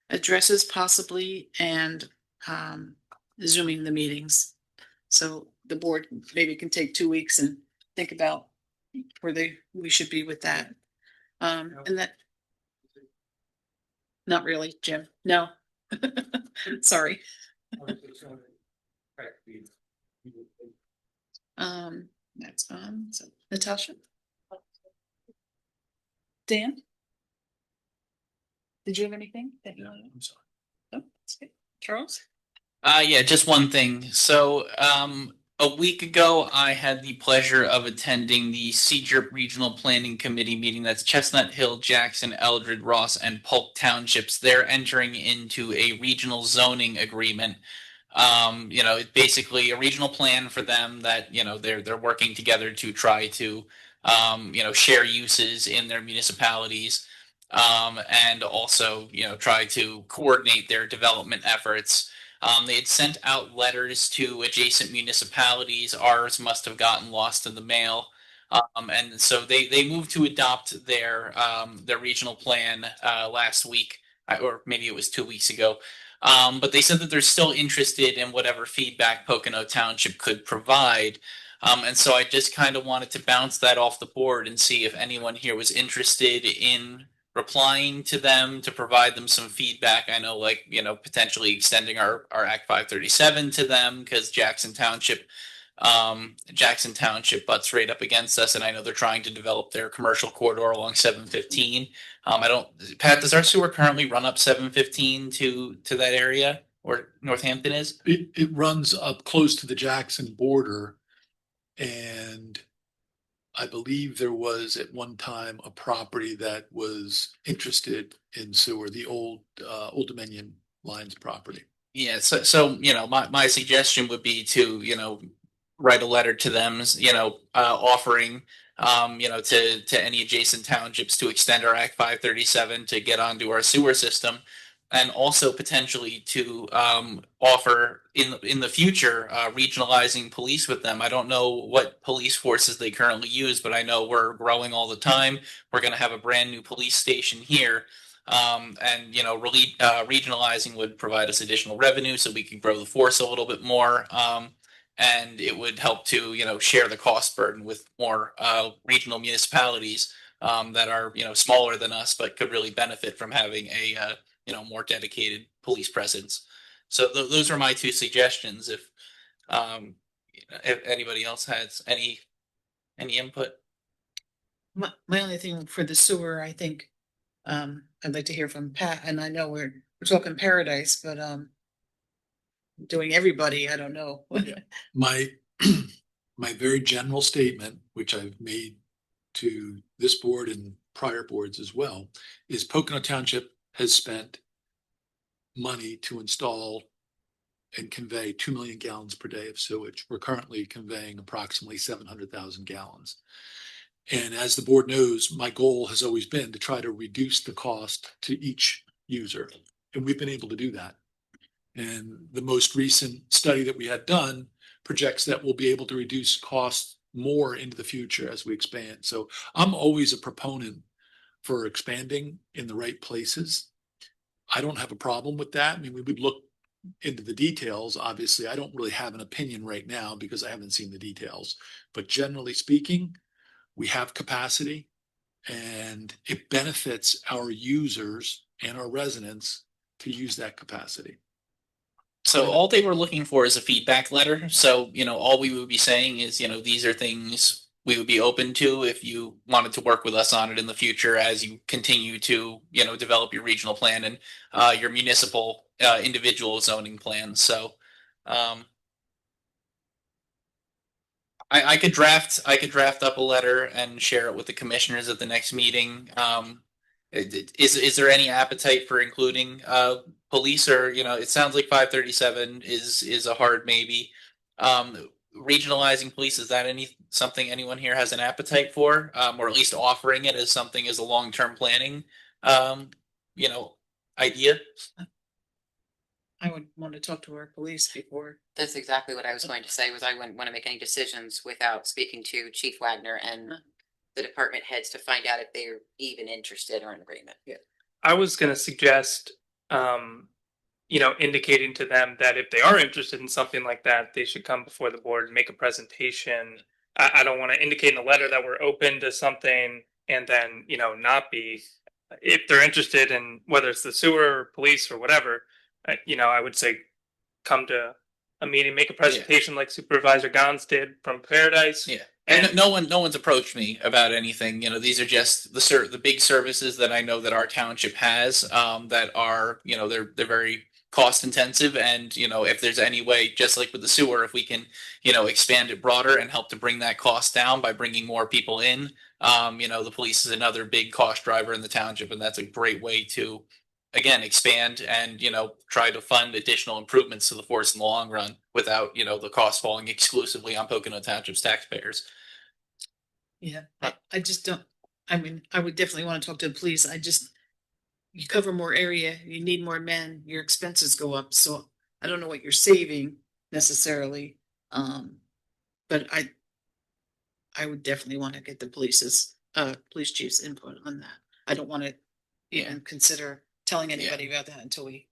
addresses possibly, and Zooming the meetings. So the board maybe can take 2 weeks and think about where we should be with that. And that, not really, Jim. No. Sorry. That's fine. So Natasha? Dan? Did you have anything that you wanted? I'm sorry. No, that's good. Charles? Yeah, just one thing. So, a week ago, I had the pleasure of attending the CJRP Regional Planning Committee meeting. That's Chestnut Hill, Jackson, Eldred, Ross, and Polk Townships. They're entering into a regional zoning agreement. It's basically a regional plan for them that, they're working together to try to, share uses in their municipalities. And also, try to coordinate their development efforts. They had sent out letters to adjacent municipalities. Ours must have gotten lost in the mail. And so they moved to adopt their regional plan last week, or maybe it was 2 weeks ago. But they said that they're still interested in whatever feedback Pocono Township could provide. And so I just kind of wanted to bounce that off the board and see if anyone here was interested in replying to them to provide them some feedback. I know, potentially extending our Act 537 to them, because Jackson Township butts right up against us, and I know they're trying to develop their commercial corridor along 715. Pat, does our sewer currently run up 715 to that area where Northampton is? It runs up close to the Jackson border, and I believe there was at one time a property that was interested in sewer, the old Dominion Lines property. Yeah, so my suggestion would be to write a letter to them, offering to any adjacent townships to extend our Act 537 to get onto our sewer system, and also potentially to offer in the future regionalizing police with them. I don't know what police forces they currently use, but I know we're growing all the time. We're going to have a brand new police station here, and really regionalizing would provide us additional revenue, so we could grow the force a little bit more. And it would help to share the cost burden with more regional municipalities that are smaller than us, but could really benefit from having a more dedicated police presence. So those are my two suggestions. If anybody else has any input. My only thing for the sewer, I think, I'd like to hear from Pat, and I know we're talking Paradise, but doing everybody, I don't know. My very general statement, which I've made to this board and prior boards as well, is Pocono Township has spent money to install and convey 2 million gallons per day of sewage. We're currently conveying approximately 700,000 gallons. And as the board knows, my goal has always been to try to reduce the cost to each user. And we've been able to do that. And the most recent study that we had done projects that we'll be able to reduce costs more into the future as we expand. So I'm always a proponent for expanding in the right places. I don't have a problem with that. I mean, we would look into the details. Obviously, I don't really have an opinion right now because I haven't seen the details. But generally speaking, we have capacity, and it benefits our users and our residents to use that capacity. So all they were looking for is a feedback letter. So, all we would be saying is, these are things we would be open to if you wanted to work with us on it in the future as you continue to, develop your regional plan and your municipal individual zoning plan. So I could draft up a letter and share it with the commissioners at the next meeting. Is there any appetite for including police, or it sounds like 537 is a hard maybe. Regionalizing police, is that something anyone here has an appetite for, or at least offering it as something as a long-term planning idea? I would want to talk to our police before. That's exactly what I was going to say, was I wouldn't want to make any decisions without speaking to Chief Wagner and the department heads to find out if they're even interested or in agreement. Yeah. I was going to suggest, indicating to them that if they are interested in something like that, they should come before the board and make a presentation. I don't want to indicate in the letter that we're open to something and then, not be. If they're interested in whether it's the sewer or police or whatever, I would say come to a meeting, make a presentation like Supervisor Gons did from Paradise. Yeah. And no one's approached me about anything. These are just the big services that I know that our township has, that are, they're very cost intensive. And, if there's any way, just like with the sewer, if we can, expand it broader and help to bring that cost down by bringing more people in. The police is another big cost driver in the township, and that's a great way to, again, expand and, try to fund additional improvements to the force in the long run without, the cost falling exclusively on Pocono Township's taxpayers. Yeah, I just don't, I mean, I would definitely want to talk to the police. You cover more area, you need more men, your expenses go up. So I don't know what you're saving necessarily. But I would definitely want to get the police chief's input on that. I don't want to even consider telling anybody about that until we.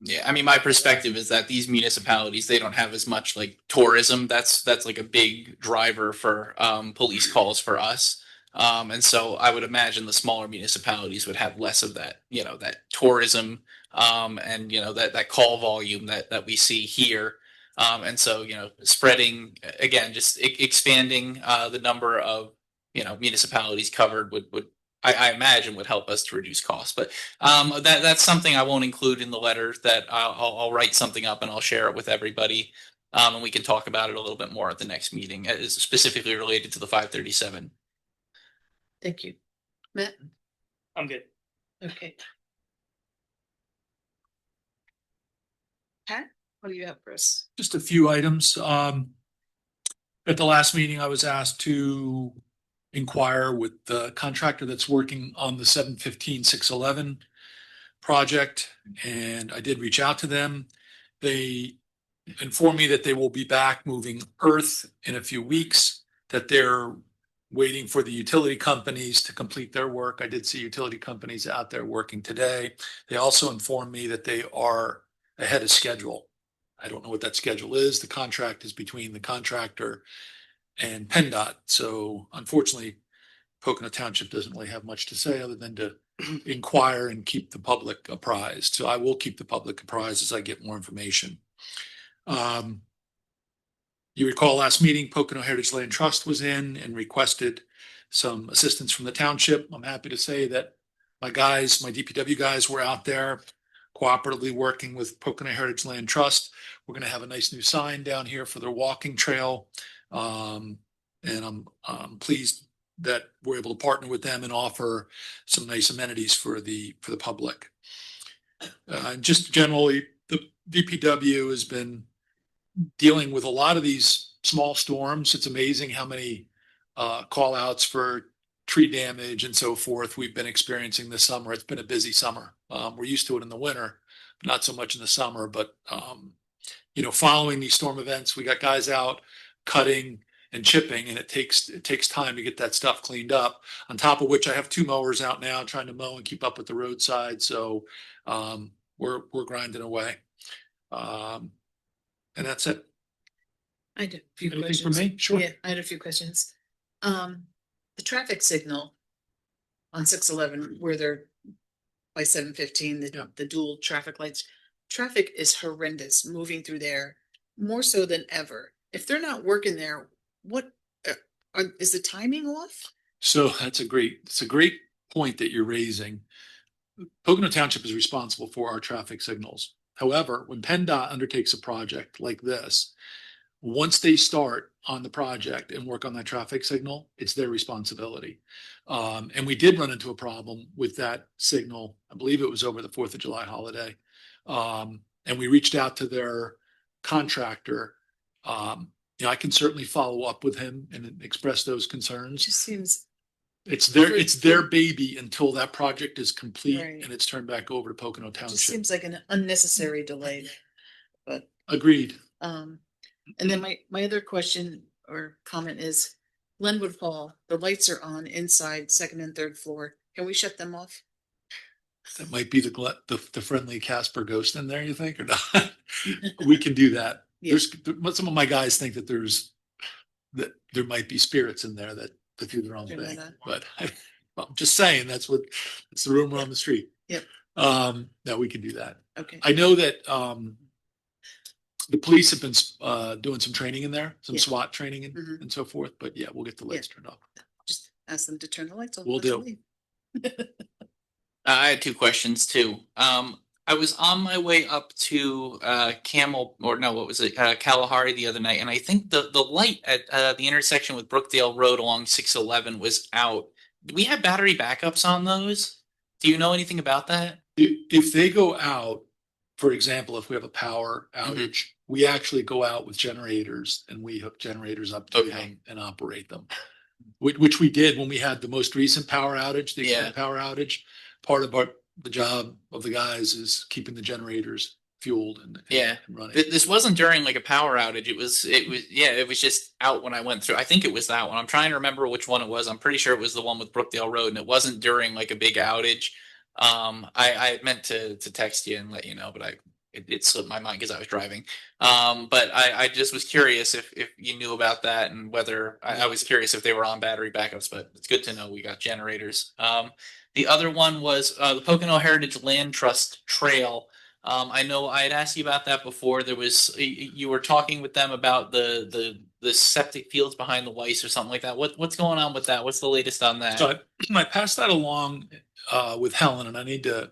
Yeah, I mean, my perspective is that these municipalities, they don't have as much like tourism. That's like a big driver for police calls for us. And so I would imagine the smaller municipalities would have less of that, that tourism and that call volume that we see here. And so, spreading again, just expanding the number of municipalities covered would I imagine would help us to reduce costs. But that's something I won't include in the letter. That I'll write something up and I'll share it with everybody, and we can talk about it a little bit more at the next meeting, as specifically related to the 537. Thank you, Matt. I'm good. Okay. Pat, what do you have for us? Just a few items. At the last meeting, I was asked to inquire with the contractor that's working on the 715-611 project, and I did reach out to them. They informed me that they will be back moving earth in a few weeks, that they're waiting for the utility companies to complete their work. I did see utility companies out there working today. They also informed me that they are ahead of schedule. I don't know what that schedule is. The contract is between the contractor and PennDOT. So unfortunately, Pocono Township doesn't really have much to say other than to inquire and keep the public apprised. So I will keep the public apprised as I get more information. You recall last meeting, Pocono Heritage Land Trust was in and requested some assistance from the township. I'm happy to say that my DPW guys were out there cooperatively working with Pocono Heritage Land Trust. We're going to have a nice new sign down here for their walking trail. And I'm pleased that we're able to partner with them and offer some nice amenities for the public. Just generally, the DPW has been dealing with a lot of these small storms. It's amazing how many call outs for tree damage and so forth we've been experiencing this summer. It's been a busy summer. We're used to it in the winter, not so much in the summer, but following these storm events, we got guys out cutting and chipping, and it takes time to get that stuff cleaned up. On top of which, I have 2 mowers out now trying to mow and keep up with the roadside. So we're grinding away, and that's it. I had a few Anything questions. for me? Sure. Yeah, I had a few questions. The traffic signal on 611, where they're by 715, the dual traffic lights. Traffic is horrendous moving through there, more so than ever. If they're not working there, what is the timing off? So it's a great point that you're raising. Pocono Township is responsible for our traffic signals. However, when PennDOT undertakes a project like this, once they start on the project and work on that traffic signal, it's their responsibility. And we did run into a problem with that signal. I believe it was over the 4th of July holiday. And we reached out to their contractor. I can certainly follow up with him and express those concerns. It just seems it's their baby until that project is complete, right, and it's turned back over to Pocono Township. It just seems like an unnecessary delay, but agreed. And then my other question or comment is Glenwood Hall, the lights are on inside 2nd and 3rd floor. Can we shut them off? That might be the friendly Casper ghost in there, you think, or not? We can do that. Yeah. Some of my guys think that there might be spirits in there that do their own thing. But I'm just saying it's the rumor on the street. Yep. That we can do that. Okay. I know that the police have been doing some training in there, some SWAT training and so forth. But yeah, we'll get the lights turned off. Just ask them to turn the lights on. We'll do. I had 2 questions too. I was on my way up to Camel, or no, what was it, Kalahari the other night, and I think the light at the intersection with Brookdale Road along 611 was out. Do we have battery backups on those? Do you know anything about that? If they go out, for example, if we have a power outage, we actually go out with generators and we hook generators up to them and operate them. Which we did when we had the most recent power outage, the extended power outage. Part of the job of the guys is keeping the generators fueled and running. This wasn't during like a power outage. It was just out when I went through. I think it was that one. I'm trying to remember which one it was. I'm pretty sure it was the one with Brookdale Road, and it wasn't during like a big outage. I meant to text you and let you know, but it slipped my mind because I was driving. But I just was curious if you knew about that, and whether I was curious if they were on battery backups, but it's good to know we got generators. The other one was the Pocono Heritage Land Trust Trail. I know I had asked you about that before. You were talking with them about the septic fields behind the Weiss or something like that. What's going on with that? What's the latest on that? So I passed that along with Helen, and I need to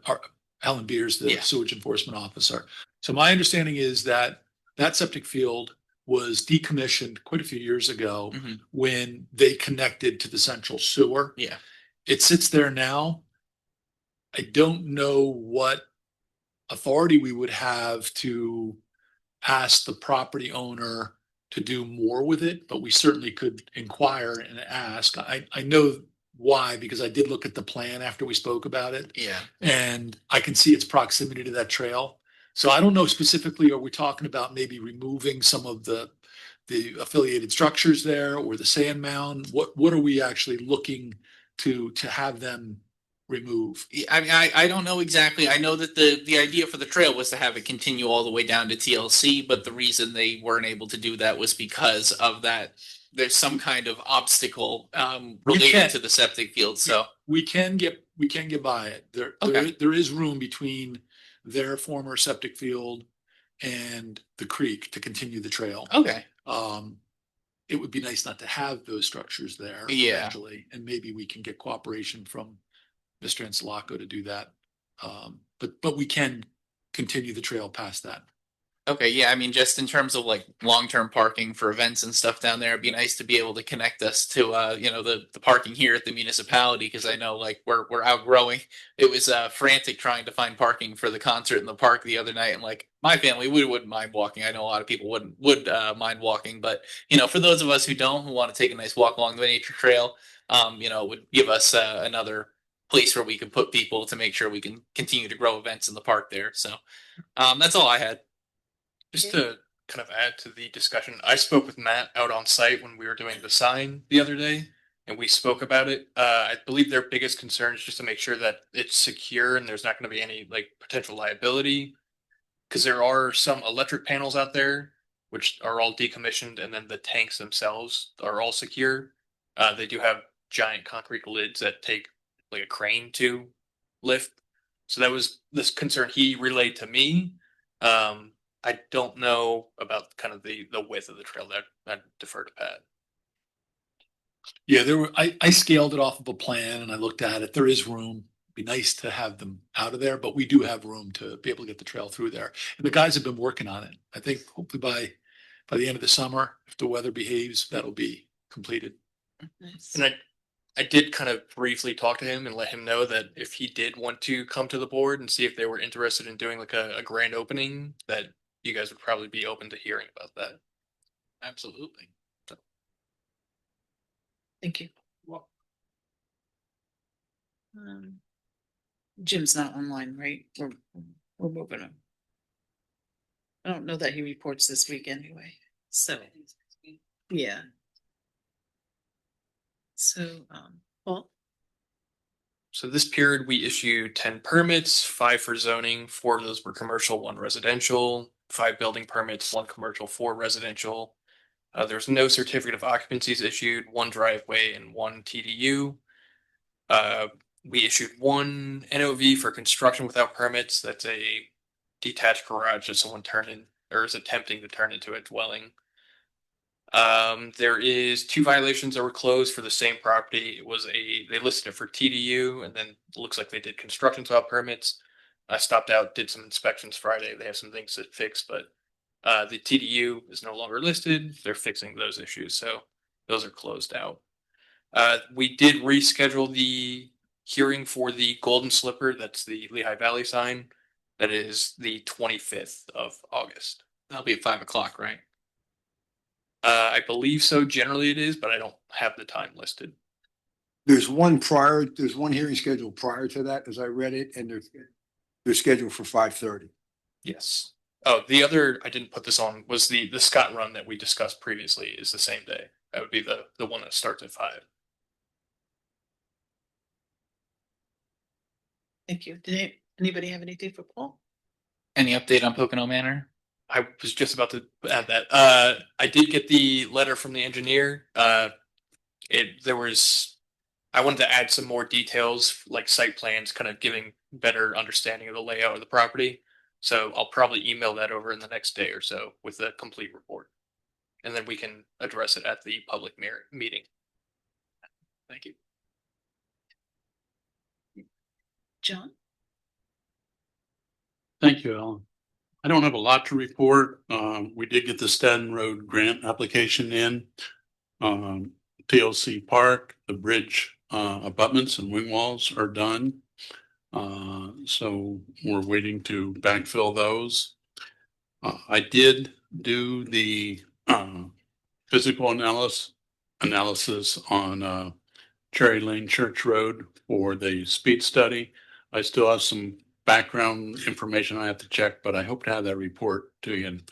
Helen Beers, the sewage enforcement officer. So my understanding is that septic field was decommissioned quite a few years ago when they connected to the central sewer. Yeah. It sits there now. I don't know what authority we would have to ask the property owner to do more with it, but we certainly could inquire and ask. I know why, because I did look at the plan after we spoke about it. Yeah. And I can see its proximity to that trail. So I don't know specifically, are we talking about maybe removing some of the affiliated structures there or the sand mound? What are we actually looking to have them remove? I mean, I don't know exactly. I know that the idea for the trail was to have it continue all the way down to TLC, but the reason they weren't able to do that was because of that. There's some kind of obstacle related to the septic field. So we can get by it. There is room between their former septic field and the creek to continue the trail. Okay. It would be nice not to have those structures there. Yeah. Eventually, and maybe we can get cooperation from Mr. Anselaco to do that. But we can continue the trail past that. Okay, yeah, I mean, just in terms of like long-term parking for events and stuff down there, it'd be nice to be able to connect us to the parking here at the municipality, because I know like we're outgrowing. It was frantic trying to find parking for the concert in the park the other night, and like my family, we wouldn't mind walking. I know a lot of people would mind walking, but for those of us who don't, who want to take a nice walk along the nature trail, it would give us another place where we can put people to make sure we can continue to grow events in the park there. So that's all I had. Just to kind of add to the discussion, I spoke with Matt out on site when we were doing the sign the other day, and we spoke about it. I believe their biggest concern is just to make sure that it's secure and there's not going to be any like potential liability, because there are some electric panels out there which are all decommissioned, and then the tanks themselves are all secure. They do have giant concrete lids that take like a crane to lift. So that was this concern he relayed to me. I don't know about kind of the width of the trail. That I'd defer to Pat. Yeah, I scaled it off of a plan and I looked at it. There is room. It'd be nice to have them out of there, but we do have room to be able to get the trail through there. And the guys have been working on it. I think hopefully by the end of the summer, if the weather behaves, that'll be completed. Nice. And I did kind of briefly talk to him and let him know that if he did want to come to the board and see if they were interested in doing like a grand opening, that you guys would probably be open to hearing about that. Absolutely. Thank you. Jim's not online, right? We're moving him. I don't know that he reports this week anyway. So yeah. So well. So this period, we issued 10 permits, 5 for zoning, 4 of those were commercial, 1 residential, 5 building permits, 1 commercial, 4 residential. There's no certificate of occupancies issued, 1 driveway and 1 TDU. We issued 1 NOV for construction without permits. That's a detached garage that someone turned in or is attempting to turn into a dwelling. There is 2 violations that were closed for the same property. They listed it for TDU, and then it looks like they did construction without permits. I stopped out, did some inspections Friday. They have some things to fix, but the TDU is no longer listed. They're fixing those issues, so those are closed out. We did reschedule the hearing for the Golden Slipper. That's the Lehigh Valley sign. That is the 25th of August. That'll be at 5 o'clock, right? I believe so. Generally it is, but I don't have the time listed. There's one hearing scheduled prior to that, as I read it, and they're scheduled for 5:30. Yes. Oh, the other, I didn't put this on, was the Scott run that we discussed previously is the same day. That would be the one that starts at 5. Thank you. Did anybody have anything for Paul? Any update on Pocono Manor? I was just about to add that. I did get the letter from the engineer. I wanted to add some more details, like site plans, kind of giving better understanding of the layout of the property. So I'll probably email that over in the next day or so with a complete report. And then we can address it at the public meeting. Thank you. John? Thank you, Ellen. I don't have a lot to report. We did get the Staten Road grant application in. TLC Park, the bridge abutments and wing walls are done. So we're waiting to backfill those. I did do the physical analysis on Cherry Lane Church Road for the speed study. I still have some background information I have to check, but I hope to have that report to you in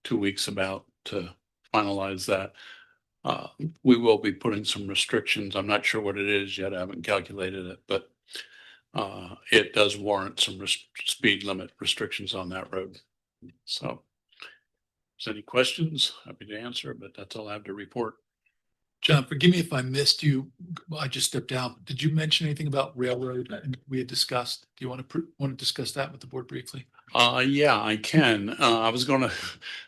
2 weeks about to finalize that. We will be putting some restrictions. I'm not sure what it is yet. I haven't calculated it, but it does warrant some speed limit restrictions on that road. So if there's any questions, happy to answer, but that's all I have to report. John, forgive me if I missed you. I just stepped out. Did you mention anything about railroad we had discussed? Do you want to discuss that with the board briefly? Yeah, I can. I was going to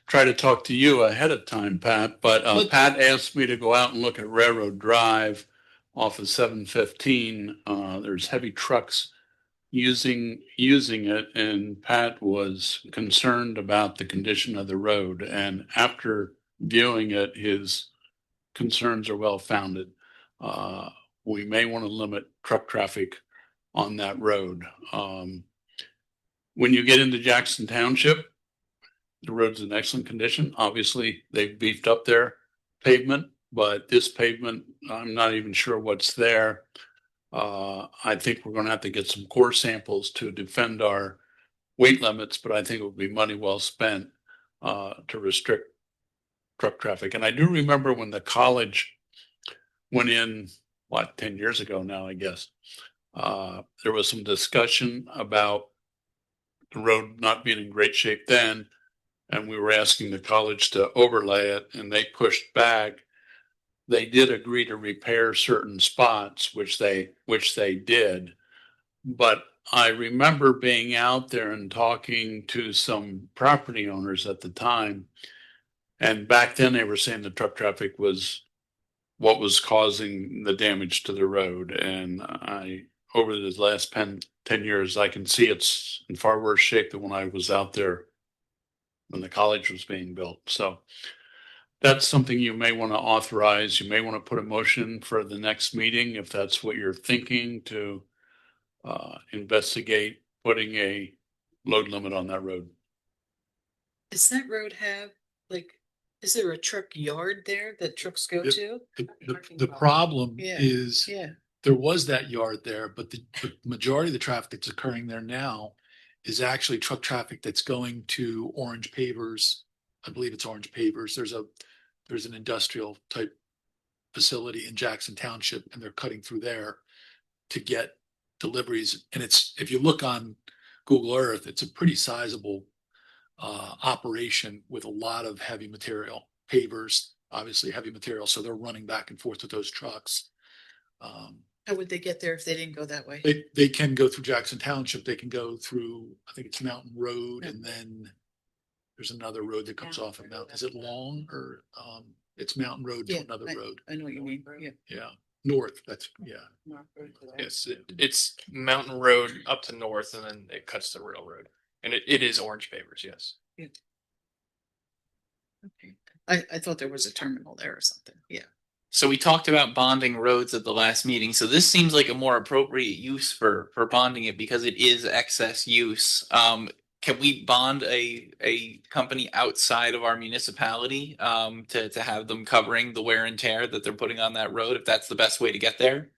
try to talk to you ahead of time, Pat, but Pat asked me to go out and look at Railroad Drive off of 715. There's heavy trucks using it, and Pat was concerned about the condition of the road. And after viewing it, his concerns are well founded. We may want to limit truck traffic on that road. When you get into Jackson Township, the road's in excellent condition. Obviously, they've beefed up their pavement, but this pavement, I'm not even sure what's there. I think we're going to have to get some core samples to defend our weight limits, but I think it would be money well spent to restrict truck traffic. And I do remember when the college went in, 10 years ago now, I guess, there was some discussion about the road not being in great shape then. And we were asking the college to overlay it, and they pushed back. They did agree to repair certain spots, which they did. But I remember being out there and talking to some property owners at the time. And back then they were saying the truck traffic was what was causing the damage to the road. And over the last 10 years, I can see it's in far worse shape than when I was out there when the college was being built. So that's something you may want to authorize. You may want to put a motion for the next meeting, if that's what you're thinking, to investigate putting a load limit on that road. Does that road have, is there a truck yard there that trucks go to? The problem Yeah, is yeah. there was that yard there, but the majority of the traffic that's occurring there now is actually truck traffic that's going to Orange Pavers. I believe it's Orange Pavers. There's an industrial type facility in Jackson Township, and they're cutting through there to get deliveries. And if you look on Google Earth, it's a pretty sizable operation with a lot of heavy material. Pavers, obviously heavy material, so they're running back and forth with those trucks. How would they get there if they didn't go that way? They can go through Jackson Township. They can go through, I think it's Mountain Road, and then there's another road that comes off of Mountain. Is it Long or It's Mountain Road Yeah, to another road. I know what you mean, yeah. Yeah, north, that's, yeah. Yes, it's Mountain Road up to north and then it cuts to Railroad. And it is orange pavers, yes. Okay. I thought there was a terminal there or something, yeah. So we talked about bonding roads at the last meeting. So this seems like a more appropriate use for bonding it because it is excess use. Can we bond a company outside of our municipality to have them covering the wear and tear that they're putting on that road if that's the best way to get there?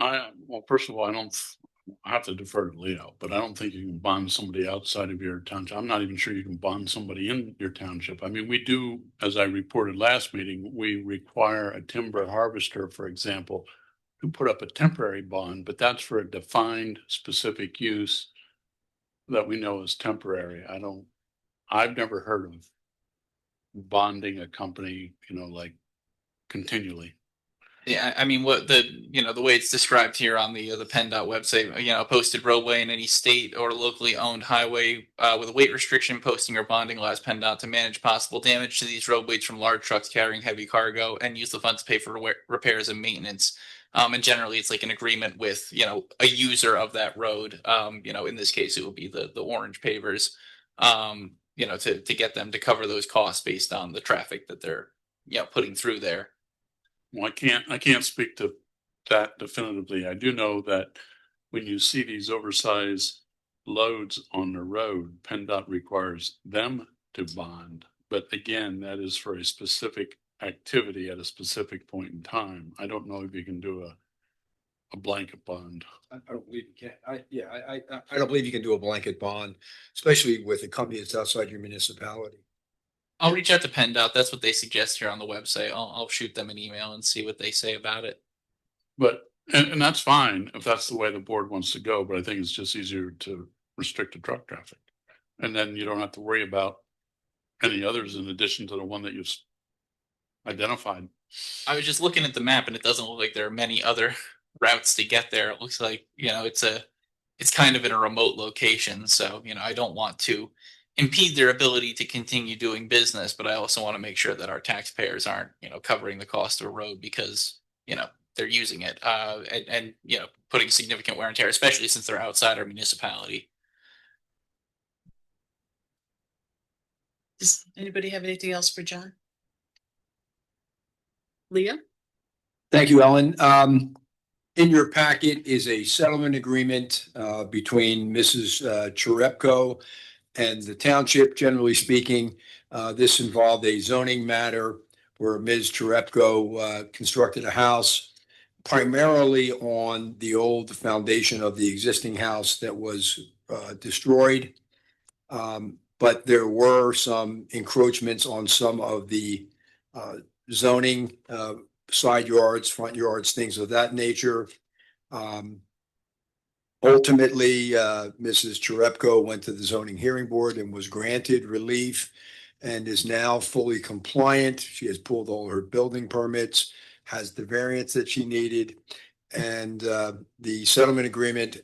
Well, first of all, I have to defer to Leo, but I don't think you can bond somebody outside of your township. I'm not even sure you can bond somebody in your township. I mean, we do, as I reported last meeting, we require a timber harvester, for example, to put up a temporary bond, but that's for a defined specific use that we know is temporary. I've never heard of bonding a company, like continually. Yeah, I mean, the way it's described here on the PennDOT website, a posted roadway in any state or locally owned highway with a weight restriction, posting or bonding allows PennDOT to manage possible damage to these roadways from large trucks carrying heavy cargo and use the funds to pay for repairs and maintenance. And generally, it's like an agreement with a user of that road. In this case, it would be the orange pavers. To get them to cover those costs based on the traffic that they're putting through there. Well, I can't speak to that definitively. I do know that when you see these oversized loads on the road, PennDOT requires them to bond. But again, that is for a specific activity at a specific point in time. I don't know if you can do a blanket bond. I don't believe you can. I don't believe you can do a blanket bond, especially with a company that's outside your municipality. I'll reach out to PennDOT. That's what they suggest here on the website. I'll shoot them an email and see what they say about it. But, and that's fine if that's the way the board wants to go, but I think it's just easier to restrict the truck traffic. And then you don't have to worry about any others in addition to the one that you've identified. I was just looking at the map and it doesn't look like there are many other routes to get there. It looks like, it's kind of in a remote location. So, I don't want to impede their ability to continue doing business, but I also want to make sure that our taxpayers aren't, covering the cost of a road because, they're using it and putting significant wear and tear, especially since they're outside our municipality. Does anybody have anything else for John? Leah? Thank you, Ellen. In your packet is a settlement agreement between Mrs. Cherepko and the township. Generally speaking, this involved a zoning matter where Ms. Cherepko constructed a house primarily on the old foundation of the existing house that was destroyed. But there were some encroachments on some of the zoning, side yards, front yards, things of that nature. Ultimately, Mrs. Cherepko went to the zoning hearing board and was granted relief and is now fully compliant. She has pulled all her building permits, has the variance that she needed. And the settlement agreement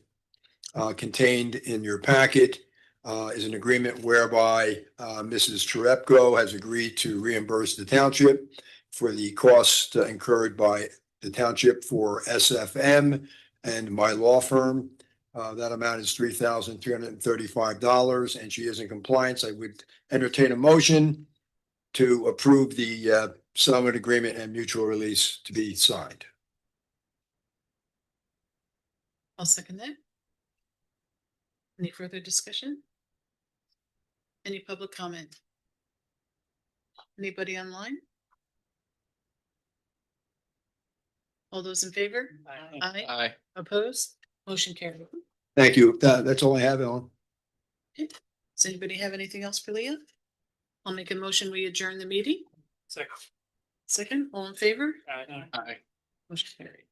contained in your packet is an agreement whereby Mrs. Cherepko has agreed to reimburse the township for the costs incurred by the township for SFM and my law firm. That amount is $3,335, and she is in compliance. I would entertain a motion to approve the settlement agreement and mutual release to be signed. I'll second that. Any further discussion? Any public comment? Anybody online? All those in favor? Aye. Aye. Opposed? Motion carried. Thank you. That's all I have, Ellen. Okay. Does anybody have anything else for Leah? I'll make a motion. We adjourn the meeting. Second. Second, all in favor? Aye. Motion carried.